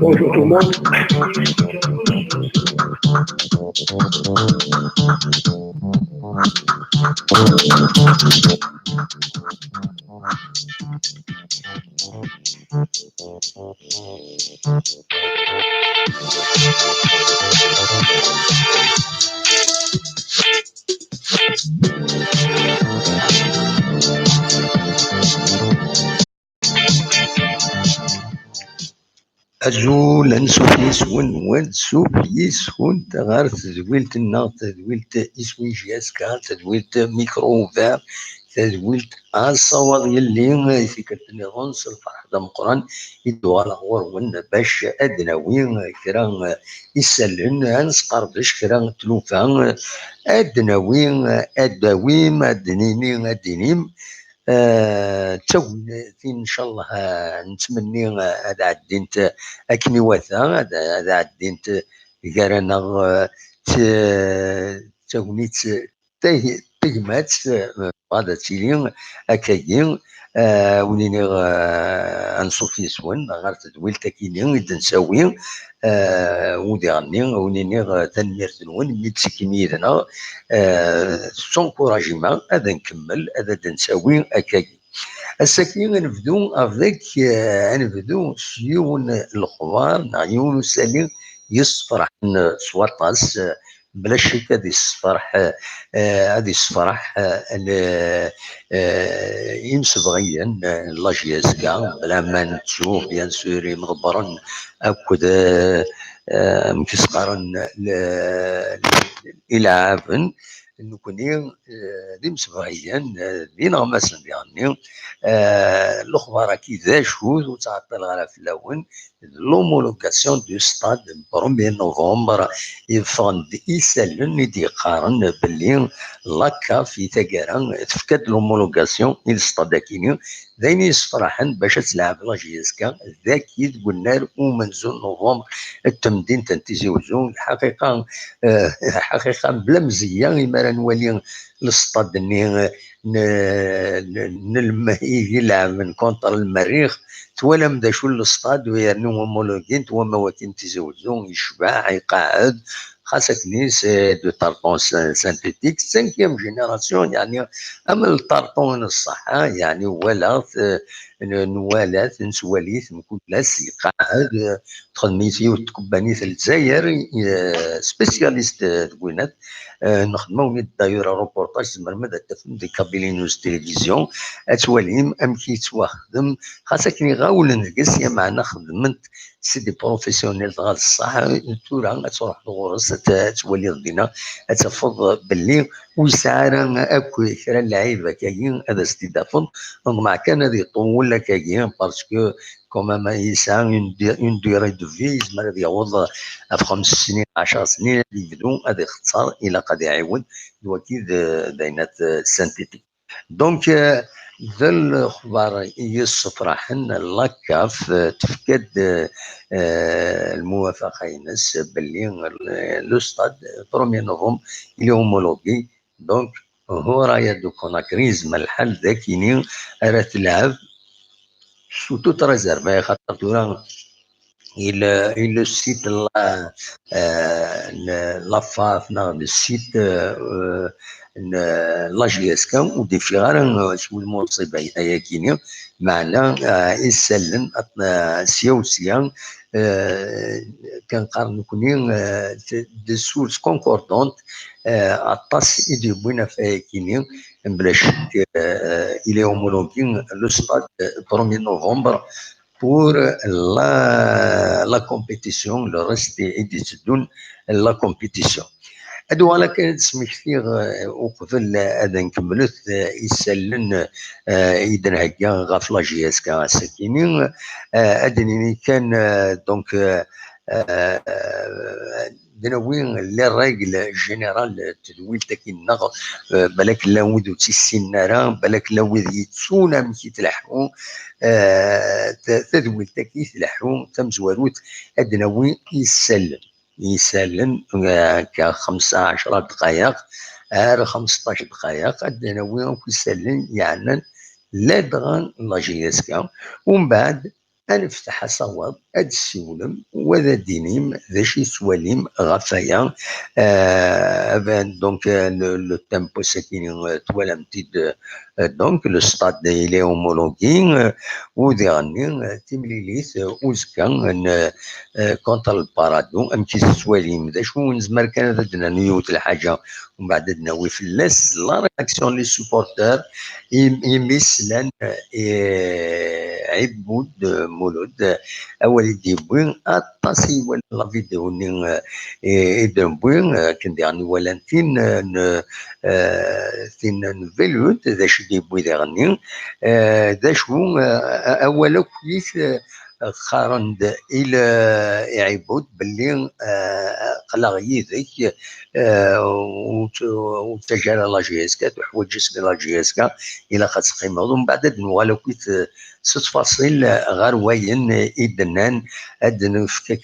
Bonjour tout le monde. أزول أنسوف يسون تغار تدويلت النار تدويلت اسمي جياسكا تدويلت ميكروفير تدويلت الصواد يلي فكرتني غنص الفرح دا مقران يدو على غور ون باش أدناوين كرا يسلن أنس قردش كرا تلوفان أدناوين أداويم أدنيني أدنيم تون ان شاء الله نتمني هاد عدينت اكني واثا هاد عدينت كارانا تونيت تجمات هذا تيلين اكاين ونيني انصوف يسون غير تدويل تاكيني دنساوي ودي غني ونيني تنميرت نون ميت كميرنا سون كوراجيما هذا نكمل هذا دنساوي اكاين الساكين نبدو افيك نبدو سيون الاخبار نعيون سالين يصفرح سواطاس بلا شك هذه الصفرح يمسبغيا لاجياسكا بلا ما نتشوف بيان سوري مغبرا اكد مكسقرا الى نكوني دي مسبغيا دي نغمس ديالني الاخبار كي ذا شوز وتعطل على فلاون لومولوغاسيون دو ستاد 1 نوفمبر يفرن يسالن يدي قارن باللي لاكا في تاكارا تفكد لومولوغاسيون الستاد كيني ذين يسفرحن باش تلعب لاجيسكا ذاكي تقول نار ومنزول نوفمبر التمدين تنتيزي وزون الحقيقه حقيقه بلا مزيه ما نولي الستاد يلعب من كونتر المريخ توالم دا شو الستاد ويرنو هومولوجين توا مواكين تيزوزون يشبع يقعد خاصك نيس دو طارطون سانتيتيك 5 جينيراسيون يعني اما الطارطون الصحة يعني ولات نوالات نسواليث مكولاس يقعد تخدميتي وتكبانيث الجزائر سبيسياليست تقولات نخدمو داير روبورتاج زعما ماذا تفهم دي كابيلينوس تلفزيون اتواليم ام كي تواخدم خاصك غاول نقص يا معنا خدمت سي دي بروفيسيونيل غاد الصح تورا تروح لغرس تولي ردينا تفض باللي ويسعى اكو كرا اللعيبه كاين هذا استضافه مع كان هذه طول كاين باسكو كوما ما يسعى اون ديري دو في زعما غادي يعوض في 5 سنين 10 سنين يبدو هذا يختصر الى قد يعاود اكيد داينات سانتيتيك دونك ذا الاخبار يصفرحن لاكاف تفكد الموافقه ينس باللي لو ستاد 1 نوفمبر اللي هومولوغي دونك هو رايا دو كوناكري زعما الحال ذاكيني راه تلعب سوتو تريزيرفي خاطر تورا il cite la FAF السيت لا جي اس كا وديفي غير شو المصيبه هي كينيا معنا يسلم سيا وسيا كنقارن كوني دي سورس كونكوردونت اطاس ايدي بوينا في كينيا بلاش الى هومولوجين لو ستاد 1 نوفمبر pour la compétition, le reste est décidé la compétition. هادو انا كانت سميتي وقبل هذا نكملت يسالن اذا هكا غاف لا جي اس كا ساكنين ادني كان دونك دنوين لي الراجل جينيرال تدويل تاكينا بالك لا ودو تيسينارا بالك لا ود يتسونا مشي تلحقوا تدويل تاكي تلحقوا تمزواروت ادنوين يسلم ك 15 دقائق 15 دقائق ادنوين يسلم يعني لا دغان لا جي اس كا ومن بعد نفتح صواب هاد السولم وذا دينيم ذا شي سواليم غفايا دونك لو تيمبو ساكيني توالمتيد دونك لو ستاد الي هومولوجي وذي غني تمليليت وزكا كونتر البارادو امشي سواليم ذا شو نزمر كان ذا نيوت الحاجه ومن بعد ناوي فلاس لا رياكسيون لي سوبورتور يمسلن عبود مولود اول ديبوين اطاسي ولا لا فيديو ني يدبوين كنديرني ولا تين تين فيلوت ذا شي ديبوي دغني ذا شو اول كيف خارند الى عبود باللي قلاغي ذيك وتجارة لا جي اس كا تحوج لا جي اس كا الى خاص قيمه ومن بعد نوالو كيت ست فاصيل غير وين إدنان أدن في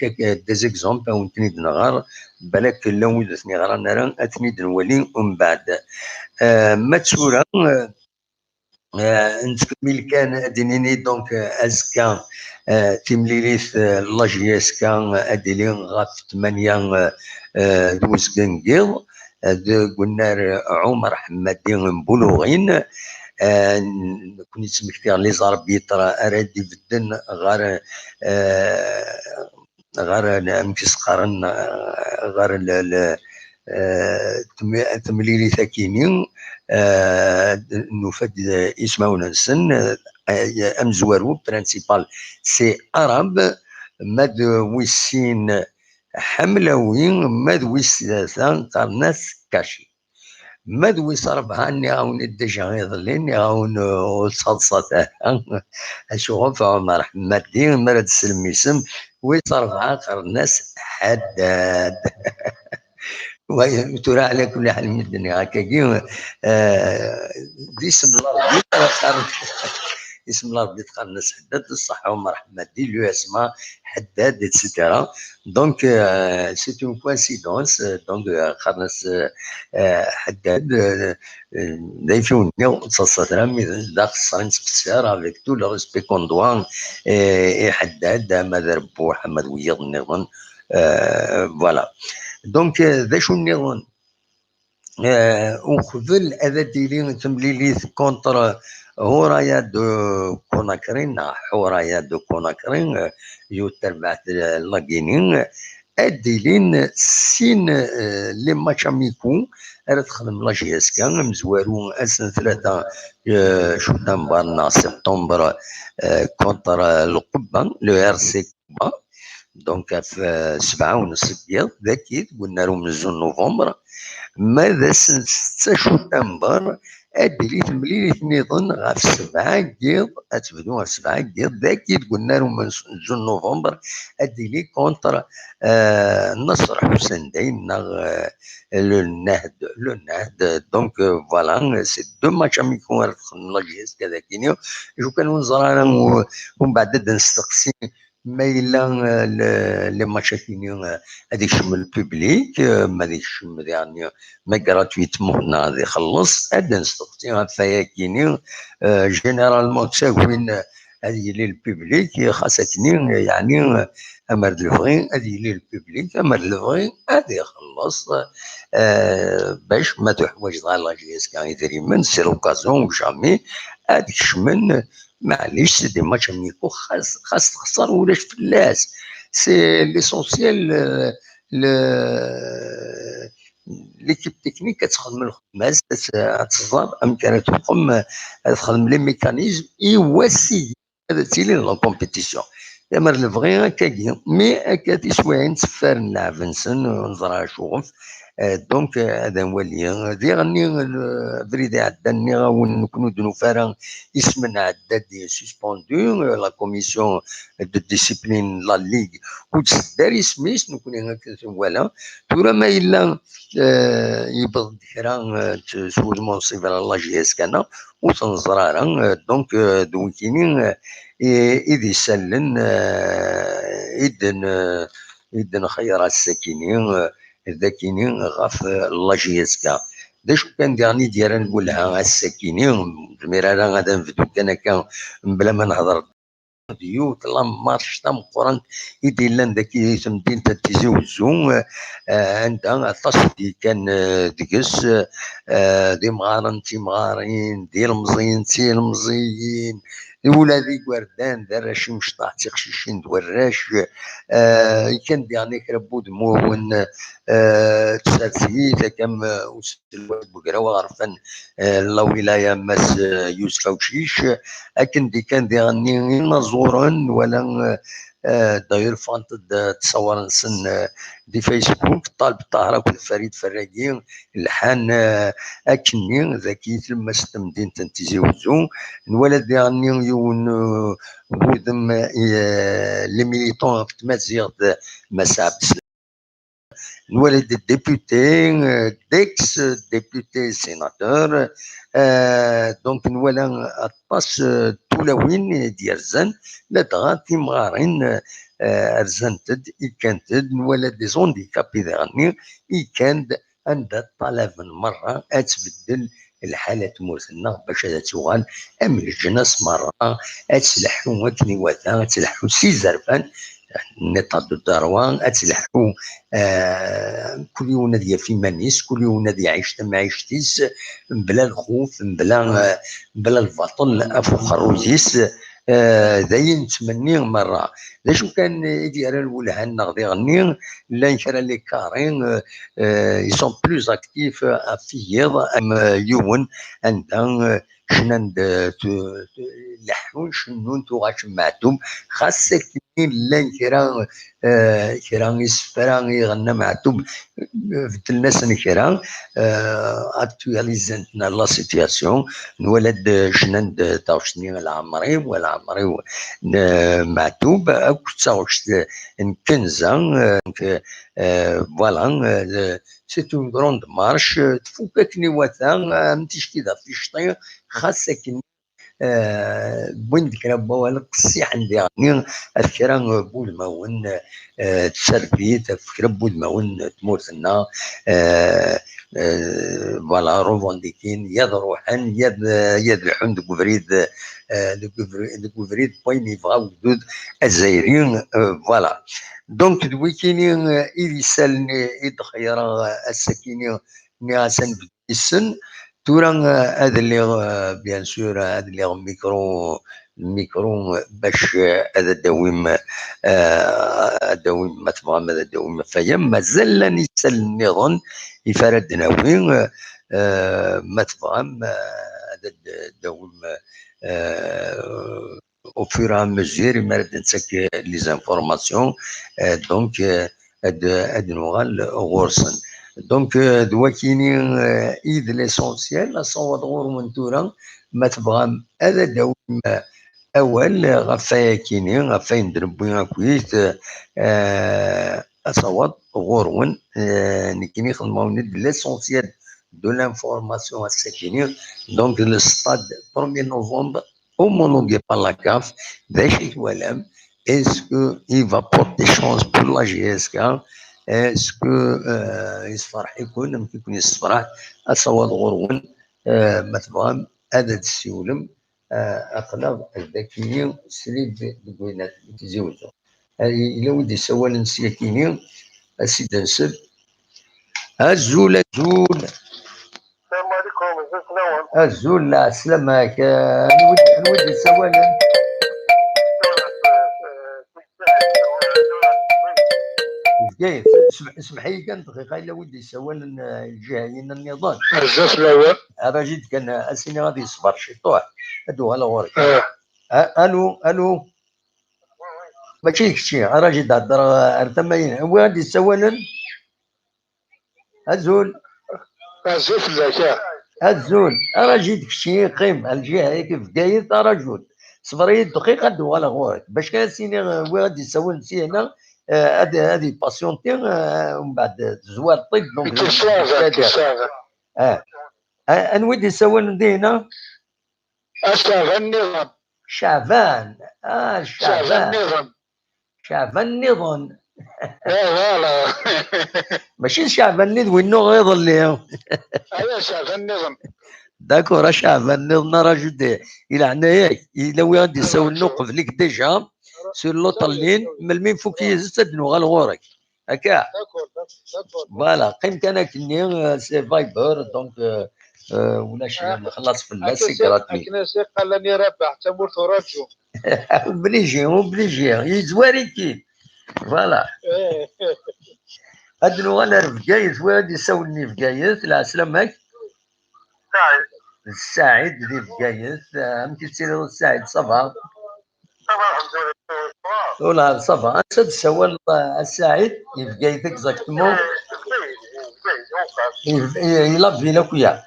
ديزيكزومبل أو نتني نغار بالك لو ثني غرا نرى أتني نولي ومن بعد ما تسورا نتكمل كان أدينيني دونك أزكا تمليليث لا جي اس كا أديلين غاف 8 دوز كنكيض قلنا عمر حمادين بلوغين كون يتسمكتي لي زاربيتر راه يبدل غير غير مكس قارن غير تمليلي ثاكينين نفد اسمه ننسن امزوارو برانسيبال سي عرب ماد ويسين حملوين ماد ويسان قرناس كاشي مدوي صربها اني غاون الدجا يظلين غاون الصلصه تاعها اشوف عمر حمادي مرد سلميسم ويصرفها قرناس حداد ترى على كل حال من الدنيا هكا كي بسم الله اسم الله ربي تقرنس حداد الصحة عمر حمادي لو اسماء حداد اتسيتيرا دونك سي اون كوانسيدونس دونك قرنس حداد دايفون نيو تصصتنا داك الصرين سبيسيال افيك تو لو ريسبي كوندوان حداد ماذا ربو محمد ويض النظام فوالا دونك ذا شو النظام وقبل هذا ديلي تمليليث كونتر هورايا دو كوناكرين هورايا دو كوناكرين يوتر بعد لاكينين اديلين سين لي ماتش اميكو راه تخدم لا جي اس كا مزوارو اسن 3 شتنبر سبتمبر كونتر القبه لو ار سي قبه دونك في 7:30 ديال ذاك قلنا لهم من زون نوفمبر ماذا 6 شتنبر ادي تمليلي نظن غاف 7 كيض اتبدو غاف 7 كيض ذاك قلنا لهم من جون نوفمبر ادي لي كونتر نصر حسين دايم لو نهد دونك فوالا سي دو ماتش اميكو لا جي اس كذا كينيو جو كانوا نزرانا ومن بعد نستقسي ما إلا لي ماتشاكيني هذيك الشم البوبليك ما هذيك الشم يعني ما غراتويتمون غادي يخلص هذا نستطيع هذايا كيني جينيرالمون تساوين هذه لي البوبليك خاصتني يعني امر الفغي هذه لي البوبليك امر الفغي هذا يخلص باش ما تحوج على لاجيس كان يدري من سي لوكازيون جامي هذيك الشمن معليش سي دي ماتش اميكو خاص تخسر ولاش فلاس سي ليسونسيال ليكيب تكنيك كتخدم الخدمه تصدر امكانيه تقوم تخدم لي ميكانيزم يواسي هذا تيلي لا كومبيتيسيون مر الفغي هكاكي مي هكا شويه نتسفر نلعب نزرع شوف دونك هذا هو اللي ديغني بريدي عداني غاون نكونو دنوفارا اسمنا عداد دي سسبوندو لا كوميسيون دو ديسيبلين لا ليغ وتسداري سميس نكون هكا ولا تورا ما الا يبغض كرا تسول منصب على لا جي اس كان وتنزرارا دونك دوكيني إذ يسلن إذن خير الساكنين ذاكينين غاف لاجيسكا داش كان ديرني ديال نقولها الساكنين الميرالا غادا نبدو كان بلا ما نهضر ديوت لا مارش تام قران يدي لان ذاك مدينه تيزي وزون عندها تصدي كان دقس دي مغارن تي مغارين دي المزيين تي المزيين ولادي وردان دراش مشطاح تيخشيشين دوراش كان يعني كربو دموون تسالسيت كم وسلوات بقراوة غرفان لا ولاية ماس يوسف وشيش لكن دي كان دي غني نزورن ولا داير فانت تصور نسن دي فيسبوك طالب طاهرة فريد فراقي الحان اكني ذاكي ثم مدينة تنتيزي وزو الولد دي غني يون بودم لي ميليتون في تمازيغ مسعب الوالد ديبوتي ديكس ديبوتي سيناتور دونك نوالا اطاس تولاوين ديال زان لا تغا تيمغارين رزنتد كانتد نوالا دي زونديكابي دغني كانت عندها طلب من مره اتبدل الحالة تموتنا باش تغال ام الجناس مره اتسلحو وكني واتا اتسلحو سي زرفان نطا دو داروان اتسلحو كل يوم نادي في مانيس كل يوم نادي عيشت ما عيشتيس بلا الخوف بلا البطل افو خروجيس داين تمني مره لاش كان يدير الولهان نغدي غني لا يكرا لي كارين يسون بلوز اكتيف افيض ام يون عندها شنان لحون شنون توغاش معتوم خاصك لا كرا يسفرا يغنى معتوم في الناس كرا اكتواليزنتنا لا سيتياسيون نولد شنان تاوشني العمري والعمري معتوب كنت نكنزا فوالا سي اون غروند مارش تفككني واتا متيش كذا في شطير خاصك بوين ذكرى بوالك قصي عندي يعني أذكر بول ماون تسربيت أذكر بول ماون تموتنا فوالا روفونديكين يد روحان يد الحن دو بريد دو بريد بوين يبغاو ودود الجزائريين فوالا دونك دويكيني إذا سالني إذا خير السكيني نياسن بالسن تورا هذا اللي بيان سور هذا اللي الميكرو باش هذا الدويم الدويم ما تبغى هذا الدويم فيا مازال نسال النظام يفرد ناوي ما تبغى هذا الدويم au fur et à mesure يمرد نسك لي زانفورماسيون دونك هاد نوغال غورسن دونك دواكيني ايد ليسونسيال صوت غور من تورا ما تبغى هذا دوم اول غفايا كيني غفايا ندربو كويس اصوت غورون نكيني خدمو ند ليسونسيال دو لانفورماسيون الساكيني دونك لو ستاد 1 نوفمبر homologué par la CAF ذا شي توالم est-ce qu'il va porter chance pour la GSK est-ce que يصفرح يكون ممكن يكون يصفرح أصوات غرون ما تفهم هذا السيولم أقلب الذكيين سليب بقوينات تزوجوا إلا ودي سوا نسيكيني أسيد نسد الزول الزول السلام عليكم ازيك نوال الزول لا سلامك نودي سوا جاي اسمح لي كان دقيقه الا ودي سوا الجهايين النظام بزاف نوال انا جيت كان اسيني غادي يصبر شي طوح هادو على غورك الو ماشي كشي راه جيت تهضر ارتمين هو غادي سوالا الزول بزاف الذكاء الزول راه جيت كشي قيم الجهه كيف داير رجل صبري دقيقه دو على غورك باش كان سيني هو غادي يسوي نسي هنا هذه باسيونتي ومن بعد زوار طيب دونك انويد يسوي ندي هنا شعبان النظام شعبان شعبان النظام شعبان النظام فوالا ماشي شعبان النظام وينو غيظل ليه ايوا شعبان النظام داكور شعبان النظام راه جدي الى عنا ياك الا وي غادي يسوي النوق فيك ديجا سير لو طلين من المين فوق يزتدنو غال غورك هكا فوالا قيمت انا كني سي فايبر دونك ولا شي نخلص في الناس سيكراتني اكناسي قال لي ربح تموت راجو وبليجي يزواري كي فوالا ادنو انا في جايز وادي يسولني في جايز لا سلامك السعيد اللي في جايز يمكن تصير السعيد صباح ولا صباح انت تسوى السعيد في جايز اكزاكتومون يلبي لك وياه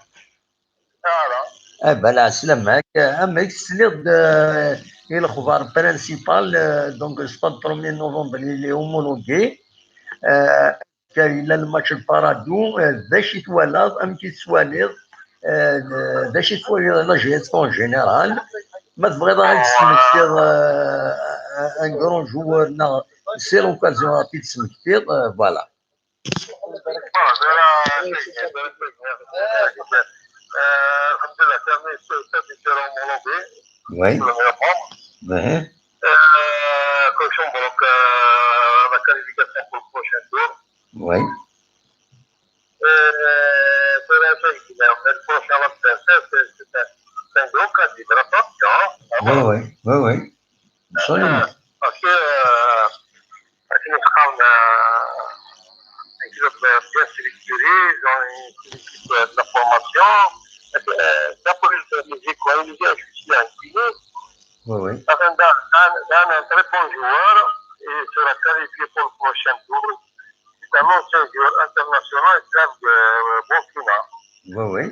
بلا سلامك اما يكسلد الاخبار برينسيبال دونك ستاد 1 نوفمبر اللي هومولوغي كاين الماتش البارادو باش يتولد ام كيتسوالد باش يتولد لا جيستون جينيرال ما تبغيض غير تسمكتير ان كرون جوور نا سي لوكازيون غادي تسمكتير فوالا الحمد لله كان سير هومولوغي وي كوشون بروك لا كاليفيكاسيون بور البروشان تور وي c'est un gros candidat, attention. Oui. Absolument. Parce que nous sommes un club bien structuré, ils ont une équipe de la formation. La police de musique, il y a un kiné. Oui. Un très bon joueur et sera qualifié pour le prochain tour. C'est un ancien joueur international et club de Burkina. Oui.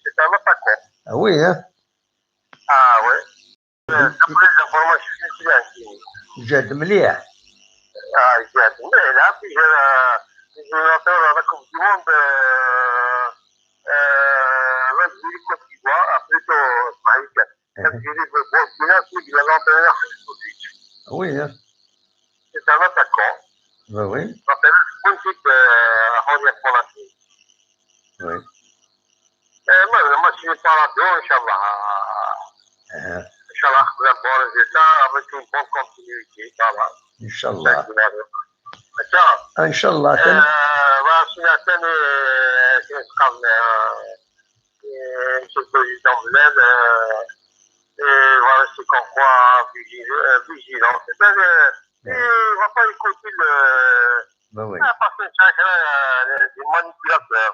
C'est un attaquant. Ah oui, hein? Ah oui. D'après les informations que tu as dit. جاد مليح. جاد مليح. puis j'ai entré dans la Coupe du Monde l'Algérie Côte d'Ivoire, plutôt l'Algérie de Burkina, puis il y a l'entraîneur aussi. Oui, hein? C'est un attaquant. Oui. L'entraîneur du Pontic Roger Ponati. Oui. الماتش بارادو ان شاء الله ان شاء الله اخذنا بون ريزلتا avec une bonne continuité فوالا ان شاء الله ان شاء الله راسنا ثاني كنتقام شي بريزيدون بلاد voilà c'est qu'on croit vigilant il va pas écouter parce que chacun des manipulateurs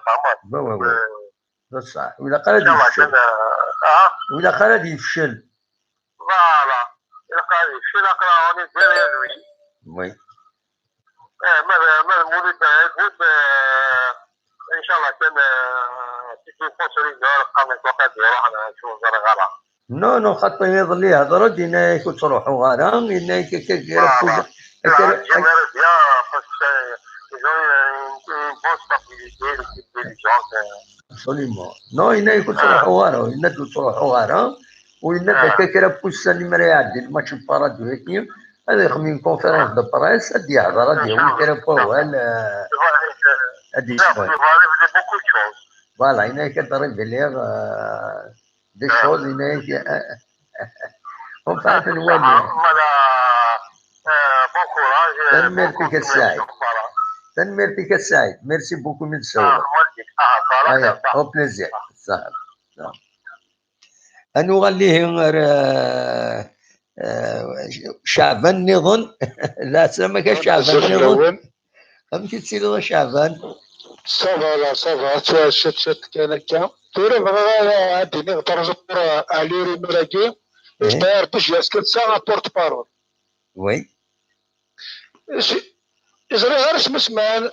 vraiment صح ولا قال يفشل ولا قال يفشل فوالا الا قال يفشل اقراوني ديرير وي وي ما المولد يقول ان شاء الله كان تكون فوسري قام توقع روحنا نشوف غلا نو خاطر يظل لي هضره دينا يكون تروحوا غانا لان كيكيرفوا الجماهير ديال فاش ils ont une bonne stabilité, l'équipe dirigeante. Absolument. Non, il n'a pas de il n'a pas de وإلا ذاك كرا بوسان اللي مرا يعدي الماتش البارادو هكي هذا يخمم كونفيرونس دو بريس هادي يهضر هادي يقول كرا بوال هادي يسمع فوالا هنا كتضرب لي دي شوز هنا ومن بعد الوالي تنميرتك السعيد تنميرتك السعيد ميرسي بوكو من سوا ايوا او بليزير صح انو غاليه شعبان نظن لا سمك شعبان نظن فهمتي تسير شعبان صافا لا صافا شت كان هكا توري بغا عندي نهضر زبر علي مراكي داير باش يسكت ساعه بورت بارول وي إذا غير اسمع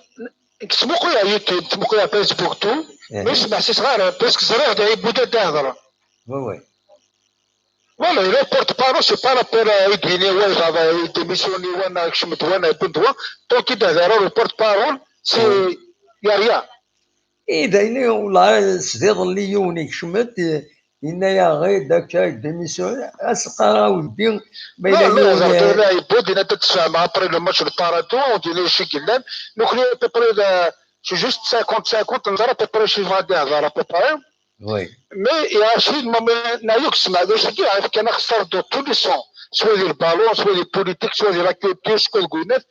كتسمو خويا يوتيوب تسمو خويا فيسبوك تو ما يسمع سي صغار باسكو زريغ داير بودا تهضر وي فوالا إلا بورت بارول سي با لابيل يديني وانا يديميسيوني وانا كشمت وانا بندوا طونك تهضر بورت بارول سي يا ريان إذا إني والله سديد اللي يونيك شمت إنايا غير داك ديميسيون أسقى ودي بين لا لا يبود إن تتفاهم أبري لو ماتش البارادو وديني شي قلان نخلي أبري شي جوست 50 50 نزار أبري شي غادي هضر أبري وي مي يا شي نايوك سمع واش كي عارف كان خسر دو تو لي سون سوا ديال البالون سوا ديال البوليتيك سوا ديال لاكتيفيتي سوا الكوينات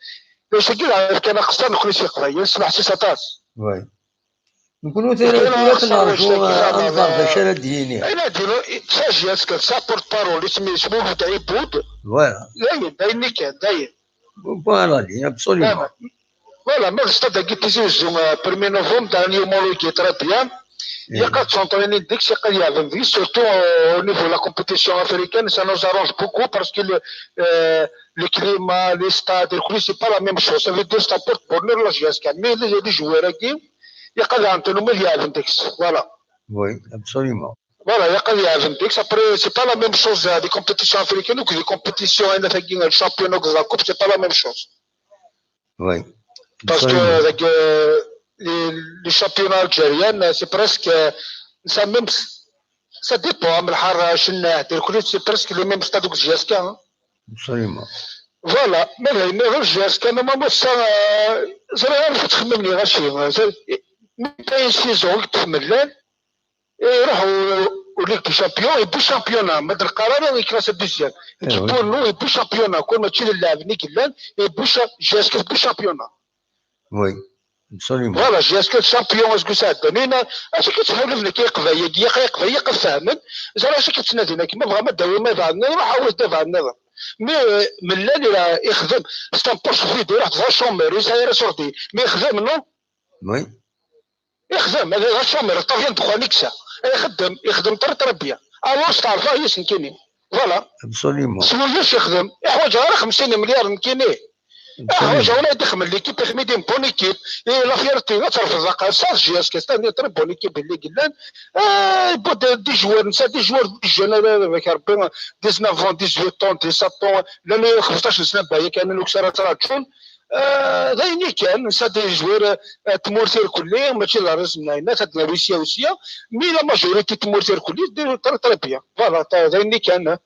واش كي عارف كان خسر نخلي شي قضيه نسمع سي ساتاس وي نكونوا تنرجو انظر باش انا ديني انا ديرو تساجي اسكت سا بورت بارول اسمه تاع يبود فوالا دايرني كان داير فوالا دي ابسوليومون فوالا ما الاستاذ كي تيزوج برمي نوفمبر تاع اليومولوجي تري بيان il y a 4 entraîneurs dès que il y a 20 surtout au niveau de la compétition africaine ça nous arrange beaucoup parce que le climat les stades c'est pas la même chose ça veut dire ça porte bonheur la GSK mais il y a des joueurs qui يقدر عندهم مليار فينتكس فوالا وي ابسوليومون فوالا يقدر يعرف ابري سي با لا ميم شوز دي كومبيتيسيون افريكان و دي كومبيتيسيون هنا ثاقي الشامبيون اوف لا كوب سي با لا ميم شوز وي باسكو ذاك لي شامبيون الجيريان سي بريسك سا ميم سا ديبون من الحر شناه كل سي بريسك لو ميم ستاد جي اس كا ابسوليومون فوالا مي غير جي اس كا نورمالمون زرا تخمم لي غاشي باين سيزون تملان يروحوا وليك شامبيون يبو شامبيونا مد القرار يكراس الدوزيام يجيبوا له يبو شامبيونا كل ما تشيل اللاعب نيك اللان يبو جيسك يبو شامبيونا وي ابسوليومون فوالا جيسك شامبيون اسكو ساعدنينا اش كتحاول لنا كيقضى يقضى يقفهمن زعما اش كتنادينا كيما بغا ما داوي ما بعدنا راح عاود دافع النظام مي من الليل يخدم ستامبوش فيديو راح تظهر شومير يسير سورتي مي يخدم نو وي يخدم هذا الشومير الطافيان دخل نكسه يخدم تربيه الوسط تعرفها هي سنكيني فوالا ابسوليومون سولوش يخدم يحوج على 50 مليار نكيني يحوج ولا يدخل ليكيب يخميدين بون ايكيب لا فيرتي لا تعرف الزقا ساج جي اس كاستاني تري بون ايكيب اللي قلان بود دي جوار نسا دي جوار جون هذاك ربي 19 18 17 لانه 15 سنه باهي كان لوكسارا تراكشون ذايني كان نسا دي جوار تمورتير كلي ماشي لا رسم هنا تدنا ويسيا وسيا مي لا ماجوريتي تمورتير كلي دير تربيه فوالا ذايني كان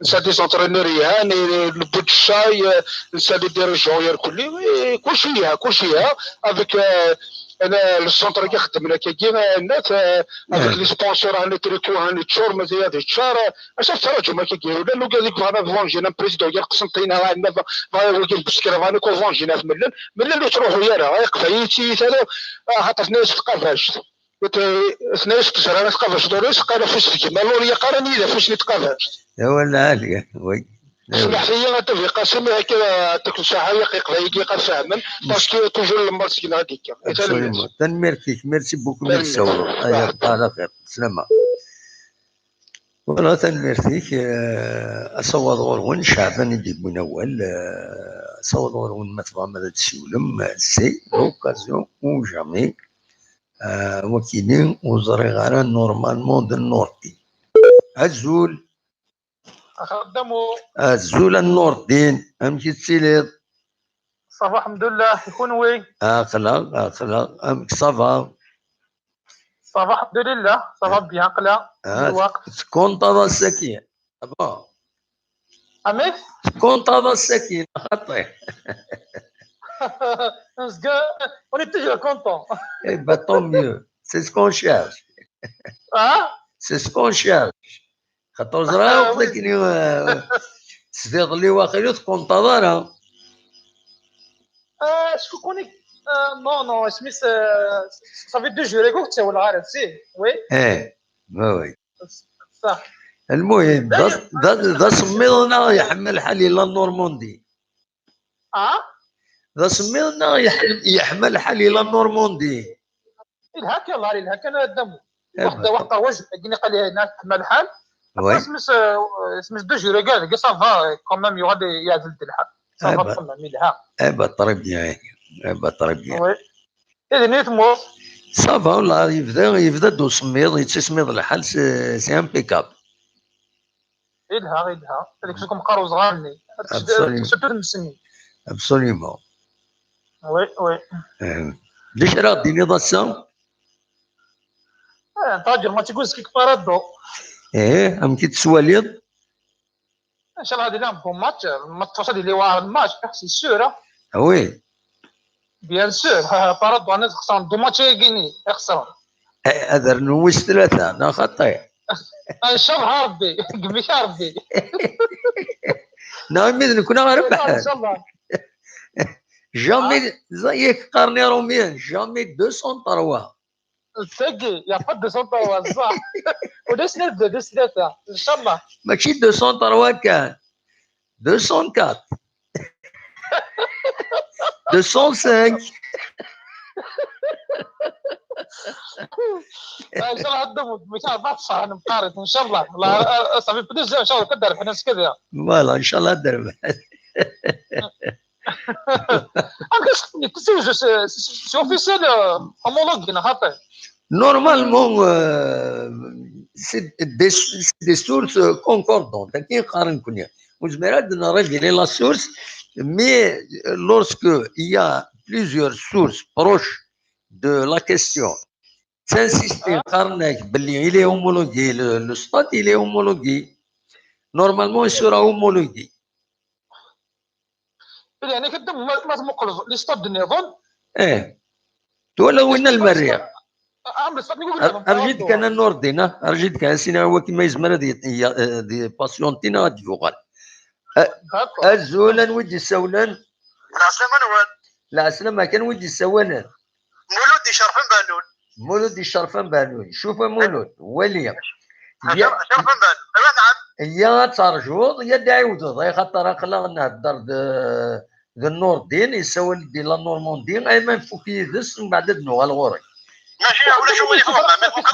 نسا دي زونترينور يهان البوت الشاي نسا دي ديريجون كلي كلشي افيك انا السونتر كي خدمنا كيما الناس افيك لي سبونسور هاني تريكو هاني تشور مزيان هذا الشهر اش التراجم كي ولا لو قال لك فانا فونجينا بريزيدون ديال قسنطينه عندنا ولكن بسكره فانا كو فونجينا في ملل تروحوا يا يقفا يتي هذا خاطر ناس تقافاش اثناش تجرى تقافاش دوريس قال فاش تجي مالوريا قراني اذا فاش نتقافاش يا ولا عاليه وي اسمح لي غاتفي قاسم هكا تاكل ساعه يقفا يقيق فاهما باسكو توجور لما مسكين هذيك ابسوليومون تنميرتيك ميرسي بوكو من السولو ايا على خير سلامه والله تنميرتيك اصور غورون شعبان يدي منول اصور غورون مثلا ماذا تسولم سي لوكازيون او جامي وكيلين وزريغانا نورمالمون دو النورتي الزول خدموا الزول النورتين امشي تسيليض صافا الحمد لله يكون وي اخلاق امك صافا صافا الحمد لله صافا بيان قلا الوقت كونطا السكية bon. عميك كنت هذا السكينة خطير. on est toujours content. Eh ben, tant mieux. C'est ce qu'on cherche. اه C'est ce qu'on cherche. خاطر زرا وي لكن سفيض اللي واخر تنتظرها. شكون كوني نو نو سميت صافي دو جوري كنت تسول عارف سي وي ايه وي. صح. المهم ذا سميضنا يحمل حليل النورموندي. اه ذا سميضنا يحمل حليل النورموندي. الهاك يلا الهاك انا دمو إيه واحد وجه قالني قال لي هناك مع الحال وي. سميت دو جوري قال صافا كومام يغادي يعزل الحال صافا إيه تسمع ملها إيه با طري بيان. إيه با طري بيان. وي اذا نيت مو صافا والله يبدا دو سميض يتسميض الحال سي امبيكابل. الها هذيك شكون مقارو صغارني ابسوليوم شفتو المسني ابسوليومون. وي وي ليش راه ديني ضسا؟ تاجر ما تقول كيك بارادو ايه ام كي تسواليض. ان شاء الله غادي نلعب بون ماتش الماتش اللي وراء الماتش احسن سوره وي. بيان سور بارادو انا خسران دو ماتش كيني خسران هذا نوش ثلاثة أنا خطير. ان شاء الله ربي قبيش ربي نعم إذن كنا ان ربحان. شاء الله جامي زيك قرني روميان جامي 203. تلاقي يا فد صوته صح ودس نبدا دس ثلاثه ان شاء الله ماشي 203 كان 204 205. ان شاء الله هدموا مش عارف صح انا مقارب ان شاء الله الله صافي بدوز ان شاء الله كدر في ناس كذا فوالا إن شاء الله درب. انا كنت سي اوفيسيال هومولوج خاطر Normalement, c'est des sources concordantes. كي نقارن كونيا وزميرات نرجع la source, mais lorsque il y a plusieurs sources proches de la question, t'insistes نقارنك باللي il est homologué, le stade il est homologué, normalement il sera homologué. يعني كدم ما مقلص لي ستاد النظام ايه ولا وين المريخ. عم بس نقول أرجيت كان النوردينا أرجيت كان سينا هو كما يزمر دي باسيونتينا دي يوغال الزولان ويجي السولان العسلامة نوال العسلامة كان ويجي السولان مولودي شرفان بالون مولود الشرفان بانون شوف مولود وليا شرفان بالون ايوا نعم يا ترجوض يا دايود يا خاطر اقلا نهضر ذا النوردين يسول دي لا نورموندين اي ما نفوك يدس من بعد نوغال غوري ماشي ولا شو اللي فوق ما كنت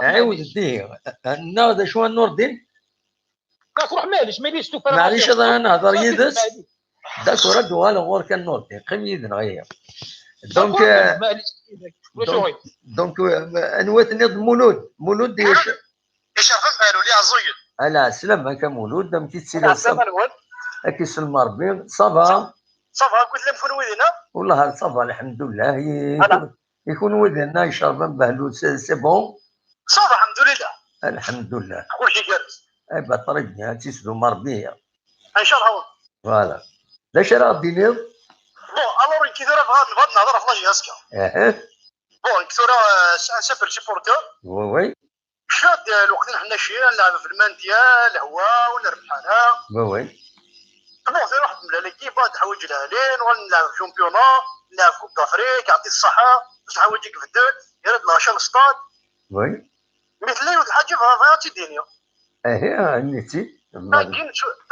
عاود ديه هذا شو النوردين تروح ماليش توفر معليش انا نهضر يدس داك راه دوال غور كان نوردين قيم يدن غير دونك انوات نض مولود ديال شرفان بالون يا زويد لا سلام كان مولود دام كيتسير كي سلم ربي صافا قلت لهم فون ويدنا والله صافا الحمد لله يكون ودنا يشرب بهلول سي بون صافا الحمد لله كلشي جالس اي بطريقنا تيسدو مربيه ان شاء الله فوالا لاش راه دينيض بون الوغ كي داير بغا نهضر في لاجي هاسكا بون كثر سافر سيبورتور وي شاد الوقت حنا شي نلعب في المانديال هوا ونربحها وي بون ثاني واحد من ليكيب تحويج الهلال ونلعب في شامبيونا نلعب كوب دافريك يعطي الصحه باش تحويجك في الدول يرد لاشا الستاد وي مثل لي الحاجه فياتي الدنيا نيتي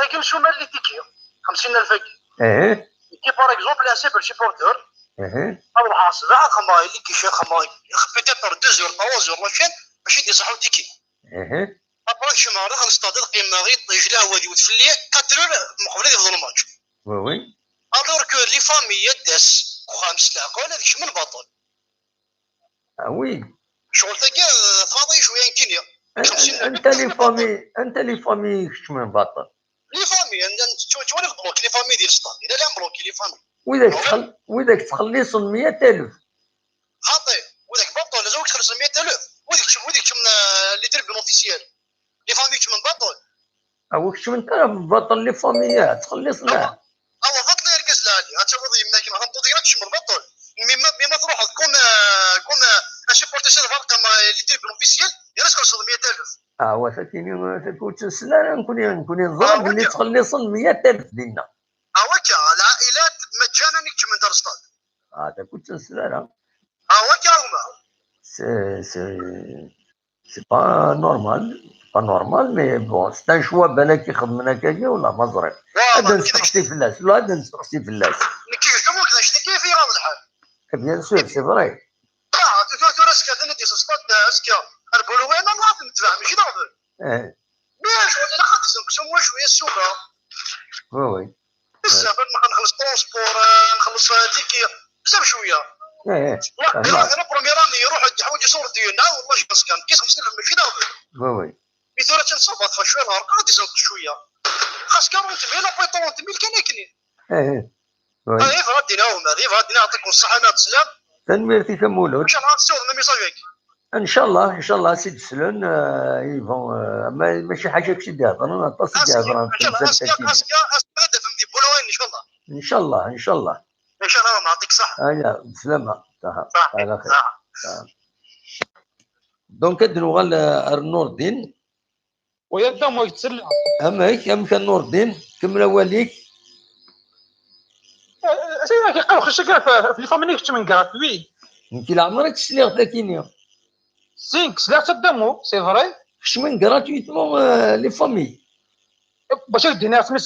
لكن شو مال لي تيكي 50,000 كي باغ اكزومبل ان سيبل سيبورتور او حاصل خماي اللي كيشي خماي بيتيتر 2 زور 3 زور ماشي باش يدي صحو تيكي ابغى شي مره دخل ستاد قيمه غير يجلا هو دي وتفلي 4 مقبل يفضل الماتش وي الور كو لي فامي داس خامس العقول هذاك من بطل وي شغل تاكي فاضي شويه كينيا انت لي فامي كش من بطل لي فامي تولي بلوك لي فامي ديال السطاد الا لا بلوكي لي فامي وذاك تخلص 100,000 خاطي وذاك بطل لازمك تخلص 100,000 وذاك من لي تربي اوفيسيال لي فامي من بطل هو كش من ترى بطل لي فاميات تخلصنا هو بطل يركز لالي هتشوف يماك ما هبطوا ديالكش من بطل مما تروح كون اشي بورتيشن فرقه ما اللي تير بروفيسيال يرسك 100,000 هو ساكنين تكون تسلا نكون نظرق اللي تخلصن 100,000 دينا هاوكا العائلات مجانا يكتب من دار ستاد هذا كنت تسلا هاوكا هما سي با نورمال مي بون سي ان شوا بالك يخدمنا كاكي ولا ما زريق هذا نسقسي في الناس ولا هذا نسقسي في الناس كيف كمو كذا شتي كيف يرام الحال بيان سور سي فري تو راسك هذا ندي ستاد اسكا البولوين ما نتبع ماشي ناظر باش ولا خاطر نقسموا شويه السوق وي بزاف ما نخلص ترونسبور نخلص تيكي بزاف شويه انا بروميراني يروح حوايج يصور ديالنا والله جالس كان كيس 50,000 ماشي ناظر وي مثلا تنصبط فشويه نهار قاعد يزوق شويه خاص 40,000 لا بغيت 30,000 كان يكني هذه غاديناهم هذه غادي نعطيكم الصحه ما تسلم تنميرتي كمولود ان شاء الله نستوعب ميساجك ان شاء الله سيد سلون يفون ماشي حاجه كشي دابا انا نتصل دابا ان شاء الله اسكا فهمتي بولوين ان شاء الله ان شاء الله نعطيك الصحه بسلامه على خير دونك نوغال نور الدين ويبدا ما يتسلى أم كان نور الدين كمل واليك سي كيقراو خشي كاع في فاميلي كنت من غراتوي انت لا عمرك تسليغ تاكينيا سينك سلاح تدمو سي فري كش من غراتويتمون لي فامي باش دينا سميت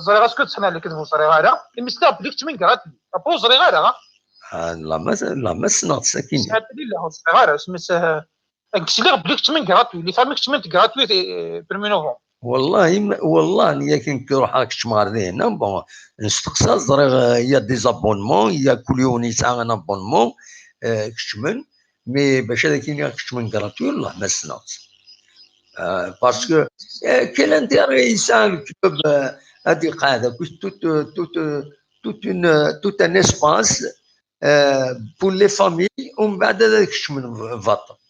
زريغه سكوت حنا اللي كتبوا زريغه المسلا بليك تمن غراتوي ابو زريغه لا ما سنات ساكينيا لا زريغه سميت كسليغ بليك تمن غراتوي لي فامي كتمن غراتوي برمي نوفمبر والله نيا كي نروح هاك الشمار هنا بون نستقصى زريغ يا ديزابونمون يا كل يوم يسعى ان ابونمون كشمن مي باش هذا كي كشمن غراتوي والله ما سنات باسكو كاين انتيري يسعى الكتب هذه قاعده توت ان اسباس بور لي فامي ومن بعد هذاك كشمن فاط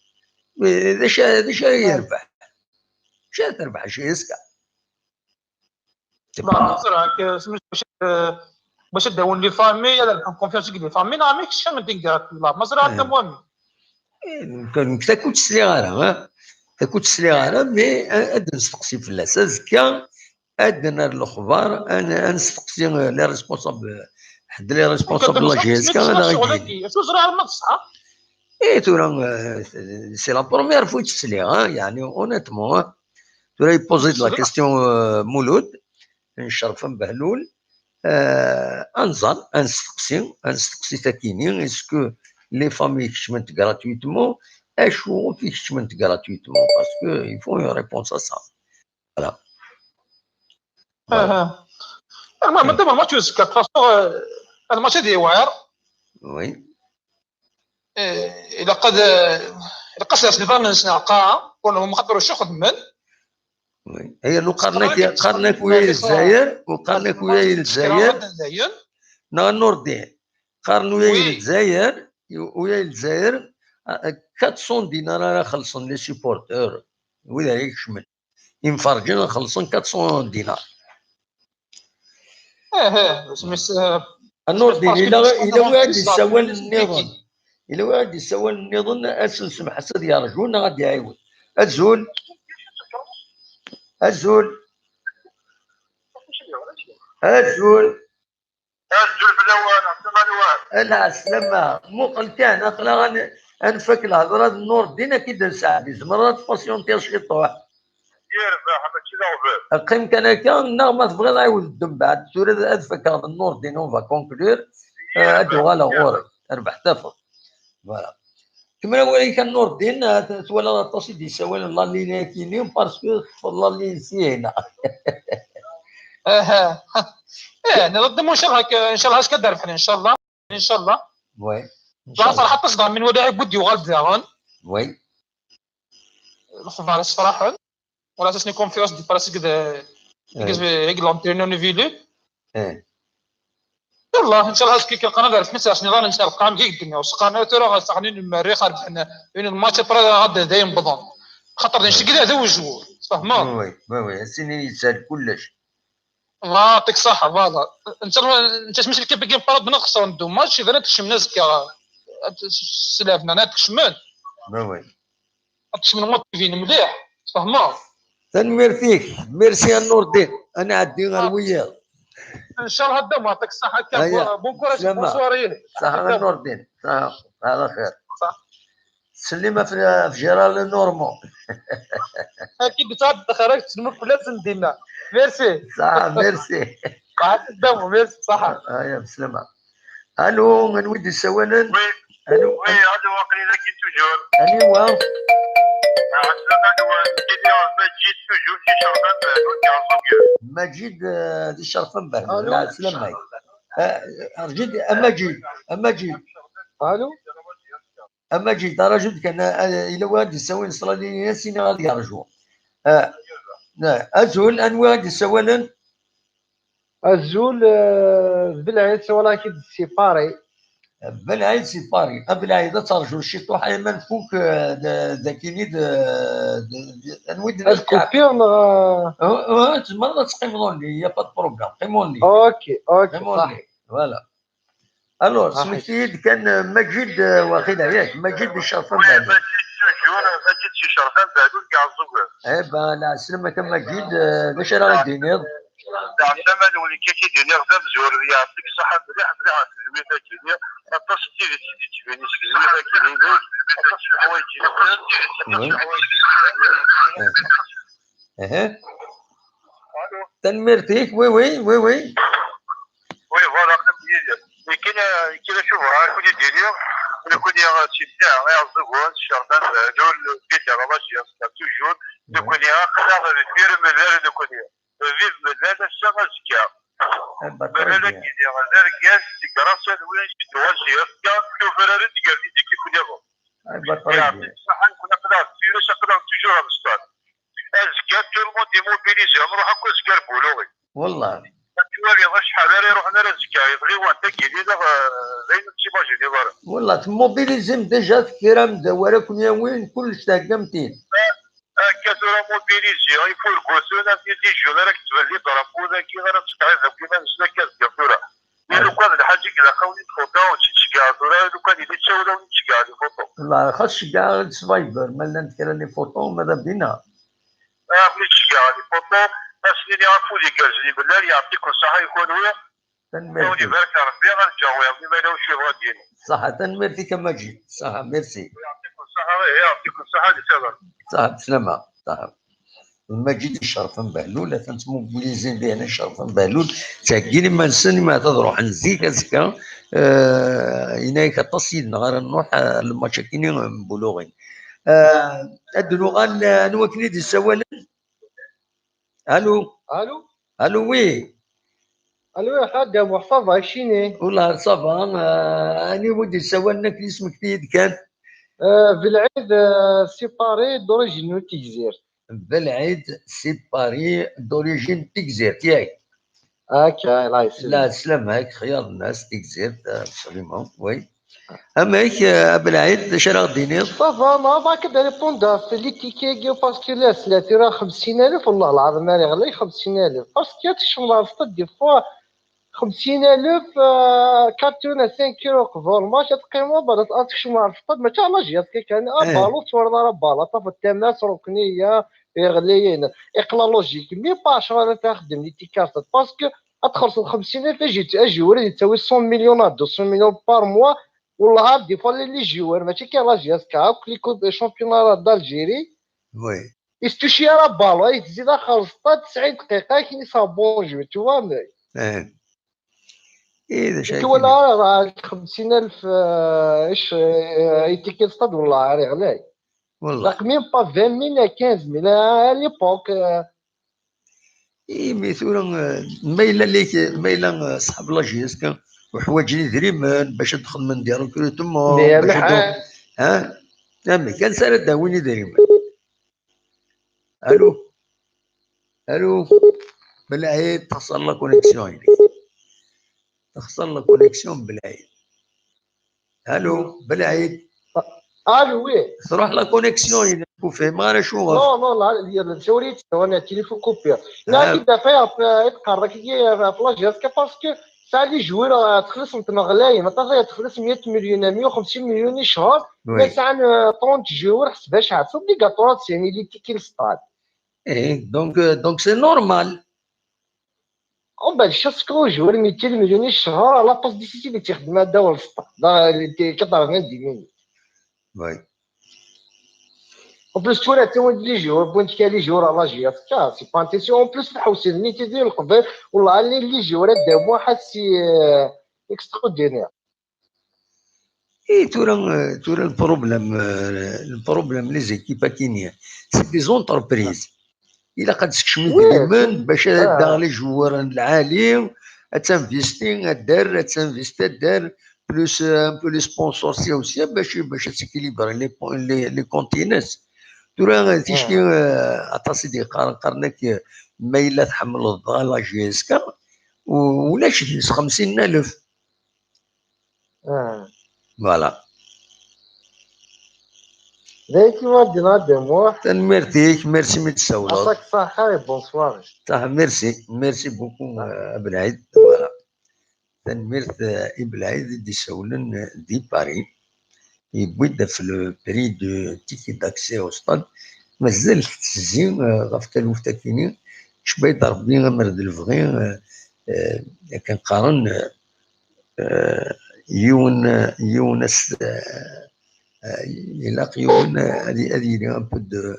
ايش يربح شا تربح شي يسكع باش داون لي فامي هذا الكونفيونس لي فامي نا ماكش من دينكات لا مزرعه تموامي كان تاكل السليغه تاكل السليغه مي اد نستقسي في الاساس كان ادنا الاخبار انا نستقسي لي ريسبونسابل حد لي ريسبونسابل لا جيس كان انا غادي شو زرع النصحه تورا سي لا بروميير فوا تسليغه يعني اونيتمون تورا يبوزي لا كيستيون مولود نشرف بهلول انظر انستقسي تاكيني اسكو لي فامي كشمنت غراتويتمون اشو في كشمنت غراتويتمون باسكو يفو اون ريبونس ا سا فوالا المهم دابا الماتش يسكر فاسو الماتش ديال واعر وي الى قد قصص نظام نلقاها كون ما قدروش يخدمن وي هي قارناك ويا الجزائر وقارناك ويا الجزائر نور الدين قارن ويا الجزائر 400 دينار راه خلصن لي سيبورتور وذلك شمل ينفرجن خلصن 400 دينار سميت النور الدين الا واحد يسوى النظام الا واحد يسوى النظام اسنسم حسد يرجونا غادي يعاود الزول في الاول لا السلامة مو قلت انا اقلا انفك الهضره النور الدين كي نساعد زمرات باسيونتي شي طوح قيم كان ما تبغي نعاود الدم بعد تريد انفك هذا النور الدين اون فا كونكلور ادو غالا غوري ربح تفضل فوالا كما هو كان نور الدين تولى التصيد يسوي الله اللي كاينين باسكو الله اللي نسينا نضموا ان شاء الله اش كدار بحال ان شاء الله وي لا صراحه تصدر من وداع بودي وغالب داغون وي الخبار الصراحه ولا تسني كونفيونس دي براس كذا هيك لونترينور نيفيلي والله ان شاء الله كي كنلقى دار في مساج نضال ان شاء الله القام كيك الدنيا وسقانا ترى غنسخنين المريخ ربحنا بين الماتش برا غدا دايم بضون خاطر نشتي كذا هذا هو الجمهور تفهموا. وي السنين يسال كلش. ما يعطيك الصحة فوالا. انت تمشي كيف باقي مقرب بنقص ندو ماشي غير تشم نازك سلافنا انا تشمن وي تشمن موتيفين مليح تفهموا. تنمير فيك ميرسي النور الدين انا عندي غير وياه. ان شاء الله هدا يعطيك الصحة هيا بون كوراج بون سلامة سواري. صح النور الدين صح على خير. صح سلمة في جيرال نورمون. اكيد تعد خرجت تسلمك لازم دينا. ميرسي صح ميرسي. بعد الدم ميرسي صح. هيا بسلامة. الو من ودي السوالن. الو وي هذا واقيلا لك توجور. ايوا مجيد توجور شي شرطان بهلول كازوكيو. مجيد دي الشرفن بهلول. الو لا سلامة رجيت امجيد الو امجيد رجل كان الى واد يسوي نصراني ياسين غادي يرجو ازول انواع السوالن. الزول بالعيد ولا كيد سيباري بالعيد سيباري بالعيد ترجو شي طوح ايمن فوق ذاكيني نود الكوبيون تمرة تقيمون لي يا با بروغرام قيمون لي اوكي صح فوالا. الور صحيح. سميتي كان مجيد واخدها ياك مجيد الشرفان بهلول. مجيد شي شرطان بهلول كازوكيو. ايبا لا سلمة كان مجيد باش راه دينير الزمن ولي كي ديني غدا مزور يعطيك الصحة مليح مليح تزوينها كينيا اطاش تيجي تبيني تزوينها كينيا اطاش الحوايج تنمرتيك وي وي فوالا كاين شوف كون ديني كون شي ساعة غيعزقون الشرطان بهدول بيت على ماشي توجور كون قدر الفير مزال كون فيف مزال الشغل زكا مزال كيدي غزال كاس كراسة وين شي توجي زكا شوف انا رد قال لي كيف يغو يعطيك الصحة نكون قدر فيروس قدر توجور الاستاذ زكا تو المون ديموبيليزي نروح هكا زكا البولوغي والله توالي غا شحال راه يروح انا زكا يبغي وانت كيدي زين تيماجيني برا والله تموبيليزم ديجا فكرة مدورة كون وين كلش تهكمتين كثر موبيليزي يفول كوسونا في دي جو راك تبان لي ضربونا كي راه تستعذب كيما نسنا كالكافوره لو كان الحاجه كذا قاوني تفوتو وتشكا لو كان يدي تساولا ونتشكا لي فوتو والله خاص كاع سفايفر مالا نتكلم لي فوتو ماذا بينا بغيت تشكا لي فوتو اسني عرفوا لي كازلي بالله يعطيك الصحه يكون هو تنميرتي يبارك ربي غنجاوب ما لاوش يبغى ديني صح تنميرتي كما جيت صح ميرسي يعطيك الصحه يعطيك الصحه لسبب صح بسلامة صح. المجيد الشرفان بهلول ثانت موبيليزين به انا الشرفان بهلول تاكيني ما نسني ما تروح نزيك زكا هناك تصيد نغار نروح المشاكين بلوغين الدلوغان نوكلي دي السوالن. الو وي الو يا حاج ابو حفاظ عايشيني والله صافا اني ودي السوالن في اسمك تيد كان بالعيد سيباري دوريجين تيجزير بالعيد سيباري دوريجين تيكزير ياك هكا الله يسلمك. لا سلامك خيار الناس تيكزير ابسوليمون وي اماك بالعيد اش راه دينير صافا ما باك ريبوندا في لي تيكي باسكو لا سلاتي راه 50,000 والله العظيم راه غلي 50,000 باسكو تشمل دي فوا 50,000 كارتون 5 كيلو قبل ما تقيموا بعد تشمل الفطاد ما تاع لاجيات كان بالو تورنا راه بالاطا في التماس ركنيه غليين اقلا لوجيك مي با شغل تخدم لي تيكارت باسكو ادخل 50,000 اجي وريد تساوي 100 مليون 200 مليون بار موا والله دي فوا اللي جيوار ماشي كي لاجيات كاع كليكو شامبيون دالجيري وي يستوشي راه بالو تزيد خلص 90 دقيقه كي صابون جو تو فوا اذا شايف ولا راه 50,000 ايش يتيكي ستاد والله راه غلاي والله رقمين با 20,000 15,000 à l'époque اي مثلا مايله ليك مايله صحاب لاجيسكا وحوايجني دريمان باش ندخل من ديالو كرو تما باش ها مي كان سالا داويني دريمان. الو بالعيد تخسر لك كونيكسيون هيك تخسر لك كونيكسيون بالعيد. الو بالعيد وي تروح لا كونيكسيون إذا كوفي ما راه شوف. نو لا توريت انا التليفون كوبي لا كي دافع يتقرك في لاجيسكا باسكو ساعه لي جوير تخلص نتما غلايه ما تخلص 100 مليون 150 مليون شهر ما ساعه 30 جوير حسبها شحال سو اوبليغاتوار يعني لي تيكي السطاد. ايه دونك سي نورمال. ومن بعد شاسكو جوير 200 مليون الشهر على باس ديسيتي اللي تخدم دواء السطاد اللي كتهضر غير ديمين. وي En plus, tu vois, les jours, bon, tu as les jours à la GF, c'est pas intéressant. En plus, الحوسه اللي تدير القبل والله اللي جورات دابا حسي اكستراوردينير. اي تورا البروبليم لي زيكيبا كاينين سي دي زونتربريز الا قد تكشمي من باش دا لي جوار العالي تنفيستي دار بلوس ان بو لي سبونسورسي اوسي باش تيكيليبر لي كونتينس تورا تيشكي عطا سيدي قرنك ما الا تحمل الضغط لا جي اس كا ولا شي 50,000. فوالا دايك ما دينا ديمو تنميرتيك ميرسي من تساولات عطاك الصحة بونسوار صح ميرسي بوكو ابلعيد. فوالا تنميرت ابلعيد دي سولن دي باري يبدا في لو بري دو تيكي داكسي او ستاد مازال تزين غاف تلوفتا كينين شبي ضرب بين مرد الفغي كنقارن يونس يلاقي هذه ان بو دو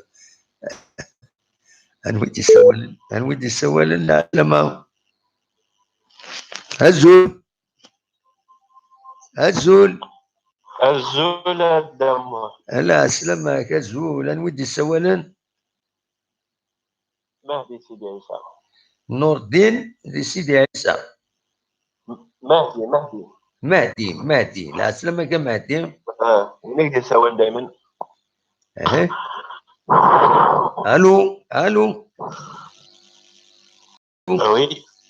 انويدي سوالن لا ما هزول الدم لا سلامك هزول انويدي سوالن مهدي سيدي عيسى نور الدين سيدي عيسى مهدي لا سلامك مهدي ونقدر سوالن دائما.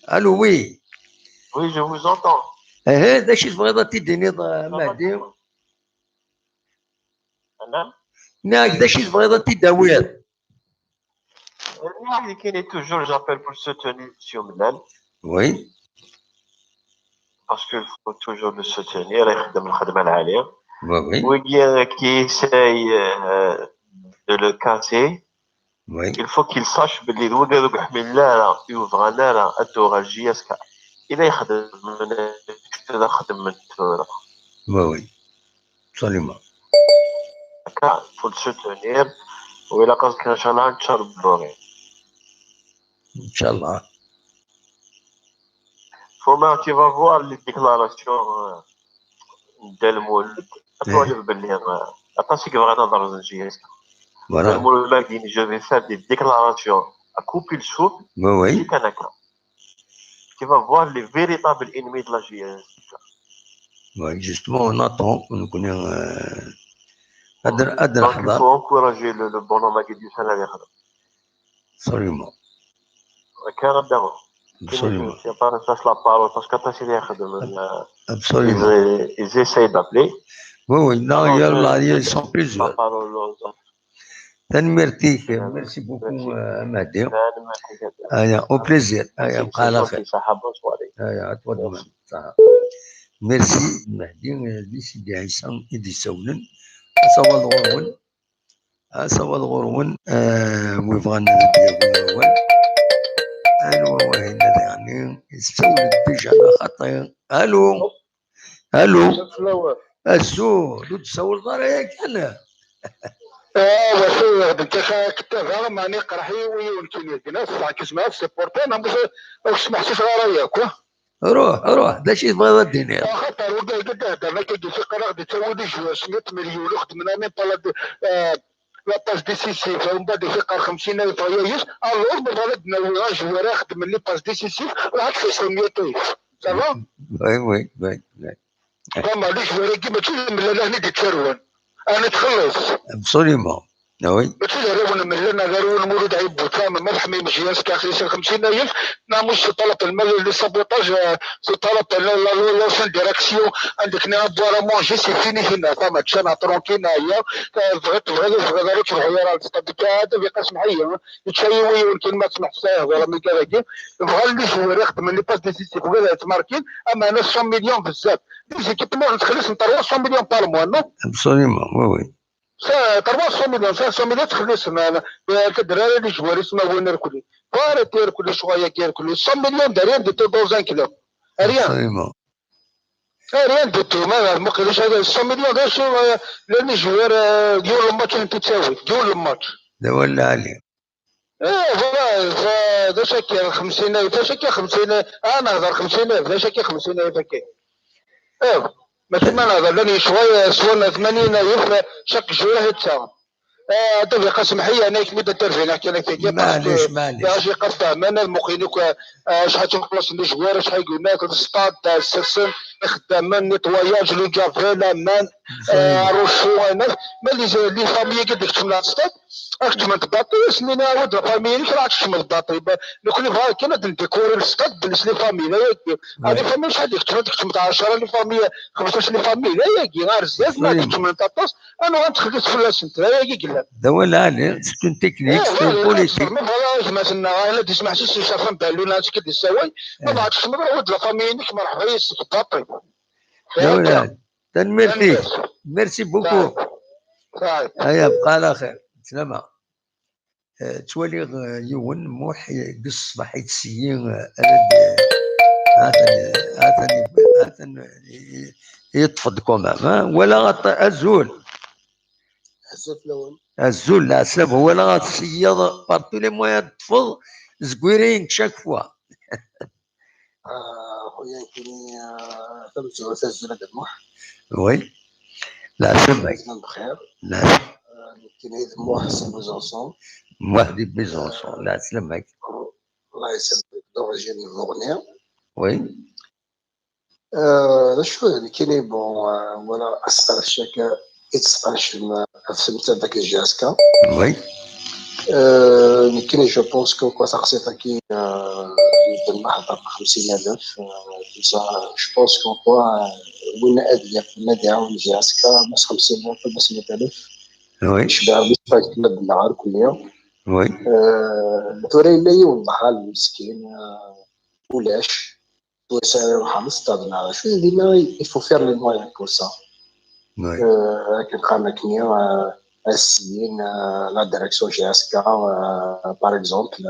الو oui je vous entends. داش تبغي تديني مهدي ناك داش تبغي تداوير كاين toujours j'appelle pour soutenir monsieur Mlal. Oui. Parce qu'il faut toujours le soutenir يخدم الخدمة العالية. Oui. qui essaye de le casser. Oui. Il faut qu'il sache باللي دوك حمينا يوفغانا راه ادو جي اس كا إذا يخدم من تورا. Oui. Absolument. Il faut le soutenir وإلا قصدك إن شاء الله نتشربوا غير. إن شاء الله. فما tu vas voir les déclarations d'Elmoul. أتولي باللي أتاسيك بغيت نهضر زنجي هكا. Elmoul ما قال je vais faire des déclarations à couper le souffle. Oui. Tu vas voir les véritables ennemis de la JS. Oui, justement, on attend. On connaît. Donc il faut encourager le bonhomme à Guédiou Salah. Absolument. Absolument. Il n'y a pas de la parole parce que absolument. Ils essayent d'appeler. Oui, non, ils sont plusieurs. Merci beaucoup, Mahdi. Au plaisir. Merci, Mahdi. Sidi Aïssam, Idi Sawlen. أسوى الغرون ويبغانا نديرو الو يعني يستولد بيج على خاطر الو الزول وتسول ضريك انا وشو انت كنت غير ماني قرحي ويمكن الناس كيسمعوا في سيبورتين ما سمعتش غير روح دا شي تبغي الدنيا خاطر قد هذا كيجي في قرار دي تولي 100 مليون خدمنا من طلب لا باس ديسيسيف ومن بعد يفيق 50,000 ريال الوغ بغادنا الوراج وراه خدم لي باس ديسيسيف راك في 100,000 صافا وي معليش ولكن ماشي من هنا تتشرون انا تخلص ابسوليومون وي تجربوا ملنا غيروا المولود عيب كامل ما بحمي مجياس كاخري 50,000 ناموس طلب المال لي سابوتاج طلب لا فان ديريكسيون عندك نا بوارا مونجي سي فيني فينا فما تشانا ترونكينا هي بغيت تروح يا الستاد هذا بيقاس معايا يتشايوي يمكن ما تسمح فيه ولا مي كذا بغا اللي هو يخدم اللي باس ديسيسيف وكذا تماركين اما انا 100 مليون بزاف ديجي كي ما نتخلص نطروا 100 مليون بار موا نو ابسوليومون وي 300 مليون 500 مليون تخلص كدراري اللي جوار اسمه وين يركلي بارا تيركلي شويه كيركلي 100 مليون دارين دي تو دوزان كيلو ريان ابسوليومون ريان دو تو ما قالوش هذا 100 مليون دار شو لاني جوار ديول الماتش انت تساوي ديول الماتش لا ولا عليه فوالا دا شاكي 50,000 دا شاكي 50,000 انا نهضر 50,000 دا شاكي 50,000 هكا ماشي ما نهضر لاني شويه سوانا 80,000 شاك جوره هتا هذا قسم حي انا كميد الترفيه نحكي لك معليش اجي قصده انا المقينوك شحال تخلص لي جوار شحال يقول لك السطاد تاع السرسن خدام نيتواياج لو جافيلا مان روشو انا ملي فامي قدك تملا السطاد راك تمن الباطي سنين عاود فامي اللي راك تمن الباطي كل فاي كاين ديكوري السطاد بالنسبه لي فامي لا هذه فامي شحال ديك تمن 10 لي فامي 15 لي فامي لا ياكي غير زاف ما ديك تمن طاطوس انا غنتخلص في لاسنت لا ياكي قال ده ولا عليه سكون تكنيك سكون بوليتيك ما فوالا ما سنا الا تسمع شي شافن بالونا كي تساوي ما عادش تمر عود لا فامي نيك مرحبا يسك باطي لا ولا ميرسي ميرسي بوكو هيا بقى على خير سلامة تولي يون موح قص بحيث سيين هاتن يطفد كومام ولا الزول الزول لا سلام هو لا غتصيد بارتو لي موان تفض زكويرين شاك فوا خويا كيني تمشي وسجل هذا الموح وي لا سمعك بخير لا كاين موح سي بوزونسون وحدي بيزونسون لا سلمك الله يسلمك دورجين الاغنيه وي شو يعني كاين بون ولا اسقر الشكا يتسقرش في مثل ذاك الجاسكا وي كاين جو بونس كو سقسيتها كي المحضر 50,000 جو بونس كو وين ادلي النادي عاون جاسكا بس 50,000 بس 100,000 وي شبع بيتفايت بالنهار كل يوم وي توري لي والله المسكين ولاش وسائل وحمص تاعنا شو ديما يفو فير لي موين كو سا كنلقى كنيا السيين لا ديريكسيون جاسكا باغ اكزومبل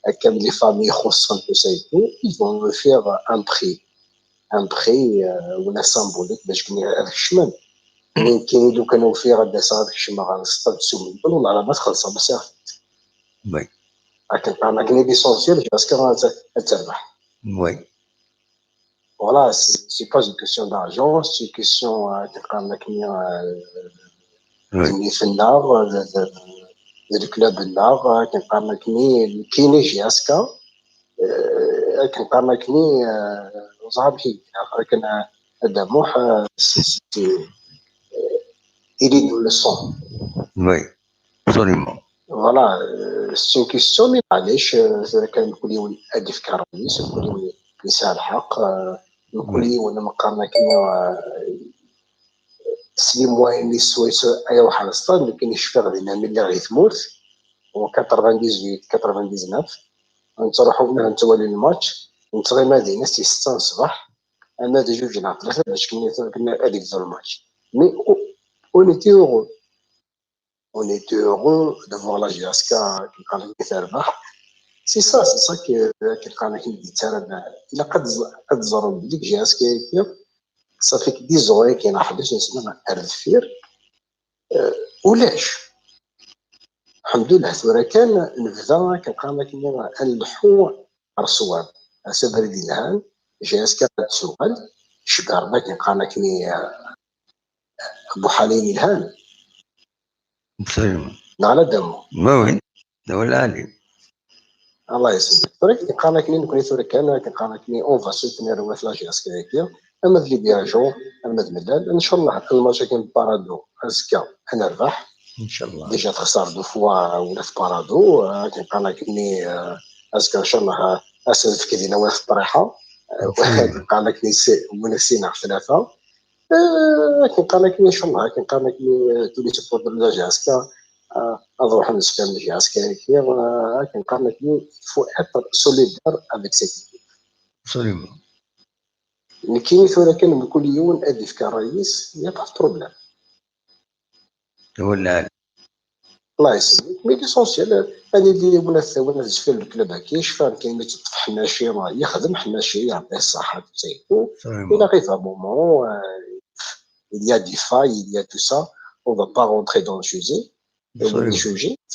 هكا لي فامي خصهم بوسايتو يفون فيغ ان بخي ولا سامبوليك باش كني هذاك الشمال من كاين لو كانوا فيه غدا صاد الشمال غنصطاد سومن والله على ما تخلصها مسافه وي كنلقى كني ديسونسيال جاسكا تربح وي Voilà, c'est pas une question d'argent, c'est une question في النار الكلاب النار كنلقى كاين جاسكا كنلقى وزعب هي لكن هذا موح يريد للصون وي absolument voilà c'est une question mais معليش كان نقول ادي في كراميس نقول نساء الحق نقول وانا مقارنه كنا سليم وين اللي سويت اي واحد الصاد لكن يشفى غادي ملي غيتموت و 99 نروحوا هنا نتوالي الماتش نتغي مدينه سي 6 الصباح انا دي جوج نهار 3 باش كنا هذيك الماتش مي on était heureux de voir la Jaska qui كان يتربح سي سا كنلقانا كيتسرب الا قد زرب ديك جاسكا صافي 10 زوين كاين واحد باش نسمع الدفير ولاش الحمد لله ثورة كان نبدا كنلقانا كنا نلحو الصواب اسبر ديالها جاسكا تسوقل شكارنا كنلقانا كني ابو حليم الهان absolument على دمو وي ولا عليه الله يسلمك فريق كنلقانا كني نكون ثورة كنلقانا كني اون فا سوتنير واش لا جاسكا هكا اما اللي بياجو اما المدال ان شاء الله الماتش كاين بارادو اسكا نربح ان شاء الله ديجا تخسر دو فوا ولا في بارادو كنلقى لك اني اسكا ان شاء الله اسف كيدينا وانا في الطريحه كنلقى لك منافسين على ثلاثه كنلقى لك ان شاء الله كنلقى لك تولي تبود لا اسكا اروح نسكن جي اسكا كنلقى لك فو اتر سوليدار افيك سيتي ابسوليومون كاين ثورة كان كل يوم ادي في كرايس يا با بروبليم ولا الله يسلمك مي ليسونسيال انا اللي وانا في الكلاب هكاش فاهم كاين اللي تطفح حناشي راه يخدم حناشي يعطيه الصحه تاعو الى غير فا مومون il y a des failles il y a tout ça on va pas rentrer dans le sujet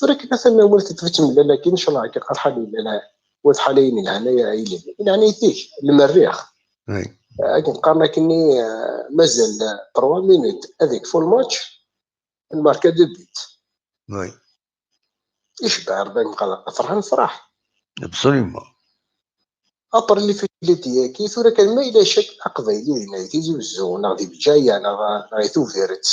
ولكن مثلا ولات تفتم لكن ان شاء الله كيلقى الحل لا ولات حالين هنايا يعني يتيك المريخ كنقارن كني مازال 3 مينوت هذيك فول ماتش الماركه دو بيت وي يشبع ربما فرحان فرح ابسوليومون ابر اللي في اللي كيف ولا كان ما الى شك قبيلي هنا تيزوزو غادي بجايه انا غايتو فيرت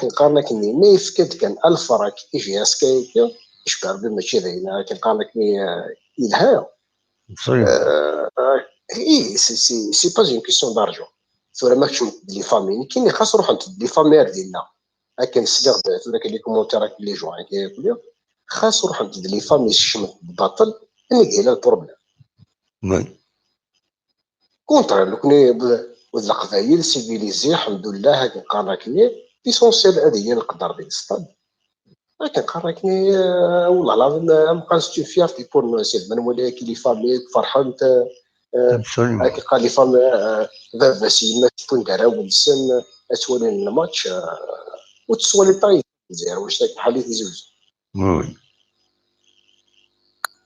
كنقارن كني ما يفكد كان الفرق يجي اسكايك يشبع ربما ماشي ذينا كنقارن كني الها اي سي با اون كيسيون دارجون ثورة ماكش لي فامي كاين خاص روح انت لي فامي ديالنا كان السلاغ ثورة كاين لي كومونتير لي جوان كيقول خاص روح انت لي فامي الشمت الباطل اني كاين البروبليم وي كونتر لو كني القبايل سيفيليزي الحمد لله كنقارن كني ليسونسيال هذه هي نقدر ديال الستاد كنقارن كني والله العظيم ما كانش فيارتي بور نو سيد من ولا كي لي فامي فرحان كيلقى لي فام بابا سيما تكون دارا ولسان اتولي الماتش وتسوالي طاي مزيان واش داك الحال يزوج وي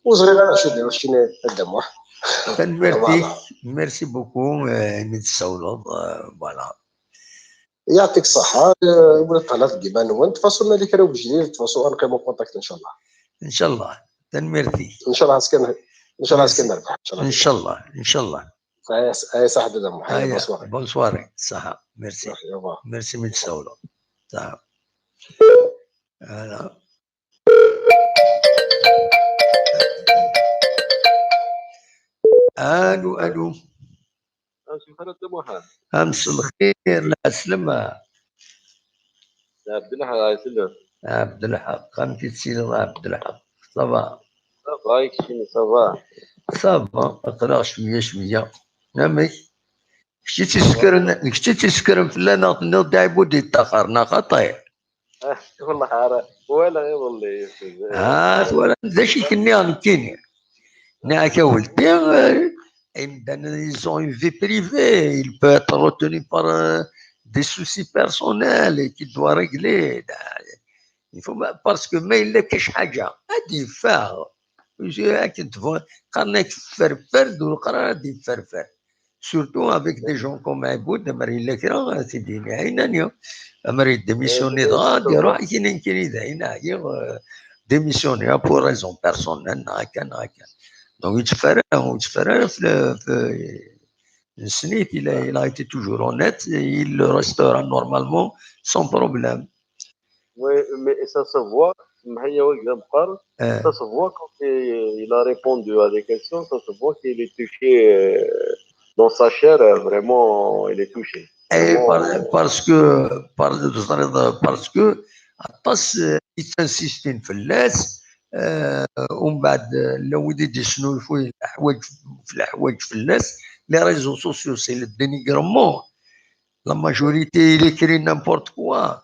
وصغير انا شو دير شي قدام واحد ميرسي بوكو نتسولو فوالا يعطيك الصحة ولا طلعت كيما وانت فاصلنا لك راه بجديد تفاصلوا نقيموا كونتاكت ان شاء الله ان شاء الله تنميرتي ان شاء الله اسكن ان شاء الله اسكن نربح ان شاء الله ان شاء الله اي صح دام حيا بونسواري صحة ميرسي ميرسي من تسولو صح هلا الو امس الخير لا اسلم عبد الحق يسلم عبد الحق قامتي تسير عبد الحق صافا رايك شنو صافا اقرا شويه نامي كشتي تسكرن فلانا نوض عبودي تاخرنا خطير والله حاره ولا غير والله ولا داشي كني كيني ناك ولدي ils ont une vie privée, il peut être retenu par des soucis personnels qu'il doit régler. Il faut parce que ما إلا كاش حاجة غادي يفاغ كنت قرناك فرفرد والقرا غادي يفرفر surtout avec des gens comme عبود مري إلا كرا سيديني عينانيا مري ديميسيوني غادي يروح كاين داينا ديميسيوني بور ريزون بيرسونيل هكا Donc, il a été toujours honnête et il le restera normalement sans problème. Oui, mais ça se voit, ça se voit quand il a répondu à des questions, ça se voit qu'il est touché dans sa chair, vraiment, il est touché. Et parce que, il s'insiste في الناس ومن بعد لو يدي شنو في الحوايج في الناس لي ريزو سوسيو سي لو دينيغرمون لا ماجوريتي il écrit n'importe quoi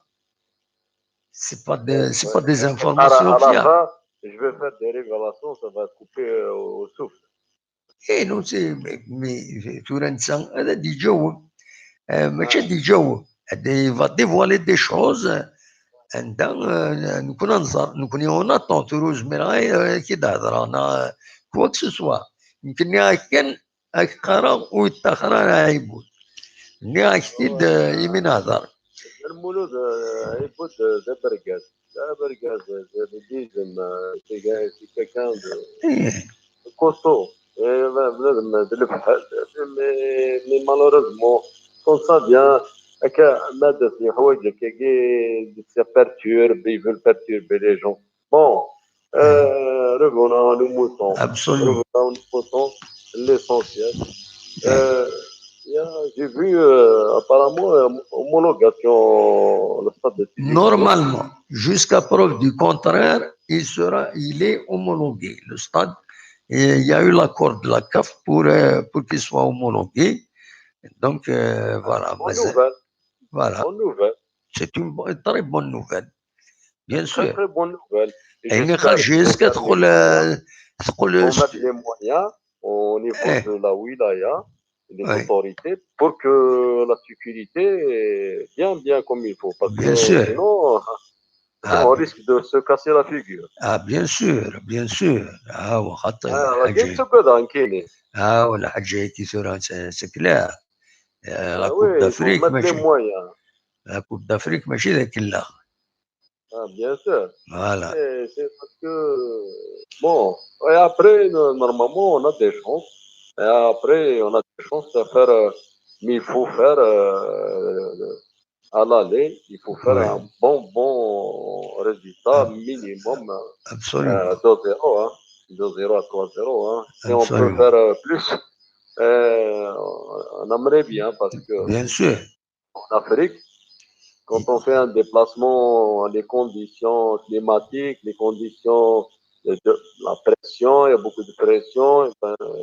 c'est pas des informations fiables. Je vais faire des révélations, ça va couper au souffle. Et non c'est mais تورنسا هذا دي جو ماشي دي جو il va dévoiler des choses عندنا نكون ننظر نكون اون تروج من كي تهضر انا كوا كو سوا يمكن كان قرا ويتاخر عيبود ني اكيد يمين هضر المولود عيبود ده برغاز ديزم سي كاكان كوستو بنادم دلب مي مالوريزمون كون سا بيان هكا مادة في حوايج هكاكي ça perturbe, ils veulent perturber les gens. Bon, revenons à nos moutons. Absolument. Revenons à nos moutons, l'essentiel. J'ai vu apparemment homologation le stade de Tizi. Normalement, jusqu'à preuve du contraire, il est homologué. Le stade, et il y a eu l'accord de la CAF pour qu'il soit homologué. Donc, voilà. Bonne nouvelle. Voilà. Bonne nouvelle. C'est une très bonne nouvelle. Bien sûr. Très très bonne nouvelle. Et j'espère qu'on mettre les moyens au niveau de la wilaya, des autorités, pour que la sécurité est bien comme il faut. Parce bien que sûr. Sinon, on risque de se casser la figure. Ah, bien sûr, bien sûr. Ah, la c'est clair. La Coupe d'Afrique, mettre les moyens. La Coupe d'Afrique, ماشي ذاك اللي bien sûr. Voilà. C'est parce que, bon, et après, normalement, on a des chances. Et après, on a des chances de faire, mais il faut faire à l'aller, il faut faire un bon résultat minimum. Absolument. 2-0, hein, 2-0 à 3-0. Hein. Si on peut faire plus, on aimerait bien parce que, bien sûr, en Afrique, quand on fait un déplacement, les conditions climatiques, les conditions de la pression, il y a beaucoup de pression,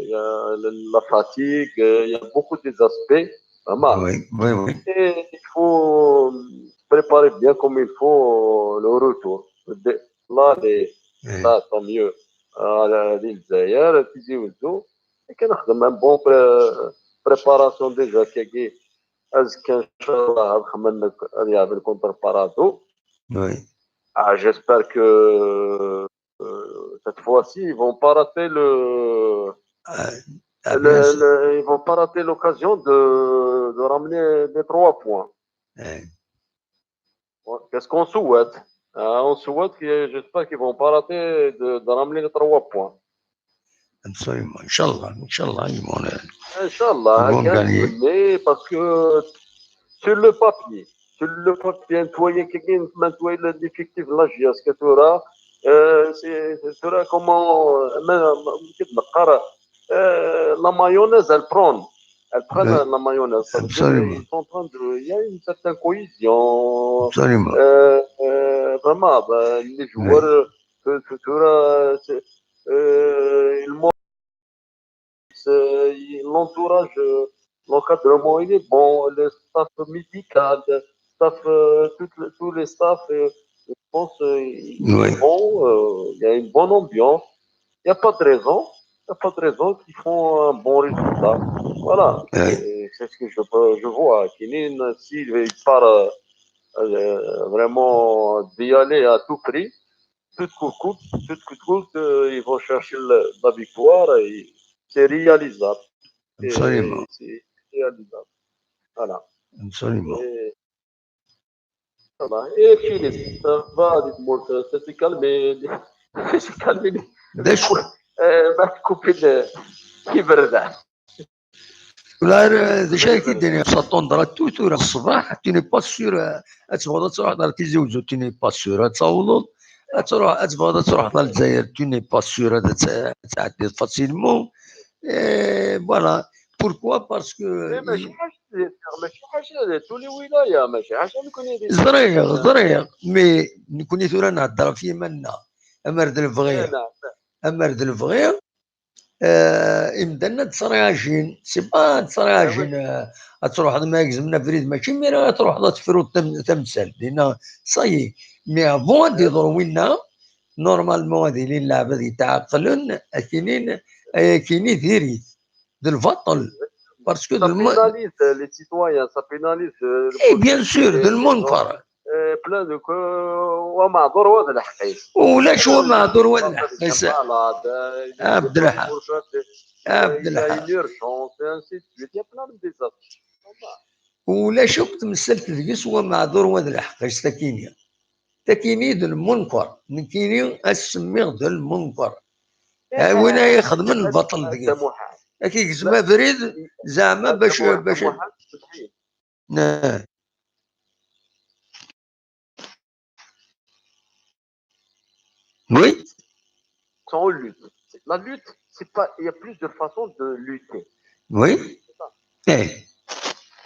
il y a la fatigue, il y a beaucoup des aspects. Vraiment. Oui. Et il faut préparer bien comme il faut le retour. Là, ça, tant mieux. À l'île Zaïre, Tizi Ouzou, et qu'on a une bonne préparation déjà qui contre Parado. Oui. J'espère que cette fois-ci, ils vont pas rater ils vont pas rater l'occasion de ramener les 3 points. Qu'est-ce qu'on souhaite? On souhaite j'espère qu'ils vont pas rater de ramener les 3 points. Absolument. Inch'Allah, ils vont gagner. Parce que sur le papier, l'effectif de la GIAS, c'est comment la mayonnaise, elle prend la mayonnaise. Absolument. Ils sont en train il y a une certaine cohésion. Absolument. Vraiment, les joueurs, l'entourage, l'encadrement, il est bon, le staff médical, tous les staffs, je pense, ils sont bons, il y a une bonne ambiance, il n'y a pas de raison qu'ils font un bon résultat. Voilà, c'est ce que je vois. Kinin, s'il part vraiment d'y aller à tout prix, tout coûte, ils vont chercher la victoire et c'est réalisable. Absolument. C'est réalisable. Voilà. Absolument. Et Philippe, ça va, dites-moi, ça s'est calmé. C'est calmé. ما تكوبي كيبرد. ولا ديجا كي دايرين ساطون توتورا الصباح تيني با سور تبغى تروح دار تيزي وزو تيني با سور تصاولوا تبغى تروح دار الجزائر تيني با سور تعدي فاسيلمون فوالا بوركوا باسكو ماشي حاجه تولي ولايه ماشي حاجه نكون زريغ مي نكون ثورا نهضر في منا امرد الفغير إمدنا تصرياجين سي با تصرياجين تروح ما يلزمنا فريد ماشي مي تروح تفرو تمثال لان صاي مي افون دي ضروينا نورمالمون هذه اللي اللعبه اللي تعقلن كاينين ثيريت د الفطل باسكو ça pénalise les citoyens, ça pénalise bien sûr de المنكر plein de ومعذور وهذا الحقيس ولا شو معذور وهذا الحقيس عبد الحق ولا شو تمثلت ذيس هو معذور وهذا الحقيس تكيني ذو المنكر نكيني اسمي ذو المنكر وين يخدم البطل ذيك كي زعما فريد زعما باش Oui. Quand on lutte. La lutte, c'est pas. Il y a plusieurs façons de lutter. Oui.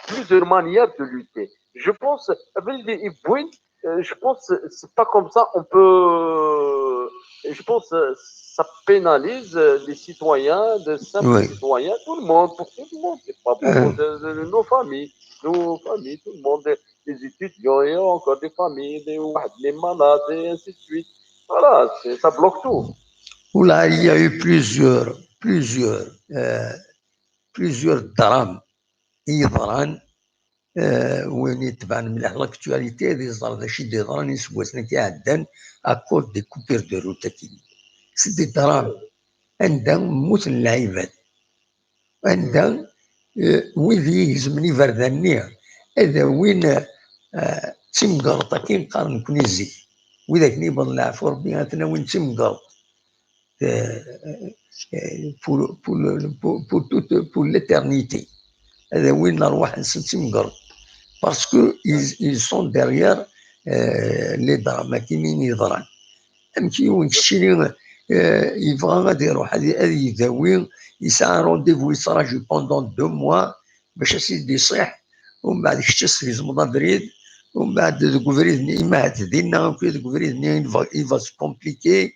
Plusieurs manières de lutter. Je pense, je pense, c'est pas comme ça. On peut. Je pense, ça pénalise les citoyens, de simples citoyens, tout le monde, pour tout le monde. C'est pas pour nos familles, tout le monde, les étudiants et encore des familles, les malades et ainsi de suite. Voilà, ça bloque tout. Oula, il y a eu plusieurs drames يظهران وين يتبع مليح لاكتواليتي هذه صار ذا شي دي ظران يسواسنا كي عدان اكور دي كوبير دو روتاكين سي دي درام عندها موت العباد عندها وين يهزمني فردانية هذا وين تيمقرطا كي نقارن كنيزي وإذا كني يبغى العفو ربي غاتنا وين تيمقرط pour l'éternité. Parce qu'ils sont derrière les drames qui يظهران. يبغى غادي يروح هذه يداوي يسعى رونديفو يتراجع pendant 2 mois باش اسيدي يصيح ومن بعد يكتشف في زمضة بريد ومن بعد دوك فريد ما تدينا وكي دوك فريد يفا سو كومبليكي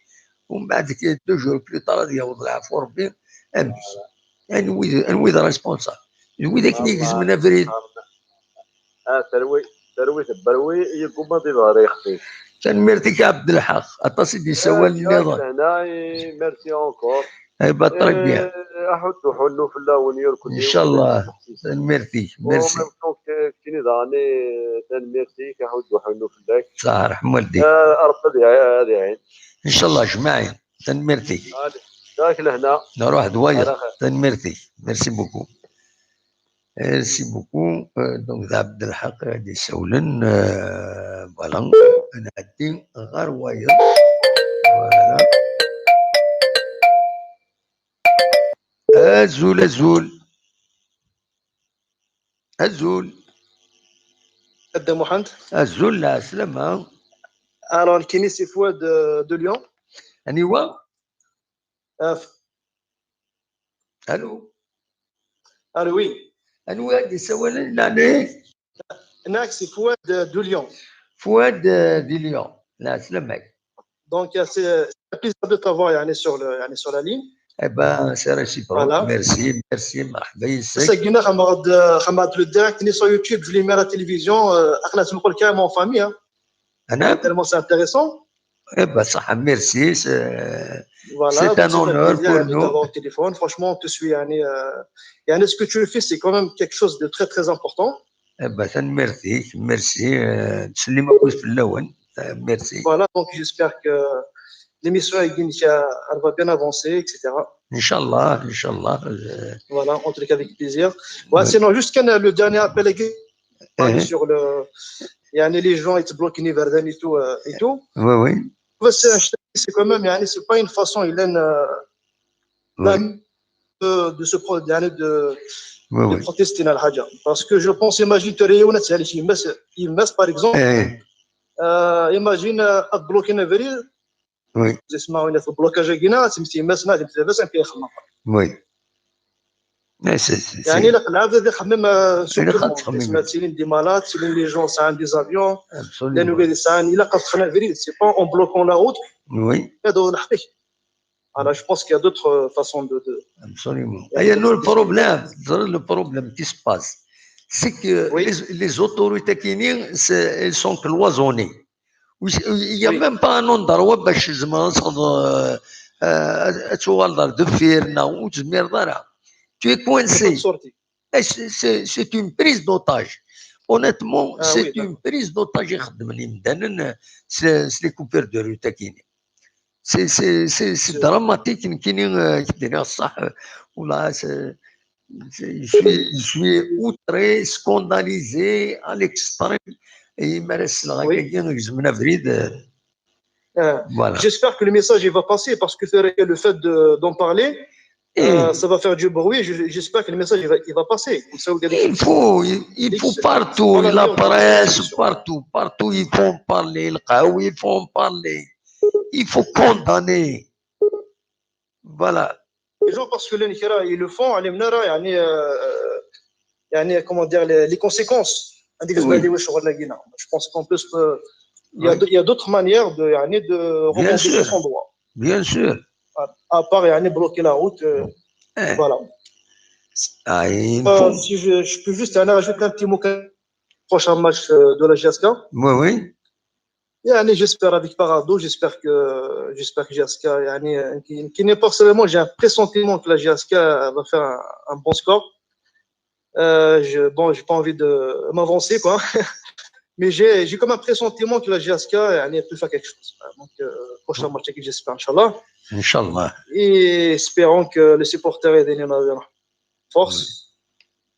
ومن بعد 2 jours بلو طار غادي يعوض العفو ربي امشي انوي ذا ريسبونسابل وي ذاك اللي يلزمنا فريد تروي البروي يقوم بضرر يخفي تنميرتك عبد الحق اتصل دي سوال النظام هنا ميرسي اونكور اي بطرق بيان احطوا حلو في اللون يركض ان شاء الله تنميرتي ميرسي كيني داني تنميرتي كحطوا حلو في اللك صح مولدي ارقد هذه عين ان شاء الله جماعين تنميرتي داك لهنا نروح دوايا تنميرتي ميرسي بوكو ميرسي بوكو دونك عبد الحق غادي يسولن فوالا انا عندي غير واير فوالا الزول قد محمد الزول لا سلامة alors كيني سي فؤاد دو ليون انيوا الو وي انوا غادي يسولن يعني هناك سي فؤاد دو ليون فؤاد دي ليون لا سلامك دونك سي بليزير دو تافوار يعني sur la ligne. Eh ben, c'est réciproque. Voilà. Merci, مرحبا يسك. ساكينا خماد لو ديريكت ني سو يوتيوب جو لي مي لا تيليفزيون اخنا تنقول كامل فامي. انا تellement c'est intéressant. Eh ben, صح merci, c'est un honneur pour nous. D'avoir au téléphone, franchement, on te suit يعني ce que tu fais c'est quand même quelque chose de très très important. Eh ben, merci. تسلم كويس في اللون. Merci. Voilà, donc j'espère que l'émission elle va bien avancer, etc. Inch'Allah. Voilà, en tout cas avec plaisir. Ouais, sinon, juste le dernier appel sur le. Les gens ils te bloquent Niverden et tout. Oui. C'est quand même, c'est pas une façon, de se de protester dans le Hadja. Parce que je pense, imagine, par exemple, imagine, à bloquer Niverden. Oui. تسمعوا في البلوكاج كينا تمشي مسنا تلبس في خدمه وي يعني لا العبد هذا خمم سمعتين دي مالات سيلين لي جون سان دي زافيون لانه قاعد سان الا قد خنا فريد سي با اون بلوكون لا روت وي هذا الحقيقه انا جو بونس كي دوطر فاسون دو absolument اي نو البروبليم كي se passe c'est que les autorités kényanes elles sont cloisonnées. Il n'y a même pas un endroit باش زعما تغلظ دفيرنا وتزمير tu es coincé. C'est une prise d'otage. Honnêtement, c'est une prise d'otage يخدمني مدانا c'est les coupures de rue تاكيني. C'est dramatique كاينين كدير الصح ولا je suis outré, scandalisé à l'extrême. Voilà. J'espère que le message il va passer parce que le fait d'en parler, ça va faire du bruit. J'espère que le message il va passer. Comme ça, il faut partout, la presse, partout, ils font parler, ils font parler. il faut condamner. Voilà. Les gens, parce que ils le font, comment dire, les conséquences. Oui. Je pense qu'en plus, il y a d'autres manières de remonter son droit. Bien sûr. À part bloquer la route. Voilà. Si je peux juste rajouter un petit mot prochain match de la GSK. Oui. J'espère avec Parado, j'espère que GSK, qui n'est pas seulement, j'ai un pressentiment que la GSK va faire un bon score. J'ai pas envie de m'avancer, quoi. Mais j'ai comme un pressentiment que la GSK peut faire quelque chose. Donc, prochain match, j'espère, Inch'Allah. Inch'Allah. Et espérons que les supporters aient donné force. Oui.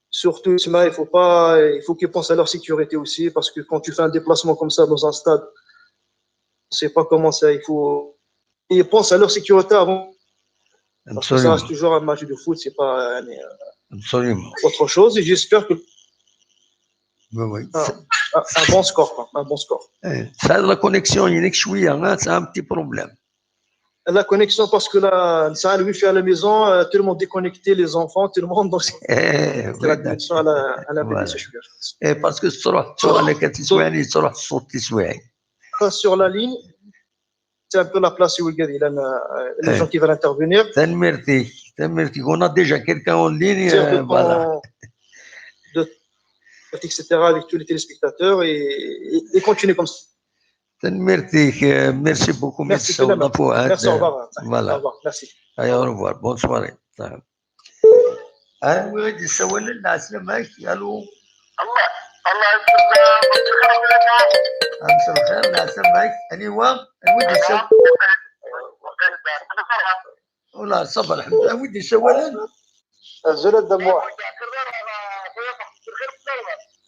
Surtout, il faut qu'ils pensent à leur sécurité aussi, parce que quand tu fais un déplacement comme ça dans un stade, on ne sait pas comment ça, ils pensent à leur sécurité avant. Parce que ça reste toujours un match de foot, c'est pas absolument autre chose. Et j'espère que oui. un bon score, quoi, un bon score. Ça, la connexion, il y a c'est un petit problème. La connexion, parce que là, ça a le wifi à la maison, tout le monde déconnecté, les enfants, tout le monde. Donc, la connexion à la BBC. Et parce que sur la ligne, c'est un peu la place où il y a les gens qui veulent intervenir. On a déjà quelqu'un en ligne. Voilà. Etc. avec tous les téléspectateurs et continuer comme ça. Merci beaucoup. Merci, au revoir. Voilà. Au revoir. Merci. Allez, au revoir. Bonne soirée. ويدي يسوي لنا اسلمك الو الله يسلمك امس الخير لا سمعك ايوه ودي يسوي ولا صبر الحمد لله ودي يسوي لنا الزول الدموع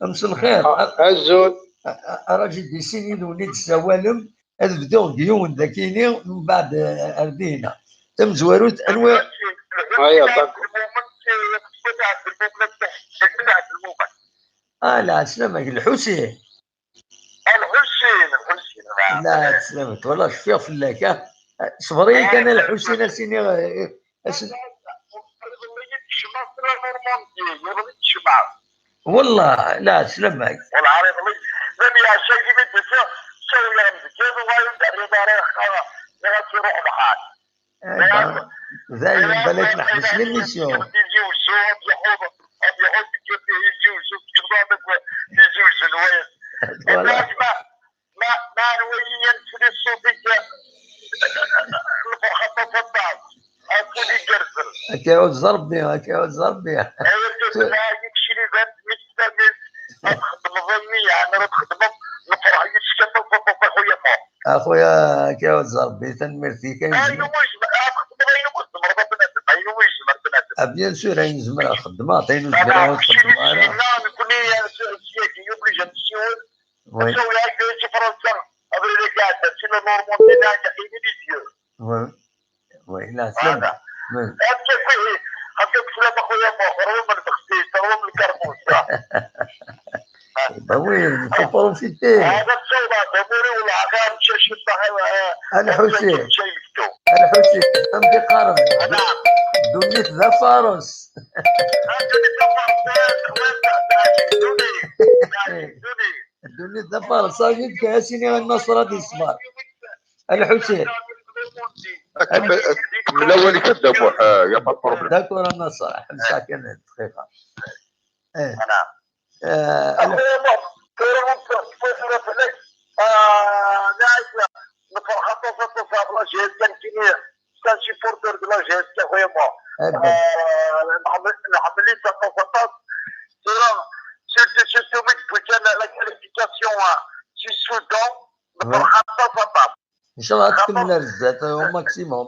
امس الخير الزول راجل ديسيني وليد السوالم هذا بدون ديون ذاكيني من بعد اردينا تم زواروت انواع لا سلامك الحسين لا سلامك والله شفيع في اللاكه صبري كان الحسين سيني والله لا سلامك لم يعشق بنت سوي كيف وين يروح معاك زي بالك نحبس للميسيون ما نوين في الصوفية أكوني جرزل أكيد زربي يمشي لي ذات مستمر أخدم ظني أنا أخدم نفرح يشكل أخويا أخويا كيف زربي تنمرتي كاين bien sûr une زمرة خدمات عين زمرة خدمات oui لا سلام bah oui il faut profiter الحسين أم قارن دنيا ذا فارس دنيا ذا فارس صاحب كاسيني النصر دي اسمار الحسين من الاول كذب يا بطل ذكر النصر ساكن دقيقه كان شي بورتر دو لا جيس خويا مو نعمل لي تطبيقات سيرتو ميك كان لا كاليفيكاسيون سي سودان نفرح التطبيقات ان شاء الله تكمل الزات هو ماكسيموم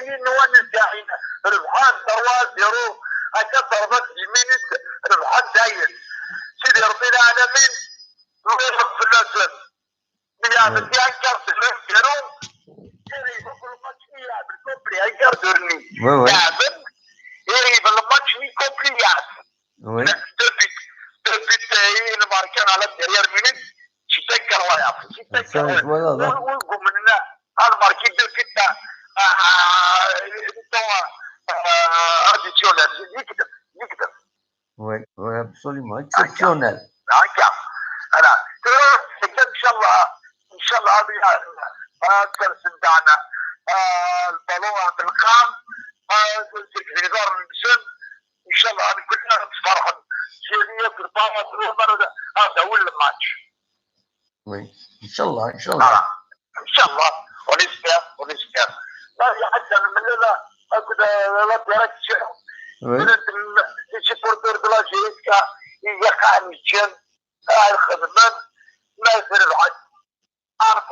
ني نوانس كاين ربحان 3-0 هكا ضربات المينيت ربحان داير سيدي ربي العالمين ويربح في الاسد يعمل فيها كارت ديالو Voilà, يقدر. Oui, absolument, exceptionnel. هكا انا ان شاء الله هذه الدرس نتاعنا البالون عند القام في دار النسل ان شاء الله كلنا نتفرحوا سيريا في البالون هذا هو الماتش. Oui, ان شاء الله ان شاء الله ونسبر لا حتى من لا هكذا لا تركز شي بوردر بلا جيسكا يقع الجن الخدمات ما يصير العد عارف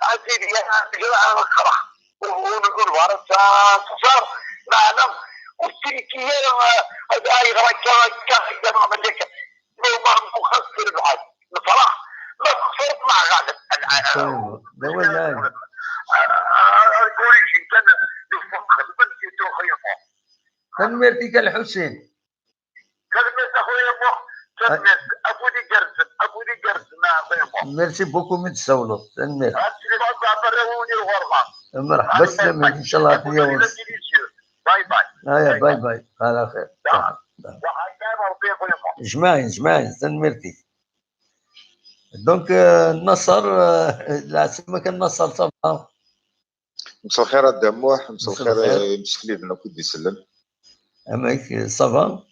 عزيزي انا نقرا ونقول ورثة صار معنا والتركية هاي كان عمل لك لو ما مخسر العد بصراحة ما خسرت مع غالب ده هو الآن الكوريجي كان خدمت توخيطه تنميرتك الحسين كلمة أخويا كلمة أبو دي جرس ميرسي بوكو من السولط تنمير مرحبا مرحبا سلامك ان شاء الله عطيه ونص. باي باي باي باي على خير. جماعي تنميرتي. دونك النصر لا سمك النصر صافا. مساء الخير الدموح، مساء الخير مسكليد انا كنت يسلم. امك صافا؟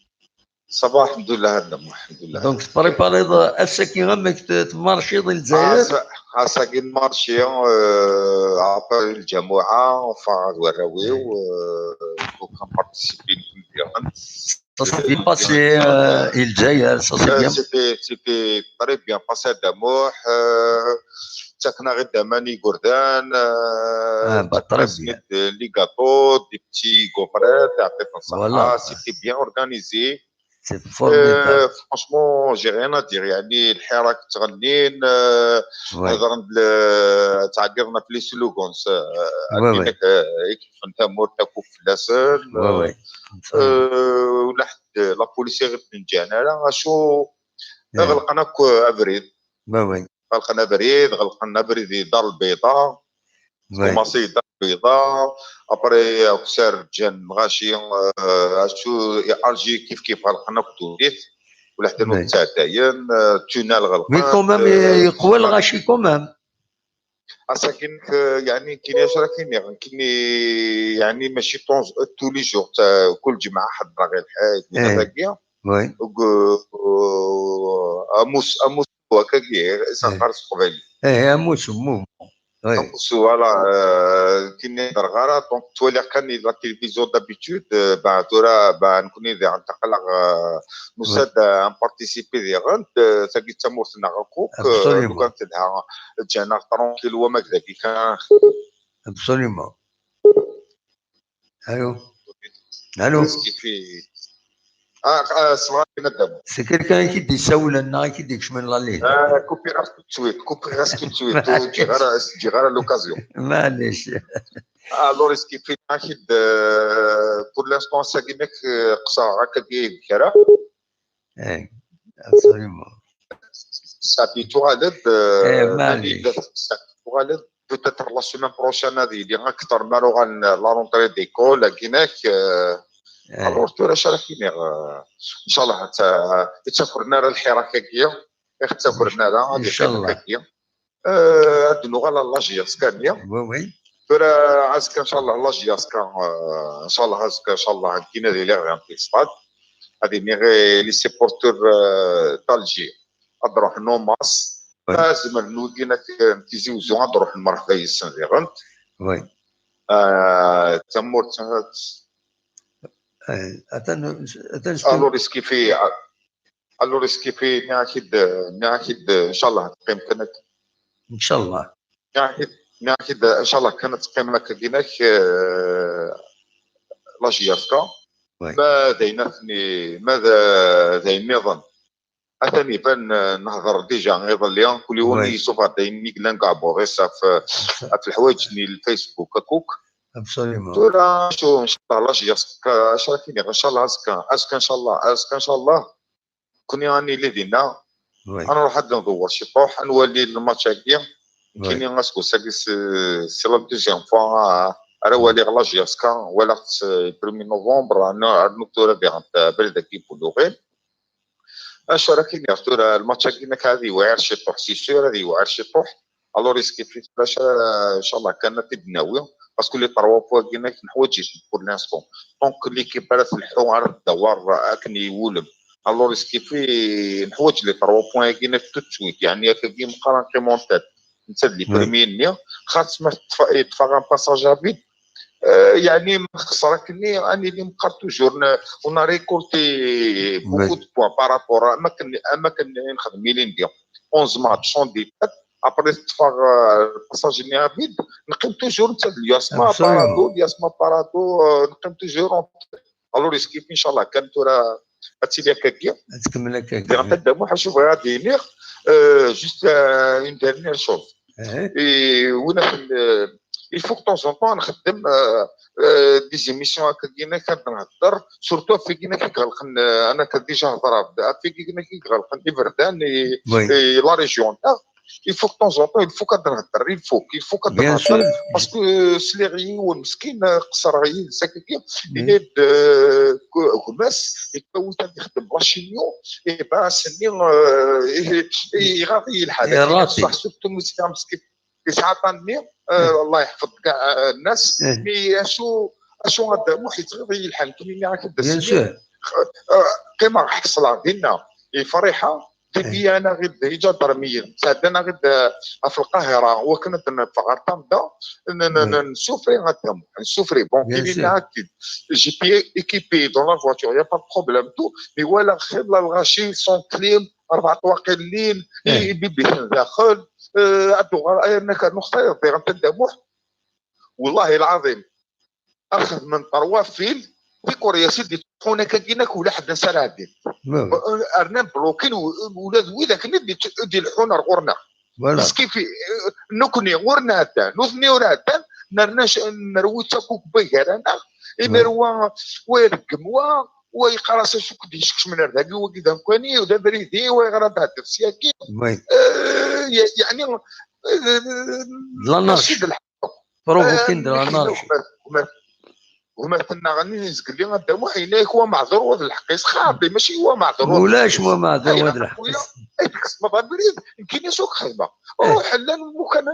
صباح الحمد لله الدموح الحمد لله. دونك تبريباري اساكي غمك تمارشي ضد الجزائر؟ اساكي نمارشي عبر الجماعة وفاغ وراوي وكان بارتيسيبي ديالهم. Ça s'est bien passé, الجزائر ça s'est bien. C'était très bien passé الدموح. ساكنة غير دماني قردان لي غاتو دي بتي غوفريت عطيتنا الصحة. سيتي بيان اورغانيزي. فرانشمون جي غيان ادير يعني الحراك تغنين هضرنا تعقرنا في لي سلوغونس هكاك فهمت مور تاكو فلاسن ولا حد لا بوليسي غير تنجانا شو غلقنا ابريد غلقنا بريد الدار البيضاء كوماسي الدار البيضاء ابري خسر جن غاشي شو الجي كيف غلقنا في تونس ولا حتى نوض تاع داين تونال غلقنا. مي كومام يقوى الغاشي كومام اساكن يعني كاين شراكين كاين يعني ماشي تولي جور كل جمعه حد راغي الحاج من باقيه وي اموس وكاكي سنقرص قبيل اموس مو فوالا كاين درغاره دونك تولي كان لا تلفزيون دابيتود تورا نكون اذا نتقلق نساد ان بارتيسيبي ديال ساكي تمورتنا غاكوك كانت تدها جانا ترونكيل وما كذا كي كان ابسوليومون. الو صراحه ندم سي كيلكان كي يسول لنا كي ديكش من لا لين كوبي راسك تسويت تجي غير لوكازيون معليش. الوغ سكي في واحد بور لانستون ساكي ماك قصا هكا كي كرا ابسوليومون صافي توالد معليش توالد بوتيتر لا سيمين بروشان هذه اللي اكثر ما روغان لا رونتري ديكول لكنك الوغ تورا شاركيني ان شاء الله تسافرنا الحركيه تسافرنا ان شاء الله عندنا غالا لاجيا سكانيا وي تورا عسكر ان شاء الله لاجيا سكان ان شاء الله عسكر ان شاء الله كاين هذه اللي غير في الصاد هذه غير لي سيبورتور طالجي نروح نوماس لازم نودينا تيزيوزو نروح المرحبا يسن غير وي تمور الو ريسكي ناكد ان شاء الله تقيم كانت ان شاء الله ناكد ان شاء الله كانت تقيم كديناك لاجياسكا ماذا داين نظن اثني بان نهضر ديجا نظن اليوم كل يوم يشوف داين نيكلان كاع بوغيسا في الحوايج الفيسبوك هكوك ابسوليومون تورا شو ان شاء الله لاجياسكا شاركيني ان شاء الله اسكا ان شاء الله كوني راني لدينا انا نروح ندور شي طوح نولي الماتش هكيا كاينين ناسكو سي لا دوزيام فوا راه ولي غلا جياسكا ولا 1 نوفمبر نو تورا بيغنت بلد كي بولوغين اش راه كاين يا الماتش كينك هذه واعر شي طوح سي سور هذه واعر شي طوح الو ريسكي في باش ان شاء الله كانت تبناويه باسكو لي 3 بوا كينك نحوج بور لانستون دونك ليكيب راه الحوار الدوار اكني يولم الو ريسكي في نحوج لي 3 بوا كينك تو سويت يعني هكا كي مقارنه ريمونتاد نتا لي بريمير خاص ما يتفاغ باساج ابيد يعني خساره كني اني اللي مبقى توجور اون ريكولتي بوكو دو بوان بارابور اما كان نخدم ميلين ندير 11 ماتش 100 ديبات ابري تفاغ باساج رابيد نقيم توجور نتا الياسما بارادو الياسما بارادو نقيم توجور الو ريسكي ان شاء الله كانت راه هادشي اللي هكاكيا تكمل هكاك قدامو حنشوف غادي ينير جوست اون ديرنيير شوز وين il faut que de temps en temps نخدم دي زيميسيون هكا كينا كنهضر سورتو في كينا كيغلق انا كديجا هضره في كينا كيغلق البردان لا ريجيون il faut que de temps en temps il faut كنهضر il faut كنهضر باسكو سليغي والمسكين قصر غير ساكي ينيد غماس يكوت يخدم لاشينيو يبقى سني يغطي الحاله صح سورتو مسكين كيسعطني الله يحفظ كاع الناس مي اشو غدا حيت غير الحال كيما راك داز كيما حصل ديالنا فرحه تبي انا غير ديجا درميا ساعد انا غير في القاهره وكنا في غرطامدا نسوفري غدا نسوفري بون كيما اكيد جي بي ايكيبي دون لا فواتور يا با بروبليم تو مي ولا خير الغاشي سون كليم 4 طواقي الليل بيبي داخل انك نختار بغير تندمح والله العظيم اخذ من طروا فيل في كوريا سيدي هناك كيناك ولا حد سرادين ارنام بلوكين ولاد ويدا كنا دي الحونه غورنا بس كيف نكوني غورنا تا نثني ورا تا نرناش نروي تاكوك بيهرنا نروا ويركموا ويقراص شو كديش من هذاك وكذا كاني ودا بريدي ويغرد هذا السياكي يعني لا نرش بروفوكين لا نرش وما كنا غني نزقل لي غدا وحيناك هو معذور وهذا الحقيس خاطي ماشي هو معذور ولاش هو معذور وهذا الحقيس ما بريد يمكن يسوق خدمه روح لا ممكن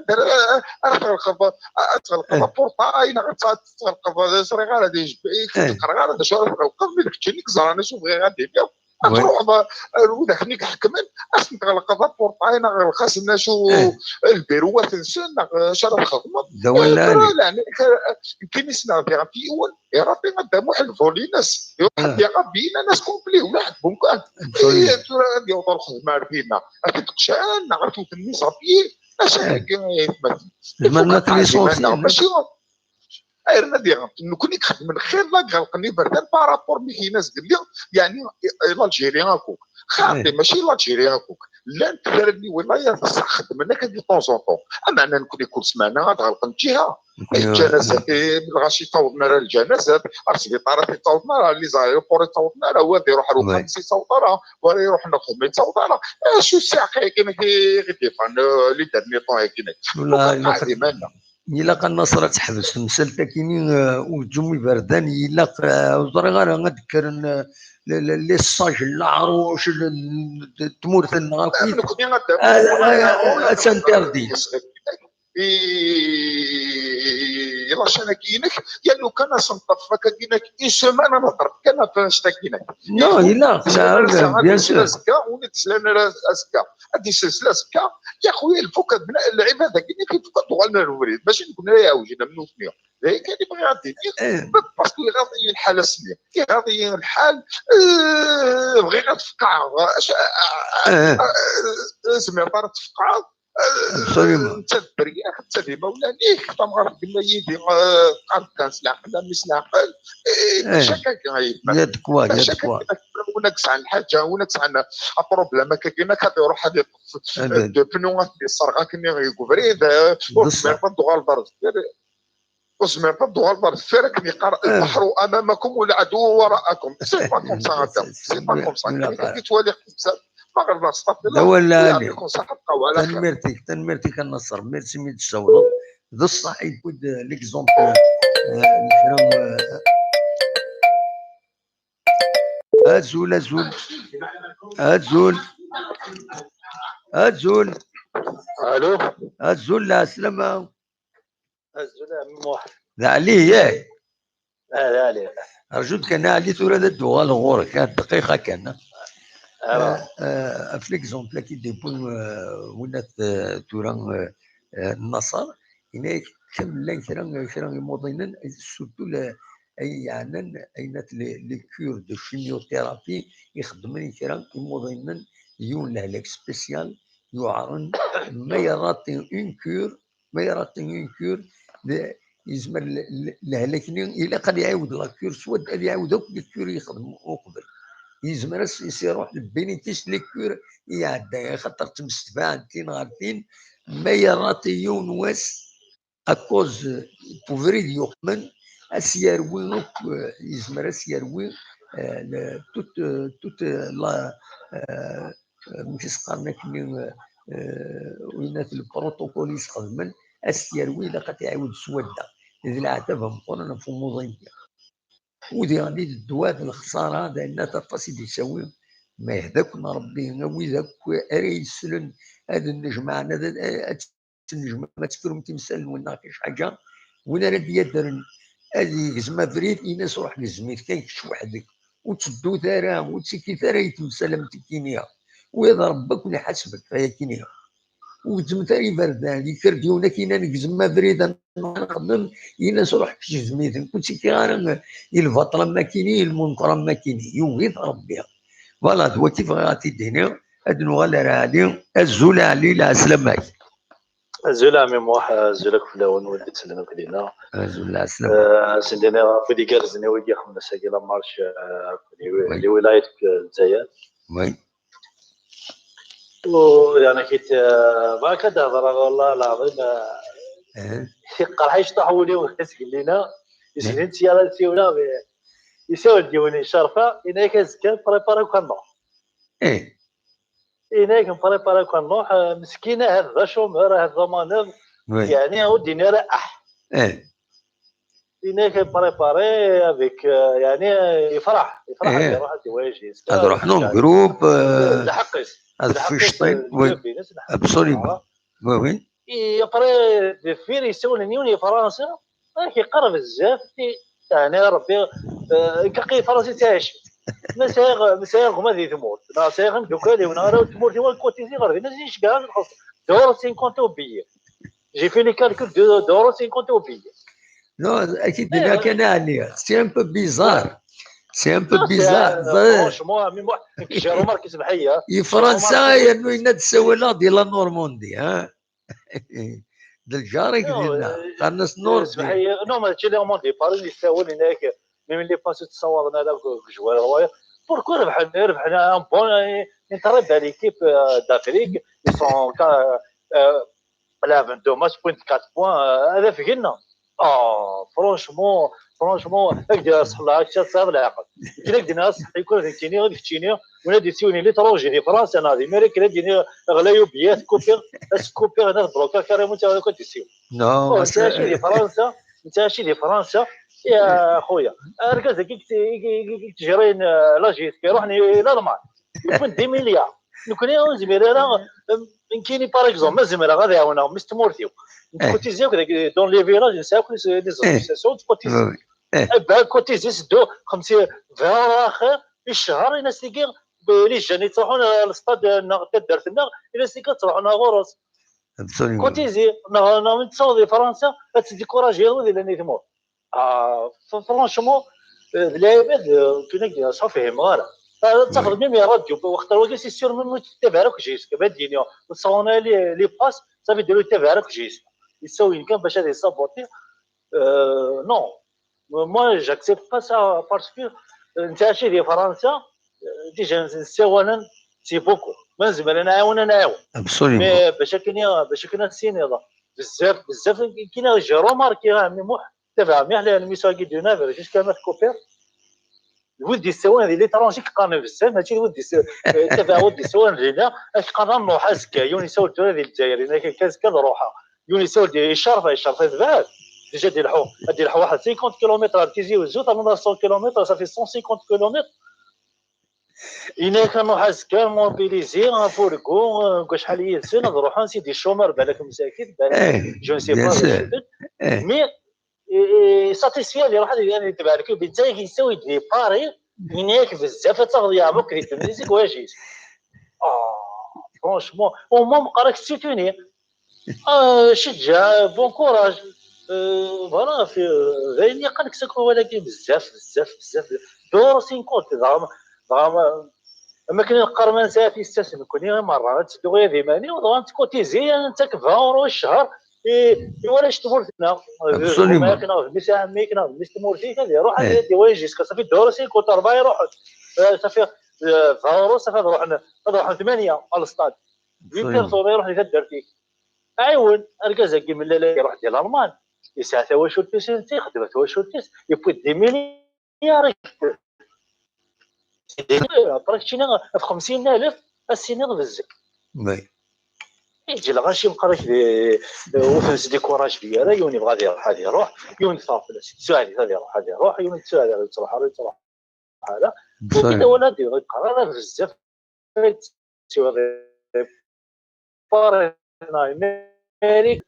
اتغلق بورطاي نغتغلق صغيره غادي يجبيك تقرا غادي شو تغلق منك تشنيك زراني شوف غير غادي تروح وداك نيك حكمن اش نتغلق بورطاي نغلق خاصنا شو البيروات نسن شرف الخدمه لا يمكن يسمع في غيون يربي غدا واحد فوليناس يوحد يغبي ناس كومبلي ولا حد بمكان غادي يوضر الخدمه فينا كتقشان نعرفوا الناس ربي اش هكا زعما ليسونسيال ماشي ايرنا ديال نكون يخدم من خير لا غلقني بردان بارابور مي ناس قال لي يعني الجيريان هاكوك خاطي ماشي الجيريان هاكوك لا انت دار لي ولايه بصح خدمنا كدي طون طون اما انا نكون كل سمانه غنغلق الجهه الجنازات بالغاشي يصوتنا راه الجنازات السبيطارات يصوتنا راه لي زايروبور يصوتنا راه هو يروح روح يصوت راه ولا يروح نخدم يصوت راه شو الساعه كاين غير ديفان لي دارني طون كاين والله إلا قال النصر تحبس مسلتا كيني وجمي بردان إلا وزرغا نذكر لي الصاج العروش تمورث النغاكي سانتردي يلا شانا كينك يا لو كان سنطف كينك اون سيمانه نهضر كان فاش كينك نو لا بيان سور ونتسلنا اسكا هذه سلسله اسكا يا خويا الفوك العباده كينك الفوك طوالنا الوريد باش نكون يا وجينا من وثنيه كان يبغي غادي باسكو غادي الحال السنيه غادي الحال بغي غتفقع سمعت تفقع انت الدريه حتى ديما ولا ليك حتى مغرب بالله يدي قال كان سلاقل لا مسلاقل شكاك يدك واحد ونكس عن الحاجه ونكس عن البروبليم كاين كيروح هذه بنوات الصرغه كني غيكوفريد وسمع بدو البرد وسمع بدو البرد فرق يقرا البحر امامكم والعدو وراءكم سي با كوم سا سي با كوم سا كيتوالي مغرب استغفر الله ولا تنمرتك النصر ميرسي ميت الشغل ذو الصح يكون ليكزومبل ازول ازول ازول ازول الو ازول لا سلامة ازول عمي واحد ذا عليه ياك لا عليه ارجوك انا علي ثورة الدوغال غورك كانت دقيقة كان افليكزومبل كي ديبون ولات تورا النصر هناك كامل كرا مدينين سورتو اي يعني اينات لي كور دو شيميوثيرابي يخدمون كرا مدينين يون لهلاك سبيسيال يعرن ما يراطي اون كور يزمر لهلاكني الا قد يعاود لا كور سواد يعاود الكور يخدم وقبل يزمر يروح للبينيتيس لي كور يعدى خاطر تمستفان تين غارتين ما يراتيون واس اكوز بوفريد يقمن اسيروي يزمر اسيروي توت لا مش قارنا كني وينات البروتوكول يخدمن اسيروي لقد يعاود سودا اذا العتبهم قلنا في موظفين ودي غادي الدوات الخساره هذا ان تفاصيل يسوي ما يهداكنا ربي نوي ذاك اري يسلن هذا النجم هذا النجم ما تفكروا تمثال ولا كاش حاجه ولا راه يدرن هذه زعما فريد الناس روح لزميت كاينش وحدك وتشدو ثرا وتسكي ثرا يتمثل متكينيا وإذا ربك ولا حسبك فهي كينيا وتمثالي بردان يكرديونا كينا نكزما فريدا نخدم الناس روح كش زميتن كلشي كي غير الفطره ما كيني المنكر ما كيني يوغيض ربي فوالا هو كيف غاتي دينا هاد نوغال راه الزول علي لا سلامك الزول عمي موح الزولك فلاون ولدي تسلمك لينا الزول لا سلامك سندنا فدي كارزني ودي خمنا ساكي لا مارش لولايه الجزائر وي ويعني كيت ما كتهضر والله العظيم قرحيش طاحوا لي ونحس لينا يسكن سيارة سيونا يسوي ديوني شرفة هناك زكان بريباري كان نروح هناك بريباري كان نروح مسكينة هذا شومر هذا مانوف يعني هو دينار أح هناك بريباري افيك يعني يفرح يروح الدواجي هذا رحنا جروب لحقيس الفشطين وي ابسوليمون وي يقرا دفير يسول نيوني فرنسا كيقرا بزاف يعني ربي كاقي فرنسي تعيش مساغ ما ذي تموت ناصيغ دوكالي ونارا تموت هو كوتيزي غير الناس ايش كاع دور 50 وبيه جي في لي كالكول دور 50 وبيه نو اكيد انا كان عليا سي ان بو بيزار سي ان بو بيزار فرانشمون مي كيجيرو مارك سبحيه فرنسا انه يناد سوالا ديال لا نورموندي ها ديال جارك ديالنا الناس نور سبحيه نو ماشي لي نورموندي باري يساول هناك ملي باسو تصورنا هذاك الجوار هوايا بوركو ربحنا ان بون انتري بها ليكيب دافريك سون لا 22 ماتش بوينت 4 بوان هذا في قلنا فرونشمون هكذا صحلا هكذا صار العقل كنا دينا صح يكون ذيكيني غادي ولا دي سيوني لي تروجي دي فرنسا نادي ميريك ديني غلايو بيات كوبير اسكوبير هذا بروكا كاريمون تا كنت تسيو نو ماشي دي فرنسا ماشي دي فرنسا يا خويا ركز كي تجرين لاجيت كيروحني لالمان يكون 10 مليار نكون زميلنا كايني باغ اكزومبل زميله غادي يعاونهم مستمورتيو كوتيزيو دون لي فيلاج نساكو لي زاسوسياسيون كوتيزيو كوتيزي سدو 50 اخر الشهر الناس اللي لي جاني تروحون للستاد دارت لنا الناس اللي كتروحون غورس كوتيزي نتصور فرنسا تديكوراجي هذو اللي نيتمو فرانشمون اللاعبات كنا صافي مغاره تاخذ ميم راديو وقت الوقت سي سير من تتابع راك جيس كما دينيو وصونا لي باس صافي ديروا تابع راك جيس يسوي كان باش هذا يسابوتي نو مو جاكسبت با سا باسكو نتا شي ديال فرنسا ديجا نساونا سي بوكو ما زعما نعاون مي باش كنا السينيضه بزاف كاين جيرو ماركي مي موح تابع مليح الميساكي دو نافير جوسكا مات كوبير الولد يساوي هذه لي ترونجي كقارن بزاف ماشي الولد تابع ولد يساوي لينا اش قارن نروح اسكا يوني يساوي هذه الجزائر هناك كاز روحها يوني يساوي الشرفه تبعات ديجا دير الحو واحد 50 كيلومتر كيجي وزو طالما 100 كيلومتر صافي 150 كيلومتر. إنا كنروح عسكر موبيليزي غنفوركو شحال هي السنه نروحو نسيدي الشومر بالك مساكين بالك جو سي با مي ساتيسفي اللي راح يعني تبع لك بنتي كيساوي دي باري هناك بزاف تغذيه عمرك كريت مزيك واجيس فرونشمون ومام قراك سيتوني شجع بون كوراج فوالا في غير قالك سكرو ولكن بزاف دور 50 زعما اما كاين القرمان سافي يستسلم كوني غير مره تدوي ديماني وضغط كوتيزي انت ك 20 اورو الشهر ولا تمر فينا ما كنا في مساحه ما كنا في تمر فيك روح دي واجيس صافي دور 50 كنت 4 يروح صافي 20 اورو صافي نروح 8 على الاستاد بيرسون يروح يقدر فيك ايون اركز كي من لا يروح ديال الالمان يساعد واش تيسنتي خدمت واش تيس يبغي دي مليار برك شينا في 50,000 السنين بزاف وي يجي لغاشي مقرك وفنس دي كوراج ديالها يوني بغا غادي يروح يوني صافي سؤالي غادي يروح غادي يروح يوني سؤالي غادي تروح هذا وكذا ولادي قرار بزاف مالك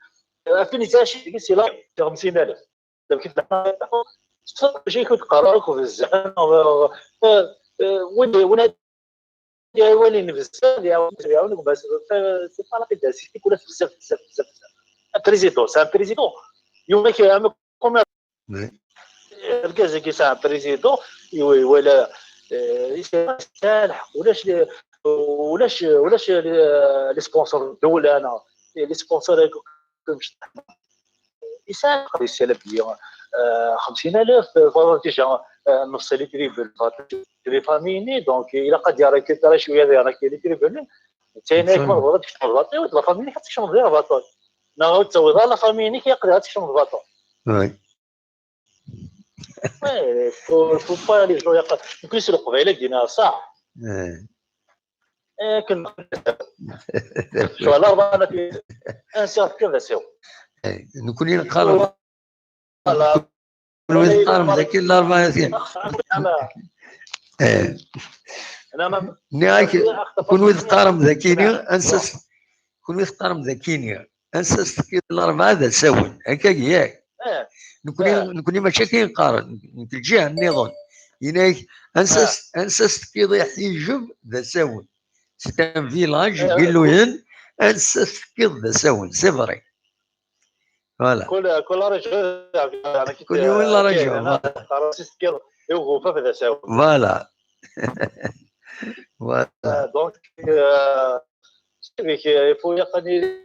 فين تاشي سي لا 50,000 دابا كيف شي كنت قرارك بزاف وين يولي بزاف يعاونك باش سي با لا بيدا سي كلها بزاف بريزيدون سان بريزيدون يوم كيعمل كومير الكاز كي سان بريزيدون ولا يصالح ولاش لي سبونسور الدوله انا لي سبونسور يسالك يسالب لي 50,000 ديجا نص لي تري فاميني دونك الى قد يرى شويه ديال لي تري تاينك ما بغاتش تشرب باطي ولا فاميني حتى تشرب غير باطي ناغ تسوي لا فاميني كيقدر تشرب باطي وي فو با لي جو يمكن يسلق قبيله دينا صح كن شو على ربنا في انسير كذا سيو نكون نقارن نقارن ذاك الاربعه انا ما نهاية كون يتقارن ذاكيني انسس كون يتقارن ذاكيني انسس كي الاربعه هذا ساون هكاك ياك نكون ماشي كينقارن الجهه النظام هناك انسس كي يضيح يجب ذا ساون سي ان فيلاج قيلوين انسس كي ذا ساون سي فري فوالا كل رجع كل يوم لا رجع يوقف في ذا ساون فوالا فوالا دونك سيبيك يفو يقني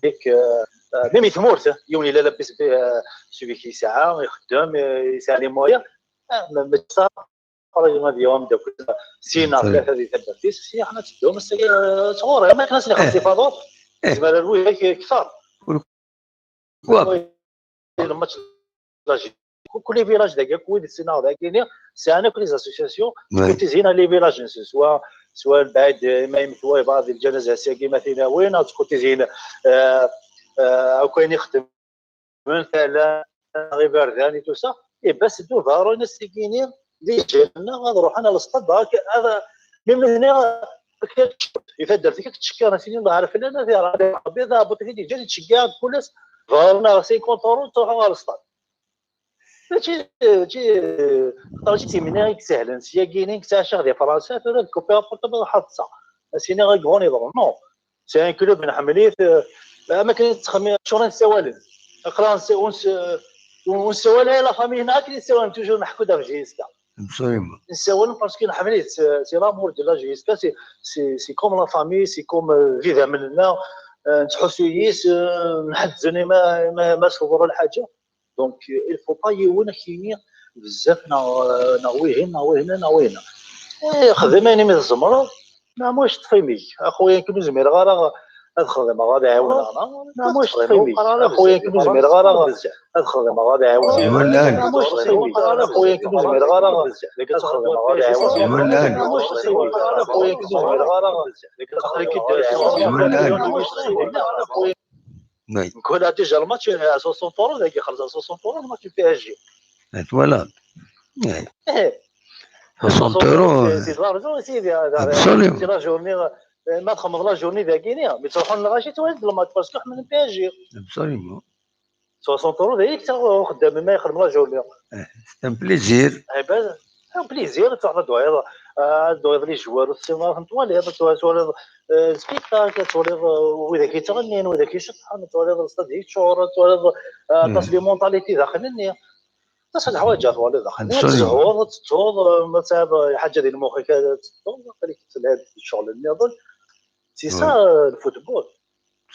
ديك ميم يتمورت يوني لا لابس سيبيك ساعه يخدم يسالي مويا ما تصاب خرج ما اليوم داك سينا ثلاثه ديال الدرتيس سي حنا تدوم صغور ما كناش ناخذ انتفاضات زعما الوي كثار الماتش كل فيلاج داك كويد السنه داكيني سي انا كل اسوسياسيون كنت زينا لي فيلاج سواء بعد ما يمثوا بعض الجنازه ساكي مثلا وين كنت زين او كاين يخدم مثلا غير برداني تو سا اي بس دو فارو الناس ساكينين اللي جينا غنروح انا للصطاد هذا من هنا يفدر فيك تشكي راه سيني الله عارف انا في راه بيض هبط فيك جالي تشكي كل الناس فارنا 50 اورو تروحوا للصطاد جي تيمينيك سهلا سياكينيك تاع شغل ديال فرنسا ترى كوبي بورتبل حاطه سيني غير غوني نو سي ان كلوب نحمليه ما كاين تخمي شغل نسوالن اقرا ونسوالها لا فامي هناك اللي نسوالن توجور نحكو دابا جيسكا absolument نسوالن باسكو نحمليه سي لامور دو لا جيسكا سي كوم لا فامي سي كوم فيدا مننا نتحسيس نحزني ما صبروا الحاجه دونك الفو با يونا كيني بزاف ناويهنا خدماني من الزمره ما موش تفهمي اخويا كي زمير غير الخدمه غادي يعاوننا ما موش تفهمي اخويا كي زمير غير الخدمه غادي يعاوننا ما موش تفهمي اخويا كي زمير غير الخدمه غادي يعاوننا ما موش تفهمي اخويا كي زمير غير نكون ديجا الماتش 60 اورو ذاك يخلص 60 اورو الماتش بي اس جي فوالا 60 اورو سي لارجون سيدي Absolument. لا جورني ما تخمض لا جورني ذاك مي تروحوا للغاشي توالد الماتش باسكو من بي اس جي Absolument. 60 اورو ذاك تا خدام ما يخدم لا جورني C'est un plaisir. عباد بليزير تروح لدوير دوير لي جوار السيما فهمتوا توالد سبيكتاكل توالد وإذا كيتغنين وإذا كيشطحن توالد الاستاد يتشور توالد تصلي مونطاليتي داخلني تصل حوايج توالد داخل تزهور مثلا حاجه ديال مخك تزهور خليك تسال هذا الشغل اللي نظن سي سا الفوتبول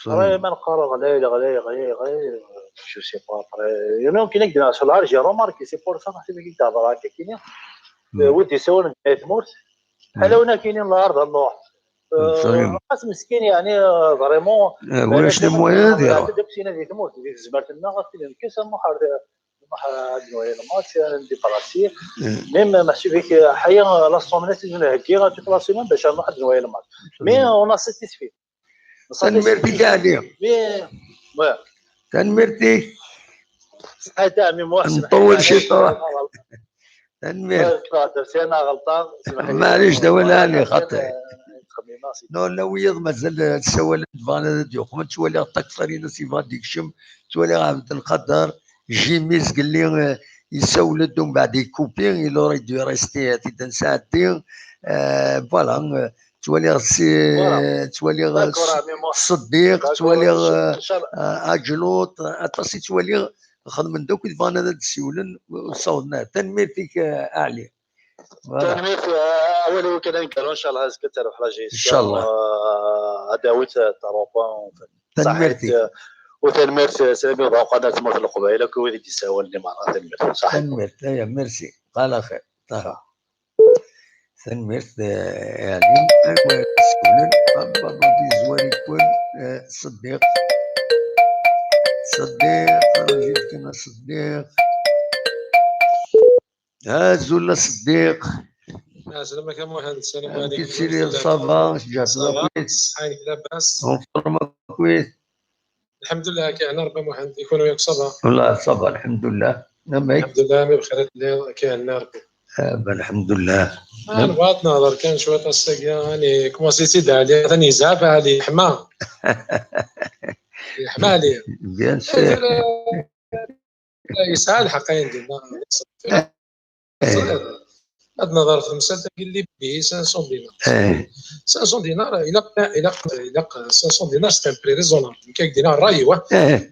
راهي ما نقرا غالي جو سي با يمكن نقدر نشرح على جي روماركي سي بور سا حتى كي تهضر هكا كاين ودي سول تموت بحال هنا كاينين الارض اللوح خاص مسكين يعني فريمون واش لي مويان ديالو داكشي نادي تموت ديك الزبالة لنا غادي نكسر محار نويا الماتش ندي براسي ميم محسوب هيك حيا لا سومنات هكي غادي كلاسيمون باش نروح نويا الماتش مي اون ساتيسفي تنمرتي كاع عليهم مي تنمرتي هذا مي محسن نطول شي طرح تنمير درتي انا غلطان معليش داولها لي خاطر نو لا ويض مازال تسوى فانا ديوق ما تولي تكثرين سي فاديك شم تولي عبد القدر جيميز قال لي يسولد ومن بعد يكوبي il aurait dû rester تيدن ساعتين فوالا تولي تولي صديق تولي اجلوط اتصي تولي خدم من دوك الفانا تسولن وصوتنا تنمير فيك اعلى تنمير اول كذا نقالوا ان شاء الله هازك تروح لاجي ان شاء الله اداوت تروبا تنميرتي وتنميرت سلامي وضعوا قناه تموت القبائل كويت تساوى اللي مع تنميرت صح تنميرت يا ميرسي قال خير تنميرت يعني ايوا تسولن بابا بيزوار يكون صديق راجل كنا صديق زولا صديق سلامك يا مهند السلام عليكم كي تسيري صافا شجعت كويس صحيح لاباس ونفرما كويس الحمد لله كاين ربي مهند يكون وياك صافا والله صافا الحمد لله الحمد لله ما بخير كاين ربي الحمد لله انا بغيت نهضر كان شويه الساقيه يعني كوماسيتي عليه ثاني زعف عليه حما يحمى عليه بيان سير يسعى الحق يدينا هاد النظر في المسألة قال لي به 500 دينار 500 دينار إلا 500 دينار سي ان بري ريزونابل كاين دينار راهي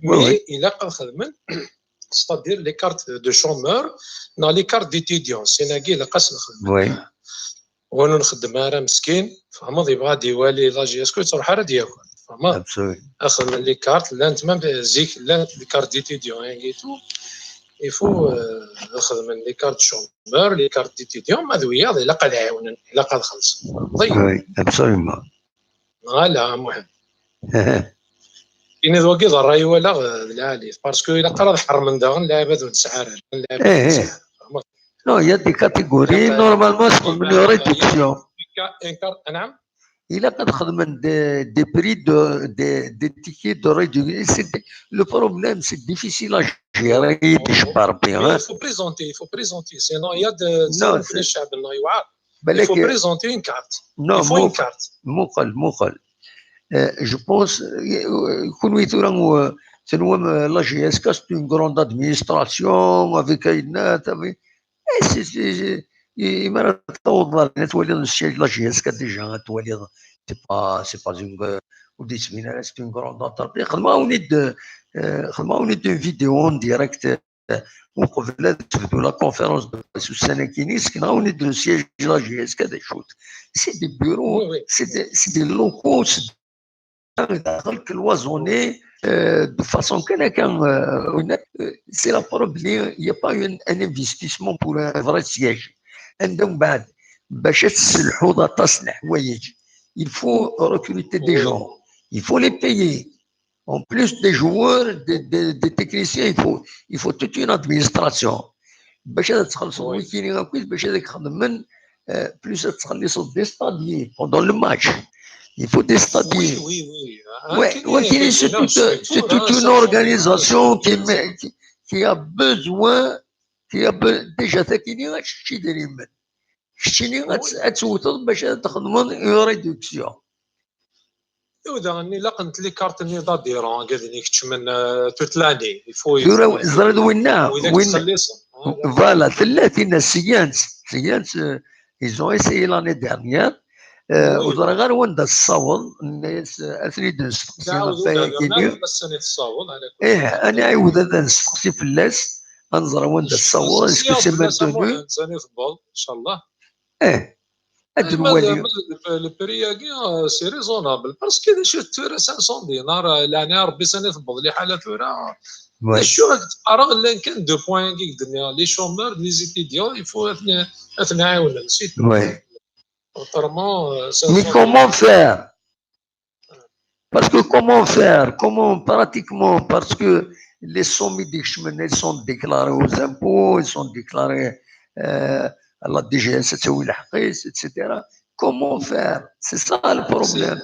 مي إلا قد خدمن ستادير لي كارت دو شومور نا لي كارت ديتيديون سيناكي إلا قاس نخدم وانا نخدم راه مسكين فهمت يبغى ديوالي لاجي اسكو تروح راه ديالو فهمت اخذ من لي كارت لا انت ما زيك لا لي كارت ديتيديون يعني تو يفو ناخذ من لي كارت شومبر لي كارت ديتيديون هذويا الا قاد يعاونن الا قاد خلص وي ابسوليومون لا محمد كاين ذوك الراي ولا العالي باسكو الا قرا حر من داغن لعبه ونسعر نو يا دي كاتيجوري نورمالمون تكون من ريدكسيون نعم إلا قد خدمن دي بري دي تيكي دو ريدكسيون لو بروبليم سي ديفيسيل ا جيري تجبر بها il faut présenter sinon il y a de الشعب انه يوعى il faut présenter une carte il faut une carte مقل je pense يكون ويثورا تنوم لا جي اس كا سي اون غروند ادمينستراسيون افيك اينات ما تطور تولي السياج لا جي اس كا ديجا تولي سي با اون ودي سمينا سي اون غروند انتربري خدمه اون فيديو اون ديريكت وقبل تبدو لا كونفيرونس سو السنه كينيس كنا نديرو سياج لا جي اس كا دي شوت سي دي بيرو سي دي لوكو داخل كلوازوني de façon c'est la preuve il n'y a pas un investissement pour un vrai siège عندهم بعد باش تسلحوا تصنع حوايج il faut recruter des gens il faut les payer en plus des joueurs des techniciens il faut toute une administration باش تخلصوا ويكينين كويس باش هذاك خدم من بلوس تخلصوا دي ستاديي pendant le match Il faut des stades. Oui. Ouais, c'est toute une organisation qui a besoin, déjà تاكيني غتشتي دايما شتيني غتوصل باش تخدم اون ريدكسيون. ودا اني لا قلت لي كارت ني داديرون قاعدين يكتشمن توت لاني يفو زرد وين فوالا 30 سيانس ils ont essayé l'année dernière وزرا غير وين الصوت الناس اثني دنس انا عاود هذا نسقسي في اللاس انظر وين الصوت اسكو سي مانتونو ان شاء الله الدولي البرياكي سي ريزونابل باسكو اذا شفت 500 دينار يعني ربي سنه يفضل لي حاله ثورة شو تقرا الا كان 2 بوين كي قلنا لي شومبر لي زيتيديون يفو اثني عاون نسيت autrement mais comment faire parce que comment pratiquement parce que les sommes elles sont déclarées aux impôts, elles sont déclarées à la DGS, etc. Comment faire? C'est ça le problème.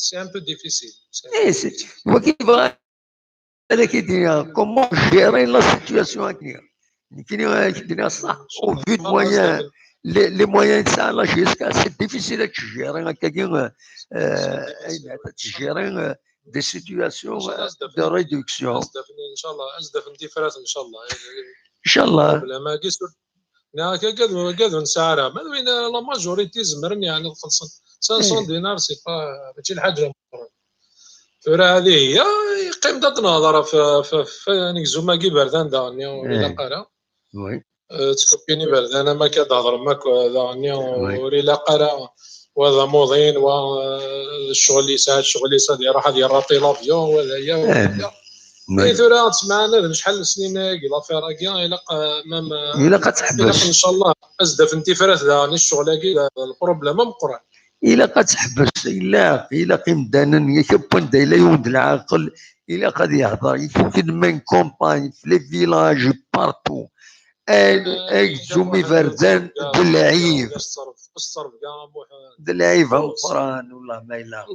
C'est un peu difficile. Comment gérer la situation à venir? Au vu de moyens, les moyens de ça, c'est difficile de gérer des situations de réduction. Inch'Allah. كذا نسعرها ما وين لا ماجوريتي زمرن يعني 500 دينار سي با ماشي الحاجه الثورة هذه هي قيم تناظر في يعني زوما كي بردان داني ولا قرا وي تسكوبيني بردان ما كتهضر ماك داني ولا قرا وهذا موضين والشغل اللي ساعد الشغل اللي ساعد راح ديال رابي لافيون ولا هي ثورة تسمعنا شحال سنين كي لافير كي إلا كتحبس ان شاء الله ازدف انتفارات داني الشغل كي البروبليم مقرا إلا كتحبس إلا قيم دانا يكبون دايلا يود العاقل إلا قد يهضر يفوت من كومباني في لي فيلاج بارتو زومي فردان دلعيب دلعيب مقران والله ما إلا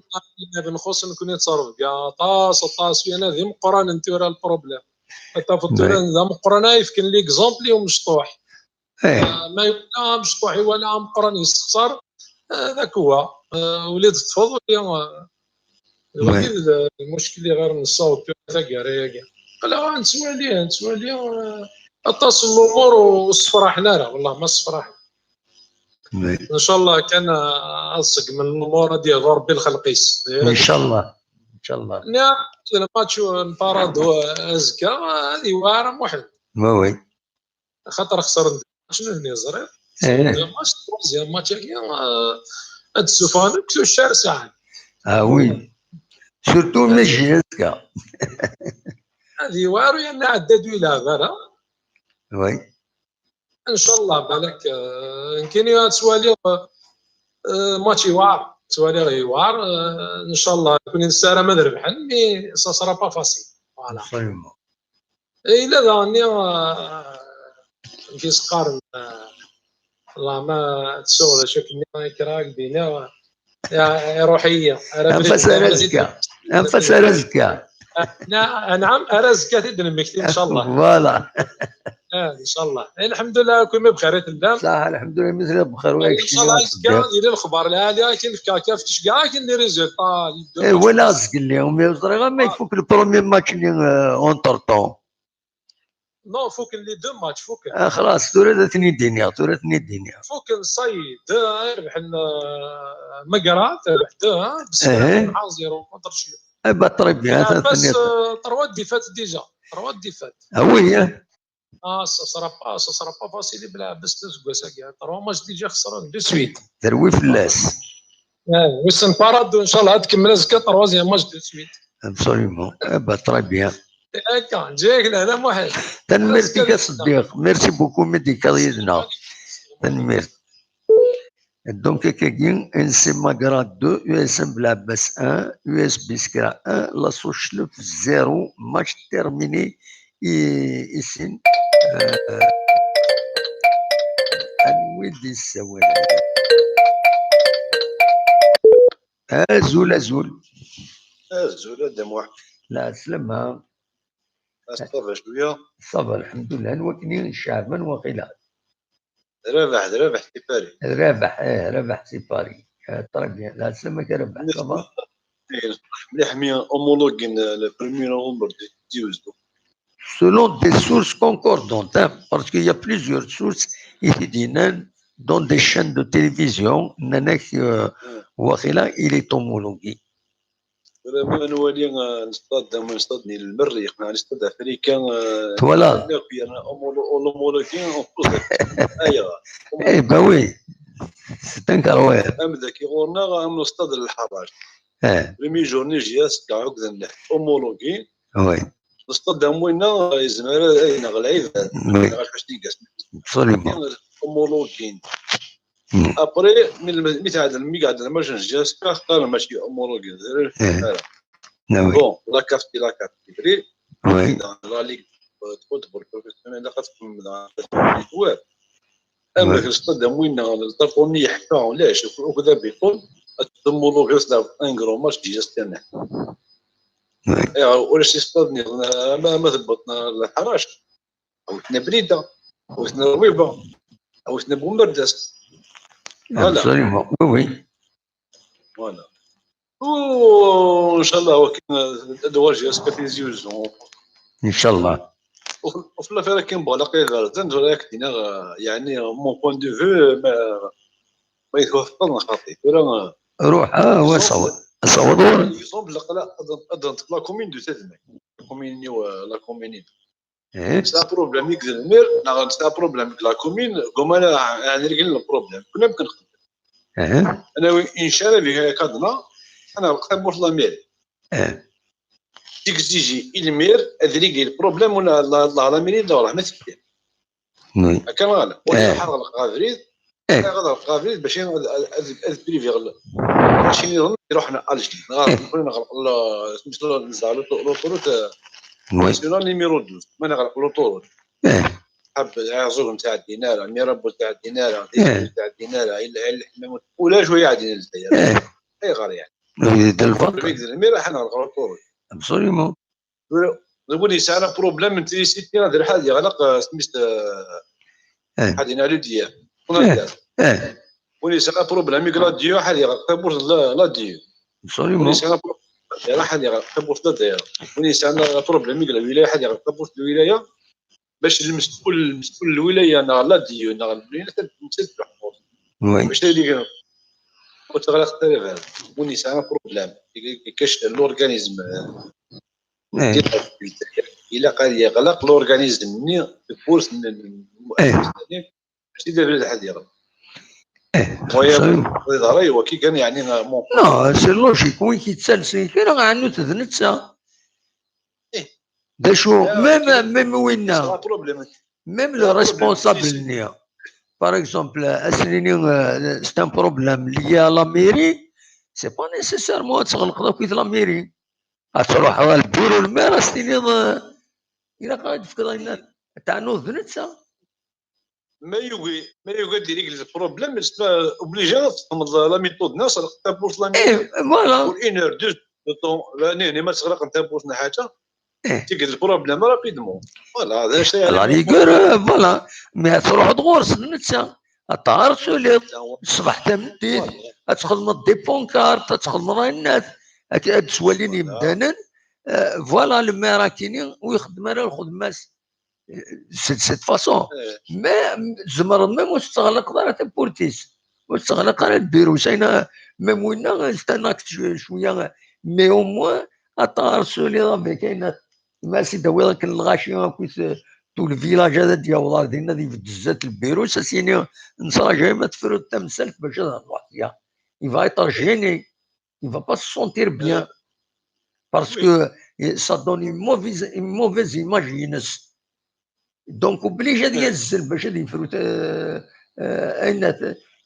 بنخص نكون يتصرف كاع طاس فينا ذي مقران انتورا البروبليم حتى في الدورة ذا مقران يمكن لي اكزومبل ومشطوح ما يبقى مشطوح ولا مقران يستخسر هذاك هو وليد تفضل المشكل اللي غير من الصوت تاع كاع لا نسوى ليه اتصل الامور وصفرحنا راه والله ما صفرحنا ان شاء الله كان اصق من الامور ديال ربي الخلقيس ان شاء الله نعم الماتش نبارادو ازكى هذه واعره محل وي خاطر خسر شنو هنا زرير ماتش توزيام ماتش هاد السفان كلو الشهر ساعه وي سورتو ماشي ازكى هذه واعره يعني عداد يلعب وي ان شاء الله بالك يمكن تسوالي ماتشي واعر تسوالي غير واعر ان شاء الله يكون الساره ما نربحن مي سا سرا با فاسيل فوالا الا ظني كي سقارن والله ما تسول شكلني كراك بينا يا روحيه انفس رزقك نعم ارزقك تدنمك ان شاء الله فوالا ان شاء الله الحمد لله كل بخير تندم صح الحمد لله مثل بخير وياك ان شاء الله كاع ندير الخبر العالي كاين كيف كاع كاين لي ريزولطا ولا زقل لهم يا صغير ما يفوك البروميير ماتش اللي اونتر طون نو فوك لي دو ماتش فوك خلاص ثورة ثني دنيا فوك الصيد ربح مقرات ربح بس نحاول زيرو كونتر شي بطري بها بس 3 ديفات ديجا 3 ديفات وي ça sera pas facile بلا بس تسقسا كاع 3 ماتش ديجا خسران دو سويت تروي فلاس وسن بارادو ان شاء الله تكمل زكا 3 ماتش دو سويت ابسوليومون بطري بها هكا جايك لهنا محل تنمرتك صديق ميرسي بوكو ميديكاليزنا تنمرت Donc, quelqu'un, NC Magra 2, USM Blabas 1, USB Skra 1, la Sochleuf 0, match terminé. Ici, ازول ازول الزول دم واحد. لا سلمها. استغفر شويه. صبر الحمد لله نوكني الشعب وقيلا. رابح سيباري. رابح سيباري. طرق لا سلمك ربح صبر. مليح مي homologuer le 1er novembre de Tuesday. Selon des sources concordantes, hein, parce qu'il y a plusieurs sources dans des chaînes de télévision, il est homologué. vraiment نولي نصطاد من المريخ نصطاد افريكان. Voilà. Eh ben oui, c'est un carouet. ام ذاك يغورنا ام نصطاد الحراج. بريمي جورني جياس كاع عقد homologué. Oui. نصطاد موينا يزمر نغلعيب. واش تيقاس. Absolument. homologué. ابري من تعادل مي قاعد المرجن جاس كاع ماشي homologué. بون لا كارت بري. Oui. لا ليغ فوتبول بروفيسيونيل خاصكم توار. اما كنصطاد موينا الطرفوني يحكى علاش وكذا بيقول homologué صداو ان غرو ماتش جياس تاعنا. ولا شي صطادني ما ثبطنا الحراش عاودنا بريده عاودنا رويبه عاودنا بومرداس. Absolument, oui. Voilà. وان شاء الله وكاين ادوار جهاز كتيزيوزون ان شاء الله. وفي الافير كاين بغلاقي غارزان راك دينا يعني مون بوين دو فيو ما يتوافقش خاطي ولا روح وصور اكزومبل لا اظن لا كومين دو تدمك كومين لا كومين سا بروبليم يكزل المير سا بروبليم لا كومين كوم انا يعني رجل البروبليم كنا يمكن انا ان شاء الله كادنا انا قريب وصل المير تيجي المير ادري البروبليم ولا لا ميري لا راه ما تكتب كان غالا ولا حرق القافريد غادر القافريد باش بريفي ماشي يروحنا الجي نغلق سميتو نزعلو لوطوروت ناسيونال نيميرو 12 ما نغلق لوطوروت حب يعزوهم تاع الدينار ميرابو تاع الدينار تاع الدينار الحمام ولا شويه عادين للديار اي غير يعني المير راح نغلق لوطوروت ابسوليومون. نقول لي ساعه بروبليم من تريسيتي هذا الحال يغلق سميت حدينا لو ديال ولي ساعه بروبليم يقرا ديو حال يغلق بورص لا ديو ابسوليومون. ولي ساعه بروبليم حال يغلق بورص لا دايره ولي ساعه بروبليم يقرا ولايه حال يغلق بورص الولايه باش المسؤول الولايه لا ديو الولايه تنسد الحضور باش اللي وتغلق التلفاز ولي ساعه بروبليم كاش الاورغانيزم إلا قال يغلق الأورغانيزم مني البورس المؤسسة باش يدير الحديقة. ويا هو كي كان يعني نو سي لوجيك وين كيتسلسل كاين عنو تذنتسا. داشو ميم وين ميم لو ريسبونسابل النيا باغ اكزومبل اسنيني سي ان بروبليم ليا لا ميري سي با نيسيسيرمون تغلق داك لا ميري تروح على البيرو المير استيني إلا قاعد في كذا تاع نوض نتسا ما يوغي ديريك البروبليم اوبليجا تفهم لا ميثود ناس تابوس لا ميثود فوالا بور 1 اور 2 طون لا ما تغرق انت بوسنا حاجه تيجي البروبليم رابيدمون فوالا هذا الشيء لا ريغور فوالا مي تروح تغورس نتسا تعرسوا الصباح تمديد تدخل دي بونكارت تدخل الناس تسوليني مدانا فوالا لما راه كاينين ويخدم راه الخدمه سيت فاسون ما زمر ما مستغلق راه بورتيس مستغلق على البيرو ساينا ميم وين استناك شويه مي او موان اتارسولي راه كاينه ما سي داوي كان الغاشي كويس تو الفيلاج هذا ديال والله دينا دي بزاف البيرو ساسيني نصرا جاي ما تفرو التمثال باش نروح فيها يفا يطرجيني il ne va pas se sentir bien parce que ça donne une mauvaise image. Donc, obligé de ينزل باش غادي يفروت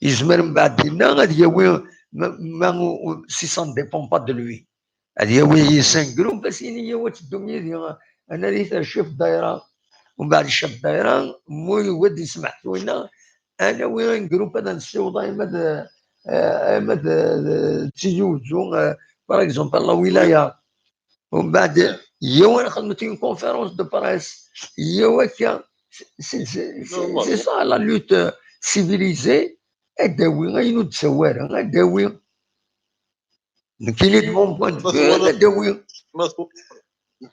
يزمر من بعد دينا غادي ياوي si ça ne dépend pas de lui غادي ياوي 5 جروب بس ياوي الدنيا ديال انا اللي شاف الدايره ومن بعد شاف الدايره مو ودي سمحت وين انا وين جروب هذا نسيو دائما تزوجوا باغ اكزومبل لا ولايه ومن بعد هي وانا خدمت اون كونفيرونس دو بريس هي وكا سي سا لا لوت سيفيليزي اداوي غينود سواره اداوي كاين لي بون بوان دو اداوي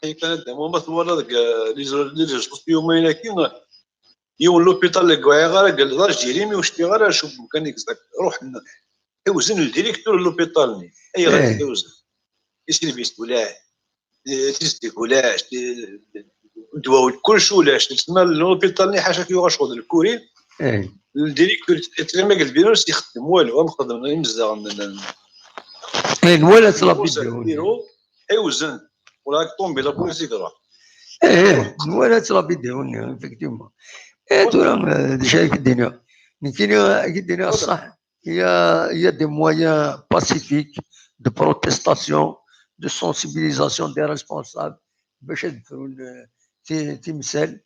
حيت كانت مثلا هذاك لي جوست يومين كاين يوم لوبيتال اللي كواعي غير قال جيريمي واش تي غير شوف مكانيك روح اوزن الديريكتور لوبيتال اي غادي توزن يسير بيست ولا تيستيك ولا دواء كلشي ولا تسمى لوبيتال حاجه كي غاشغل الكوري الديريكتور ترمى قال بيروس يخدم والو نخدم نمزغ ولا تلابيدو اوزن ولا طومبي لا بوليسي كرا ولا تلابيدو افكتيفمون ترى شايف الدنيا الدنيا الصح هي دي مويان باسيفيك دو بروتيستاسيون دو سونسيبيليزاسيون دي ريسبونسابل باش يدخلوا تمثال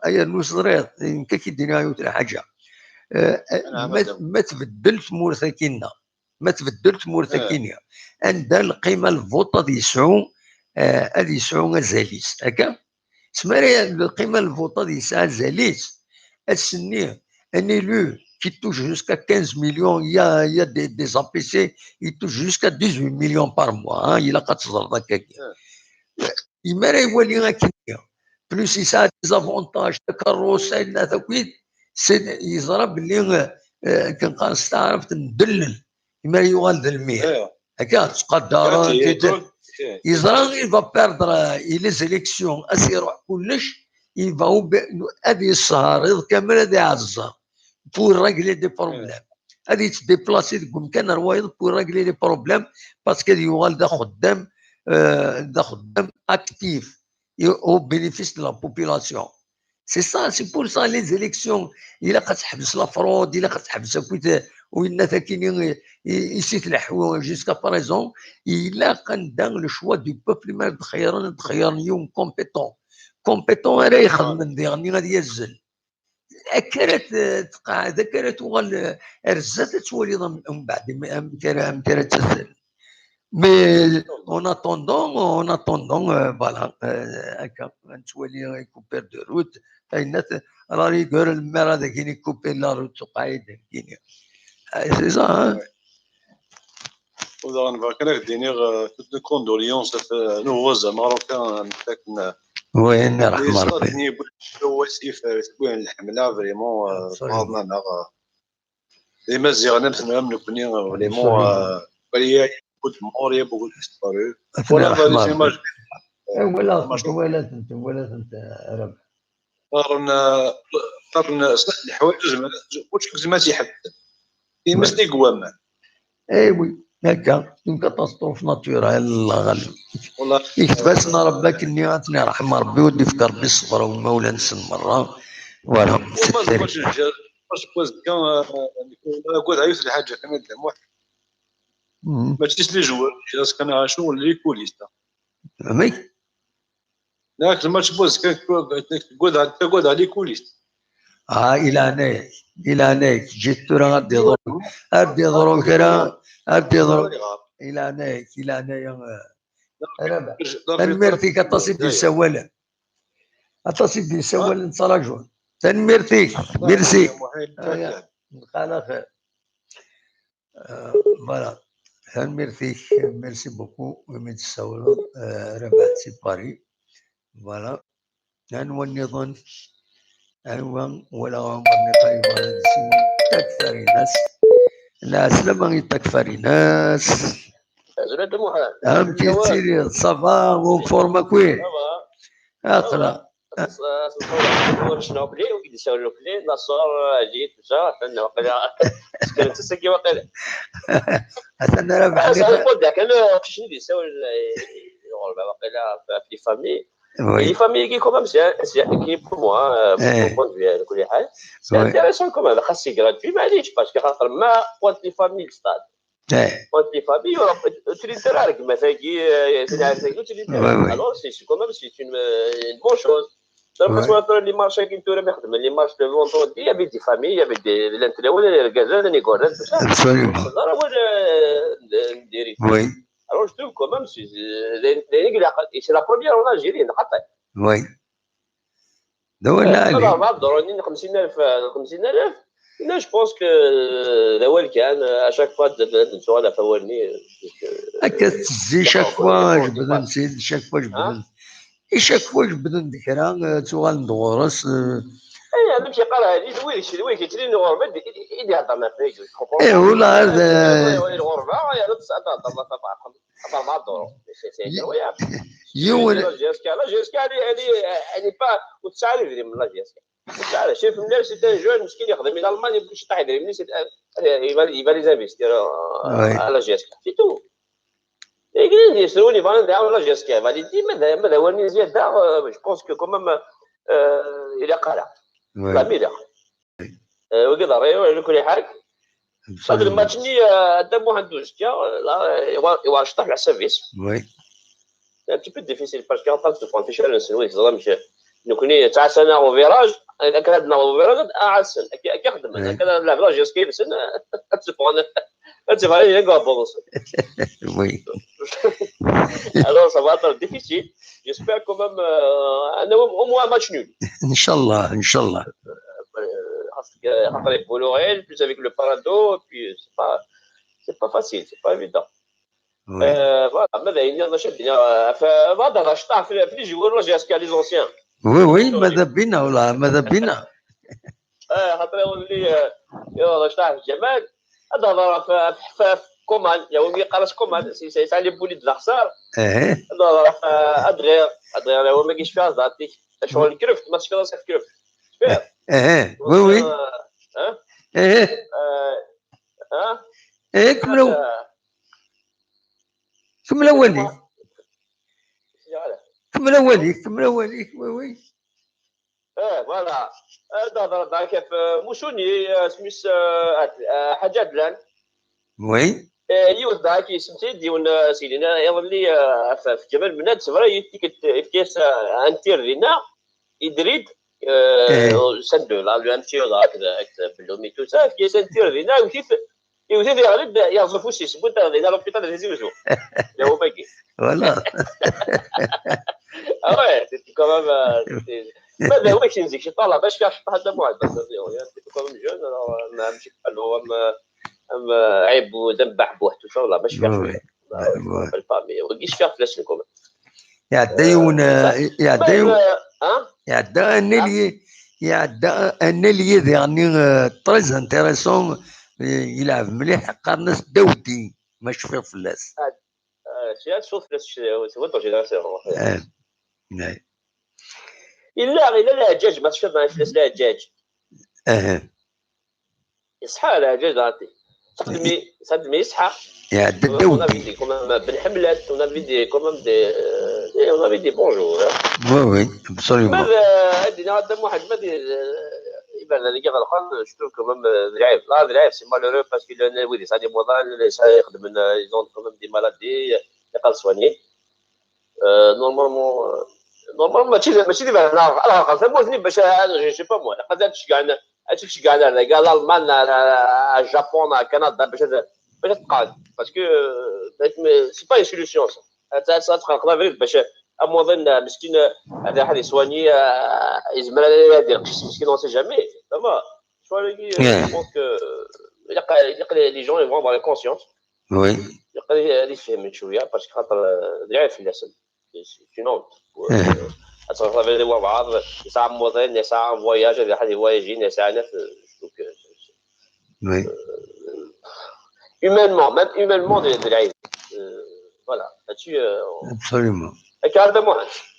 هي نوصريط كي الدنيا يوتر حاجه ما تبدلت مورثكينا ما تبدلت مورثكينا عندها القيمه الفوطه دي يسعو هذه يسعو زاليس هكا سماري القيمه الفوطه دي ساعه زاليس السنيه ان élu qui touche jusqu'à 15 millions, il y a des APC, ils touchent jusqu'à 18 millions par mois. Il a 4 ans. Il mérite plus il a des avantages de carrousel, c'est ils auront bien quand on s'arrête ندلل ما يوالد المية هكا تقدر il va perdre les élections أسيروح كلش il va هذه السهر كامل هذه عزة pour régler des problèmes. هذه تديبلاسي تقول كان روايض pour régler des problèmes parce que يوال دا خدام actif au bénéfice de la population. C'est pour ça les élections إلا كتحبس لا فرود إلا كتحبس كويت وإن ثاكين يستلحوا jusqu'à présent إلا كندار لو شوا دو بوبل ما تخيرن يوم كومبيتون راه يخدم من ديغني غادي يزل اكرت تقاعد اكرت وغال رزات تولي من بعد امكانات تزل مي اون اتوندون فوالا هكا تولي يكوبير دو روت فاينات راني يقول المير هذا كاين يكوبير لا روت وقايد كاين سي سا وذا كان دينيغ توت كوندوليونس نوفوز ماروكان تاكنا وين رحمة ربي هو سيف تكون الحملة فريمون بعضنا نغا ديما زيغنا مثلا نكوني فريمون وليا كنت موريا بقول ديسبارو ولا فاليسيماج ولا انت ربح قرن الحوايج واش زعما تيحدد ديما سني قوامان ايوي هكا اون كاتاستروف ناتورال الله غالب والله يكتبسنا ربك اني عطني رحمه ربي ودي في ربي الصبر وما ولا نسى المره فوالا واش بوز كان نقول عيوس الحاجه كان دام واحد ما تشتيش لي جوار جاس كان عاشو ولا لي كوليستا فهمي ذاك الماتش بوز كان تقعد على لي كوليست الى هناك جيت ترى غادي ضرب كرا غادي ضرب الى هنايا ربع تنميرتيك اتصل بالسواله نتراجعون تنميرتيك ميرسي خلاص فوالا تنميرتيك ميرسي بوكو من السواله ربع سي باري فوالا هو النظام ولا عمرني طيب هذا تكفر الناس لما يتكفر الناس أمتي تسيري صفا وفورما كوين أقرأ شنو بلي وكي يساولوا بلي لا صور جيت مشى حنا وقيلا كانت تسكي وقيلا أنا ربح لي كان شنو يساول الغربة وقيلا في فامي les familles qui comme qui pour moi point de vue كل حال c'est intéressant quand même خاص gratuit معليش parce que خاطر ما قلت لي فامي ستاد قلت لي فامي تري تراك مثلا كي تري alors c'est quand même c'est une bonne chose Les marches qui les marches de vendredi, il y avait des familles, il y avait des gazelles, des gorelles, tout ça. Absolument. Oui. Alors je trouve quand même, c'est la première en Algérie. Oui. دولة عليه. ضروري 50,000 لا جو بونس كو الاول كان اشاك فوا نسوا على فوالني هكا تزي شاك فوا جبدو نسيد شاك فوا جبدو شاك فوا جبدو ذكرى تسوال ندورس اي هذا ماشي قال هذه وين كيتري الغربه يدي هضر ما فيش اي ولا هذا الغربه يا تسعه هضر مع الدور يوم لا جيسكا يعني با وتسعه يدري من لا جيسكا تعال شوف الناس سي جون مسكين يخدم الى المانيا باش يطيح يدري مني يبان لي زانفيستير على جيسكا سي تو يقولوا لي يسروني بان داو لا جيسكا فاليدي ماذا هو زياده جو بونس كو كومام الى قال لا ميلا وكذا على كل حال هذا الماتش ني دام واحد دوزكا يواشطح على السيرفيس وي un petit peu difficile parce qu'en tant que tu fais نسوي زعما نكوني تاع سنه وفيراج اذا كان عندنا وفيراج اعسن كيخدم كذا لا فيراج يسكي بس تسبون تسبون هي غابونس وي alors ça va être difficile j'espère quand même au moins un match nul ان شاء الله ان شاء الله après les Polorais plus avec le Parado puis c'est pas facile c'est pas évident voilà ماذا يلا شدنا فهذا راش طاح في لي جوار ولا جاسكا لي زونسيان وي ماذا بينا ولا ماذا بينا خاطر يولي يلا طاح في الجمال هذا ضرب في حفاف كومان يومي قراش كومان سي بولي د الخسار هذا ضرب ادغير هو ما كاينش فيها زاتي شغل الكرفت ما تشكل راسك كرفت وي كمل اولي وي فوالا هذا ضرب كيف موسوني سميس حاجات لان وي يوز داك يسمتي ديون سيدنا يظلي في جبل بنات صغيره يتكيس انتير لينا يدريد سندو لا لو انتير هكذا باللومي تو سا كيس انتير لينا وكيف يوزي يغلب يعزفوا سي سبوت لينا لوبيتال ريزيوزو لا هو باقي والله وي سيتي كومام ماذا هو كينزيك شي طالع باش فيها شطح هذا واحد بس سيتي كومام جون ما مشي بحال هو عيب وذبح بوحدو والله باش فيها في الفامي وكيش فيها فلاش لكم يعدا ان لي يعني تريز انتريسون يلعب مليح قارناس داودي ماش فيه فلاس شي تشوف فلاس هو الجينيراسيون الا الهجاج ما تشوف مع فلاس الهجاج يصحى الهجاج عطي صدمي يصحى يا داودي بن حملات ونافيدي كومام دي بونجور وي ابسوليومون ماذا عندنا قدام واحد ماذا يبان لي كيف الاخر شفتو كومام ضعيف لا ضعيف سي مالورو باسكو ويلي سا دي موضان يخدم يزون كومام دي مالادي يقال سواني نورمالمون ماشي ديما على خاطر موزني باش جي با مو قادر تشجع على قال المان اليابان كندا باش تقعد باسكو سي با سوليسيون سا تقدر باش اموظن مسكين هذا حد يسواني يزمر يدير مسكين اون سي جامي زعما شويه بونس كو يقل لي جون يفون دون كونسيونس وي يقل يفهم شويه باسكو خاطر ضعيف اللسان سينو تقدر تدير بعض ساعه موظن ساعه فواياج هذا حد يواياجين ساعه ناس وي humainement ضعيف فوالا هادشي ابسوليومون كاربون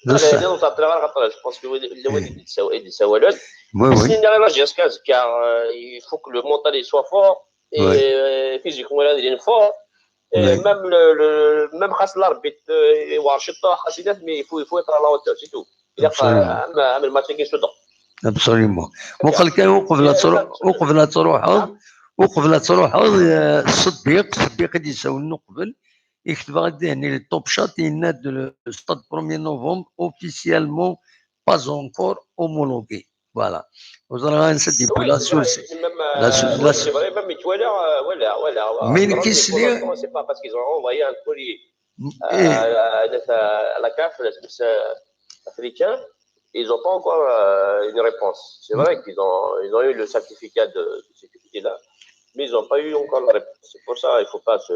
هذا اللي نطلع على خاطر جو بونس كو اللي يتساوالون مسكين لا جيسكا كار يفوك لو مونتال سوا فور اي فيزيكمون هذا فور ميم خاص الاربيت يوارشطو خاص يدات مي يفو يطلع لا هوتور سي تو الا عمل ماتش كاين سودو ابسوليومون وقال كان وقف لا تروح الصديق اللي يساولنا قبل يكتب غادي هنا لي توب شات يناد ستاد 1 نوفمبر اوفيسيالمون pas encore homologué. Voilà. Vous aurez un set depuis la source. C'est vrai, même voilà. Mais qu'est-ce que c'est pas parce qu'ils ont envoyé un courrier à la CAF africain, ils n'ont pas encore une réponse. C'est vrai qu'ils ont eu le certificat de sécurité là, mais ils n'ont pas eu encore la réponse. C'est pour ça il ne faut pas se.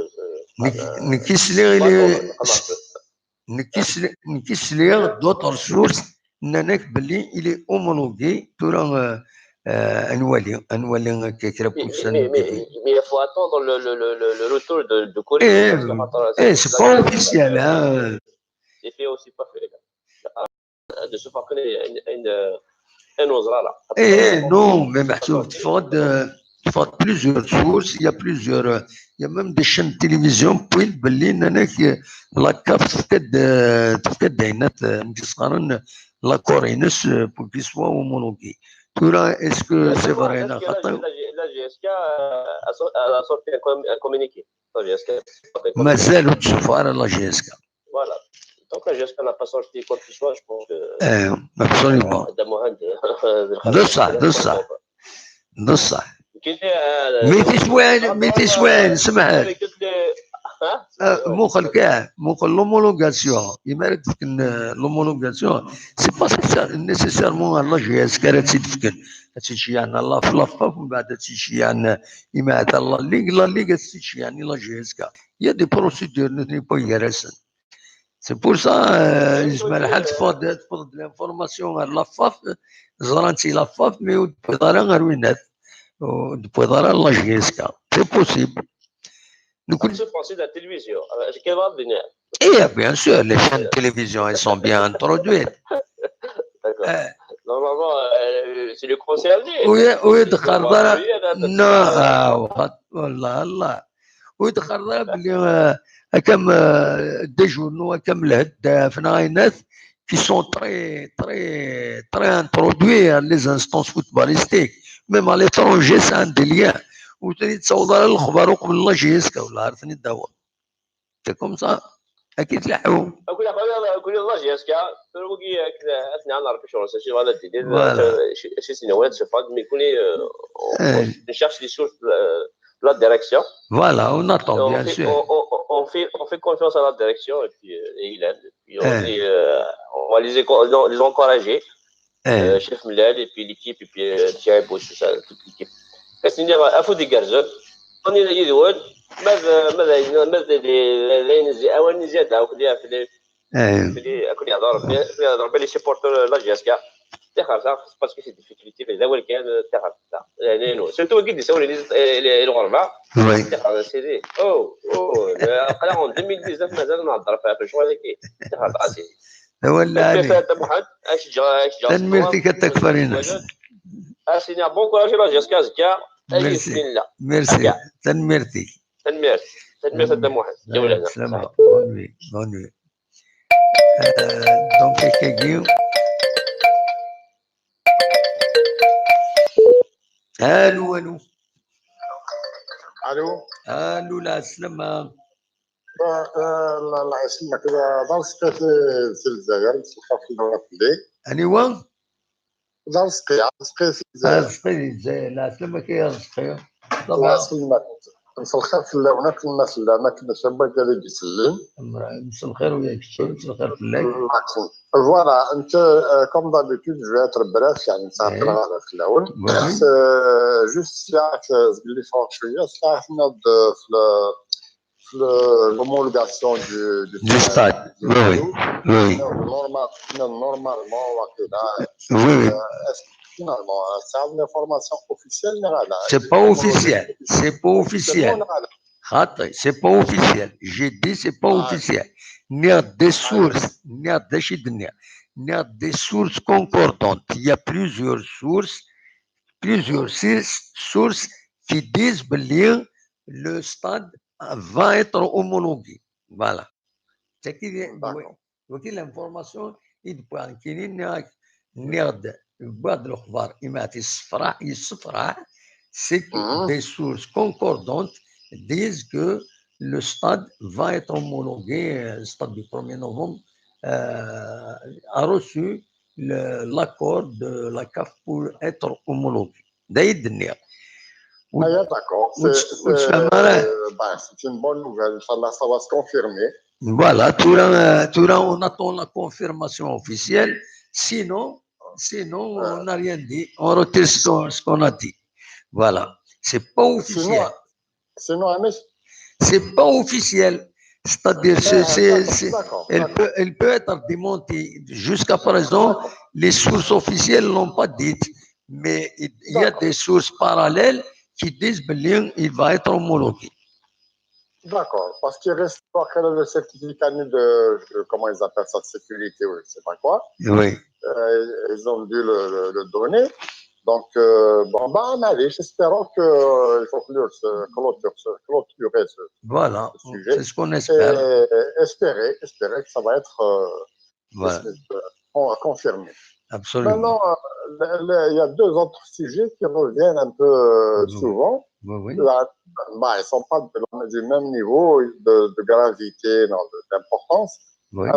Mais qu'est-ce qu'il y a d'autres sources? Il est homologué pour un mais il faut attendre le retour de Corée. C'est pas officiel. C'est fait aussi pas fait. De ce fait qu'on osera là. Non, mais il faut plusieurs sources. Il y a même des chaînes de télévision puis la CAF la Corée pour qu'il soit homologué. Est-ce que c'est vrai? La GSK a sorti un communiqué. ما زالوا تشوفوا على لا جي اس كا. Voilà. Donc la GSK n'a pas sorti quoi que ce soit, je pense que. Absolument. نصح. ميتي سوين سمعت. مخل l'homologation. يمارك l'homologation. C'est pas nécessairement la جي اس كا تفكن. تشي عن الله في لافاف ومن بعد تشي عن إماتة لا ليغ تشي عن لا جي اس كا. Il y a des procédures n'est pas intéressant. C'est pour ça يجمع الحال تفضل l'information على لافاف زرانتي لافاف مي ودبضارا غروينات ودبضارا لا جي اس كا. C'est possible. On se pensait de la télévision. Bien sûr, les chaînes de télévision, elles sont bien introduites. D'accord. Normalement, c'est le concerné. Oui, والله ويدخل بلي كم دي جورنو كم الهداف ناس qui sont très introduits à les instances footballistiques même à l'étranger c'est un délire وتريد تصور الخبر وقبل الله جيسكا ولا عرفتني الدواء c'est comme ça اكيد تلحقوا كل الله جيسكا تروقي اثني على نعرف شو شي غلط دير شي سنوات شي فاد مي كوني نشرش لي سورس la direction. Voilà, on attend bien sûr. On fait confiance à la direction et puis on va les encourager. Chef Milal et puis l'équipe et puis Thierry Bouch, tout ça, toute l'équipe. Qu'est-ce qu'il y a à foutre des garçons? On est les deux. ماذا أول نزيد أخذها في أكون يضرب لي سيبورتر لا جيسكا تخاف باسكو سي ديفيكولتي في الاول كان تخاف يعني سيرتو قد يسوي لي الغربه تخاف سيدي قال اون 2019 مازال نهضر فيها شو هذيك تخاف راسي ولا عليك تنميرتي كتكفرين اسيني بون كوراج لا جيسكا زكا ميرسي تنميرتي محمد جولنا سلام بون نوي دونك كيجيو الو لا سلامة الله يسلمك دار سقي في الجزائر مسلخة في الدورة في الليل أنيوا دار سقي في الجزائر سقي الجزائر لا سلامك يا سقي الله يسلمك مسلخة في الليل هناك الناس اللي ما كنا شابك اللي بيسلم مسا الخير وياك مسا الخير في الليل فوالا انت كوم دابيتود جو اتر بريف يعني نساعد الغالة في الاول بس جوست ساعات تقول لي فوق شويه ساعات نوض في l'homologation du stade. Oui. Normalement وكذا. Oui. Finalement, c'est une information officielle. C'est pas officiel. C'est pas officiel. C'est pas officiel. J'ai dit c'est pas officiel. Il y a des sources. Il y a des sources concordantes. Il y a plusieurs sources qui disent que le stade va être homologué. Voilà. C'est qui l'information il peut بعض الأخبار إما يصفرح c'est que des sources concordantes disent que le stade va être homologué, le stade du 1er novembre a reçu l'accord de la CAF pour être homologué. D'ailleurs, d'accord. C'est une bonne nouvelle. Inch'Allah, ça va se confirmer. Voilà, on attend la confirmation officielle. Sinon, on n'a rien dit. On retire ce qu'on a dit. Voilà. C'est pas officiel. Sinon, c'est pas officiel. C'est-à-dire, elle peut être démontée. Jusqu'à présent, les sources officielles ne l'ont pas dite. Mais il y a des sources parallèles qui disent qu'il va être homologué. D'accord, parce qu'il reste le certificat de, comment ils appellent ça, de sécurité ou je ne sais pas quoi. Oui. Ils ont dû le donner. Donc, allez, j'espère qu'il faut clôturer ce sujet. C'est ce qu'on espère. Et espérer que ça va être confirmé. Absolument. Maintenant, il y a deux autres sujets qui reviennent un peu souvent. Oui. Là, ils ne sont pas du même niveau de gravité, d'importance. Oui.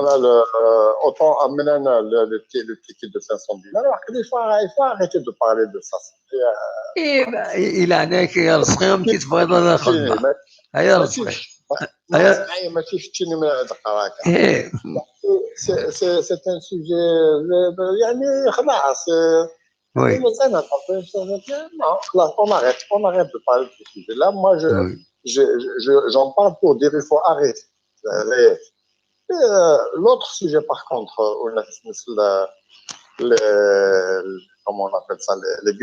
Autant amener le ticket de 500 dinars, alors qu'il faut arrêter de parler de ça. Il a un qui يرسخهم كي تبغي هذا الخدمة. هيا رسخي. C'est un sujet يعني خلاص. Oui. Non, on arrête de parler de ce sujet-là. Moi, j'en parle pour dire qu'il faut arrêter. L'autre sujet, par contre, comment on appelle ça, les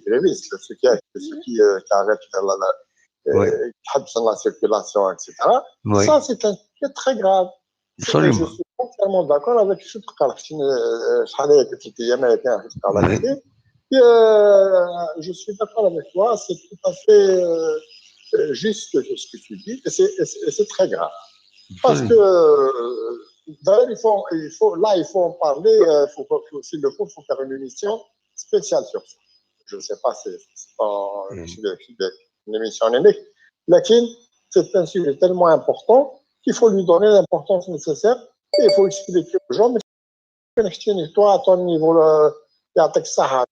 grévistes, ceux qui arrêtent la circulation, etc. Oui. Ça, c'est un sujet très grave. Absolument. Je suis entièrement d'accord avec ce que je suis d'accord avec toi, c'est tout à fait juste ce que tu dis, et c'est très grave. Parce que, d'ailleurs, il faut en parler, s'il le faut, il faut faire une émission spéciale sur ça. Je ne sais pas si c'est une émission anémique, mais c'est un sujet tellement important qu'il faut lui donner l'importance nécessaire et il faut expliquer aux gens, mais toi, à ton niveau, tu es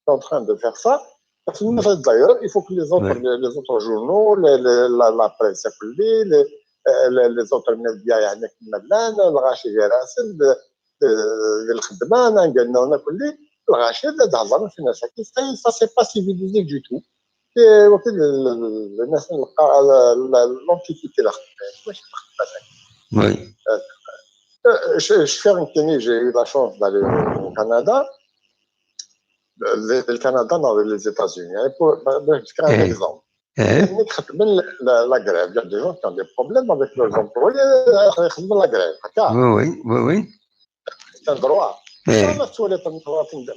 en train de faire ça. D'ailleurs, il faut que les autres journaux, la presse, les autres médias, الغاشي راسل الخدمه قالنا لنا كل الغاشي هضرنا في ناس ça c'est pas civilisé du tout. وكل الناس l'antiquité Oui. J'ai eu la chance d'aller au Canada. Le Canada, non, les États-Unis. Pour un exemple. La grève, il y a des gens qui ont des problèmes avec leurs employés, la grève. Oui. C'est un droit. ما تولي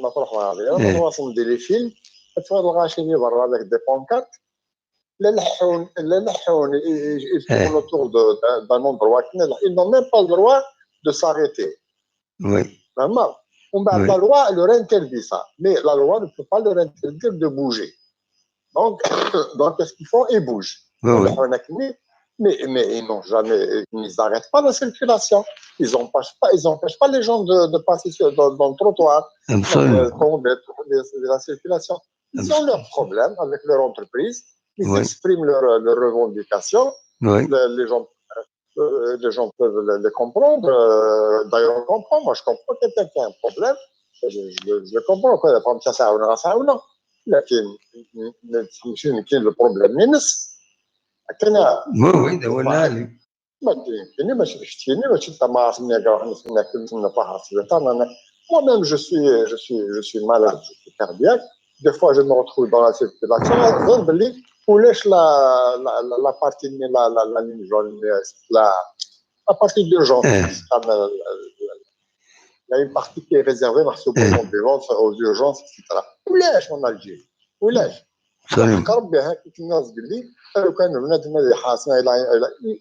ما تروح غادي نواصل ندير لي فيلم تفرض الغاشي برا avec des pancartes لا لحون ils tournent autour d'un endroit ils n'ont même pas le droit de s'arrêter. Oui. Vraiment. La loi leur interdit ça, mais la loi ne peut pas leur interdire de bouger. Donc qu'est-ce qu'ils font? Ils bougent. Mais ils n'ont jamais, ils n'arrêtent pas la circulation. Ils n'empêchent pas les gens de passer dans le trottoir, de la circulation. Ils ont leurs problèmes avec leur entreprise. Ils expriment leurs revendications. Les gens peuvent les comprendre. D'ailleurs, on comprend. Moi, je comprends quelqu'un qui a un problème. Je le comprends. Il n'y a pas de ça ou non. لكن le problème ينس oui ده ولا لي ما يمكنني ما شفتيني ما شفت ما عرفني كاع نسمع كلمه في السبيطار moi-même je suis malade, je suis cardiaque. Des fois je me retrouve dans la circulation غير باللي ولاش la partie la ligne jaune la partie d'urgence. Il y a une partie qui est réservée aux urgences, etc. ولاش en Algérie ولاش قرب بها كيف الناس قال لي لو كان بنادم اللي حاسنا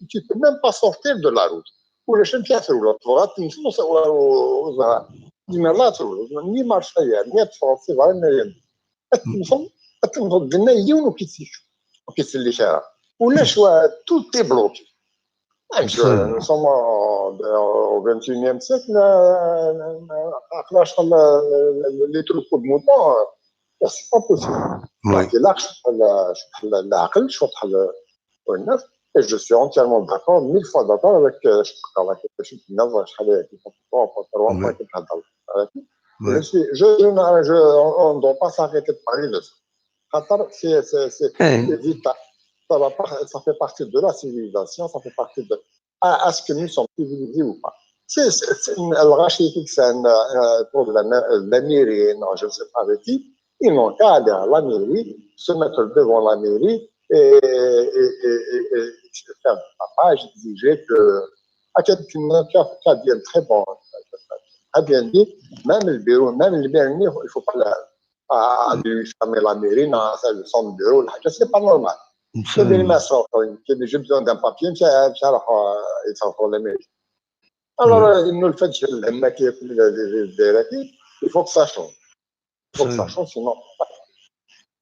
tu peux même pas sortir de la route ولاش نتاثر ولا تبغى تنفس ولا ديما لا تروح ني مارشايا ني تفرنسي ولا تنفض لنا يوم وكيتسيش وكيتسلي شارع ولاش tout est bloqué. Nous sommes au 21e siècle. Les troupeaux de moutons, c'est pas possible. Et je suis entièrement d'accord, 1000 fois d'accord avec ce on ne doit pas s'arrêter de parler de ça. C'est vital. Ça fait partie de la civilisation, ça fait partie de est-ce que nous sommes civilisés ou pas. C'est un problème. La mairie, non, je ne sais pas avec qui, ils n'ont qu'à aller à la mairie, se mettre devant la mairie et faire du tapage, exiger que à quelqu'un qui a bien très bon, a bien dit, même le bureau, même le dernier, il ne faut pas lui fermer la mairie dans son bureau, c'est pas normal. J'ai besoin d'un papier, il s'en fout la mairie. Alors, il faut que ça change. Il faut que ça change, sinon.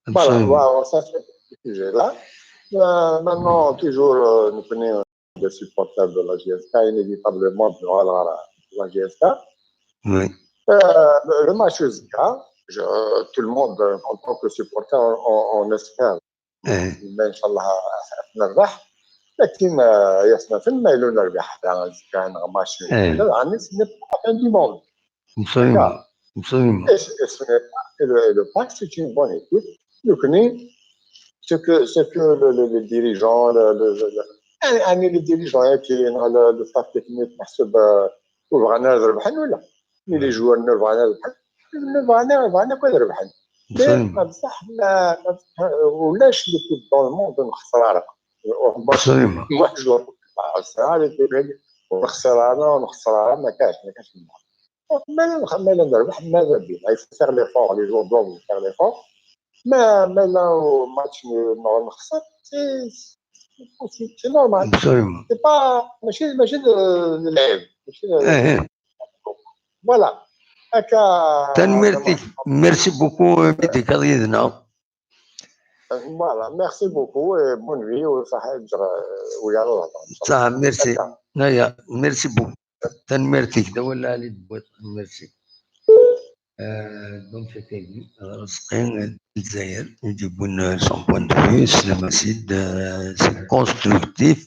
Voilà, ça c'est ce sujet-là. Maintenant, toujours, nous connaissons des supporters de la GSK, inévitablement, la GSK. Oui. Le match GSK, tout le monde, en tant que supporter, on espère. إن شاء الله نربح لكن ياسنا في الميلون نربح كان ماتش يعني ce n'est pas la fin du monde. Absolument. Le PAC, c'est une bonne équipe. Nous connaissons ce que les dirigeants, les dirigeants qui le staff technique محسوب وبغينا نربحوا ولا les joueurs نربحوا كل ربحنا. بصح ولاش ليكيب دون الموند نخسر ونخسر ما كاش مالا نربح ماذا بينا يفير لي فور لي جور دوغ يفير لي فور مالا ماتش نخسر سي نورمال سي با ماشي اللعب ماشي فوالا Merci beaucoup, Médicalidna. Voilà, merci beaucoup et bonne nuit. Merci. Merci beaucoup. Merci. Merci. Donc, c'était lui. Il dit son point de vue, c'est constructif.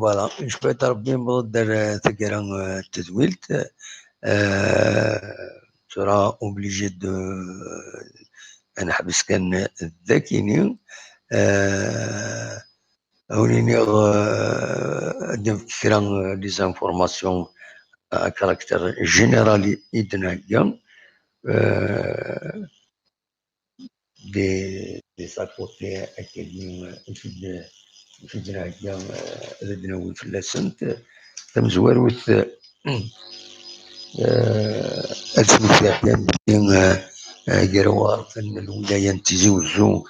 Voilà, je peux être bien bon de Tedwilt. sera obligé de نحبس كان الذاكيني هوني كرا des informations à caractère général idnaga des sacotés أكاديم في دنايا لدناوي في اللسنت تم زواروث الفلوسيات بين جروار أن الولاية تزوجوا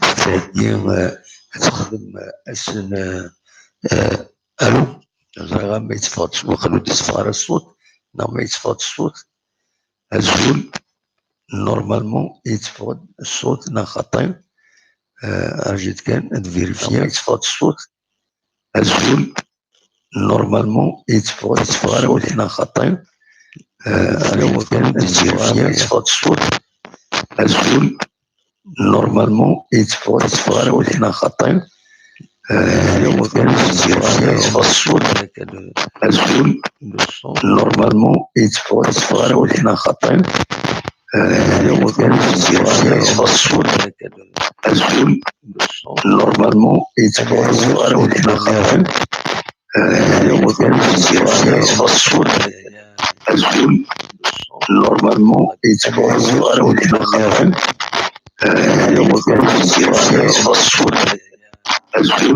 تفادين تخدم السنة ألو زغا ما يتفاضش وخلو تصفار الصوت ما يتفاض الصوت الزول نورمالمون يتفاض الصوت نا خطأ رجيت كان تفيريفيا يتفاض الصوت الزول نورمالمون يتفاض الصوت نا خطأ لو كان تفيريفيا يتفاض الصوت الزول نورمالمون يتفاض الصوت نا خطأ لو كان تفيريفيا يتفاض الصوت الزول نورمالمون يتفاض الصوت نا خطأ لو كان تفيريفيا يتفاض الصوت الزول نورمالمون يتفاض الصوت نا خطأ لو كان تفيريفيا يتفاض الصوت الزول نورمالمون يتفاض الصوت نا خطأ لو كان تفيريفيا يتفاض الصوت الزول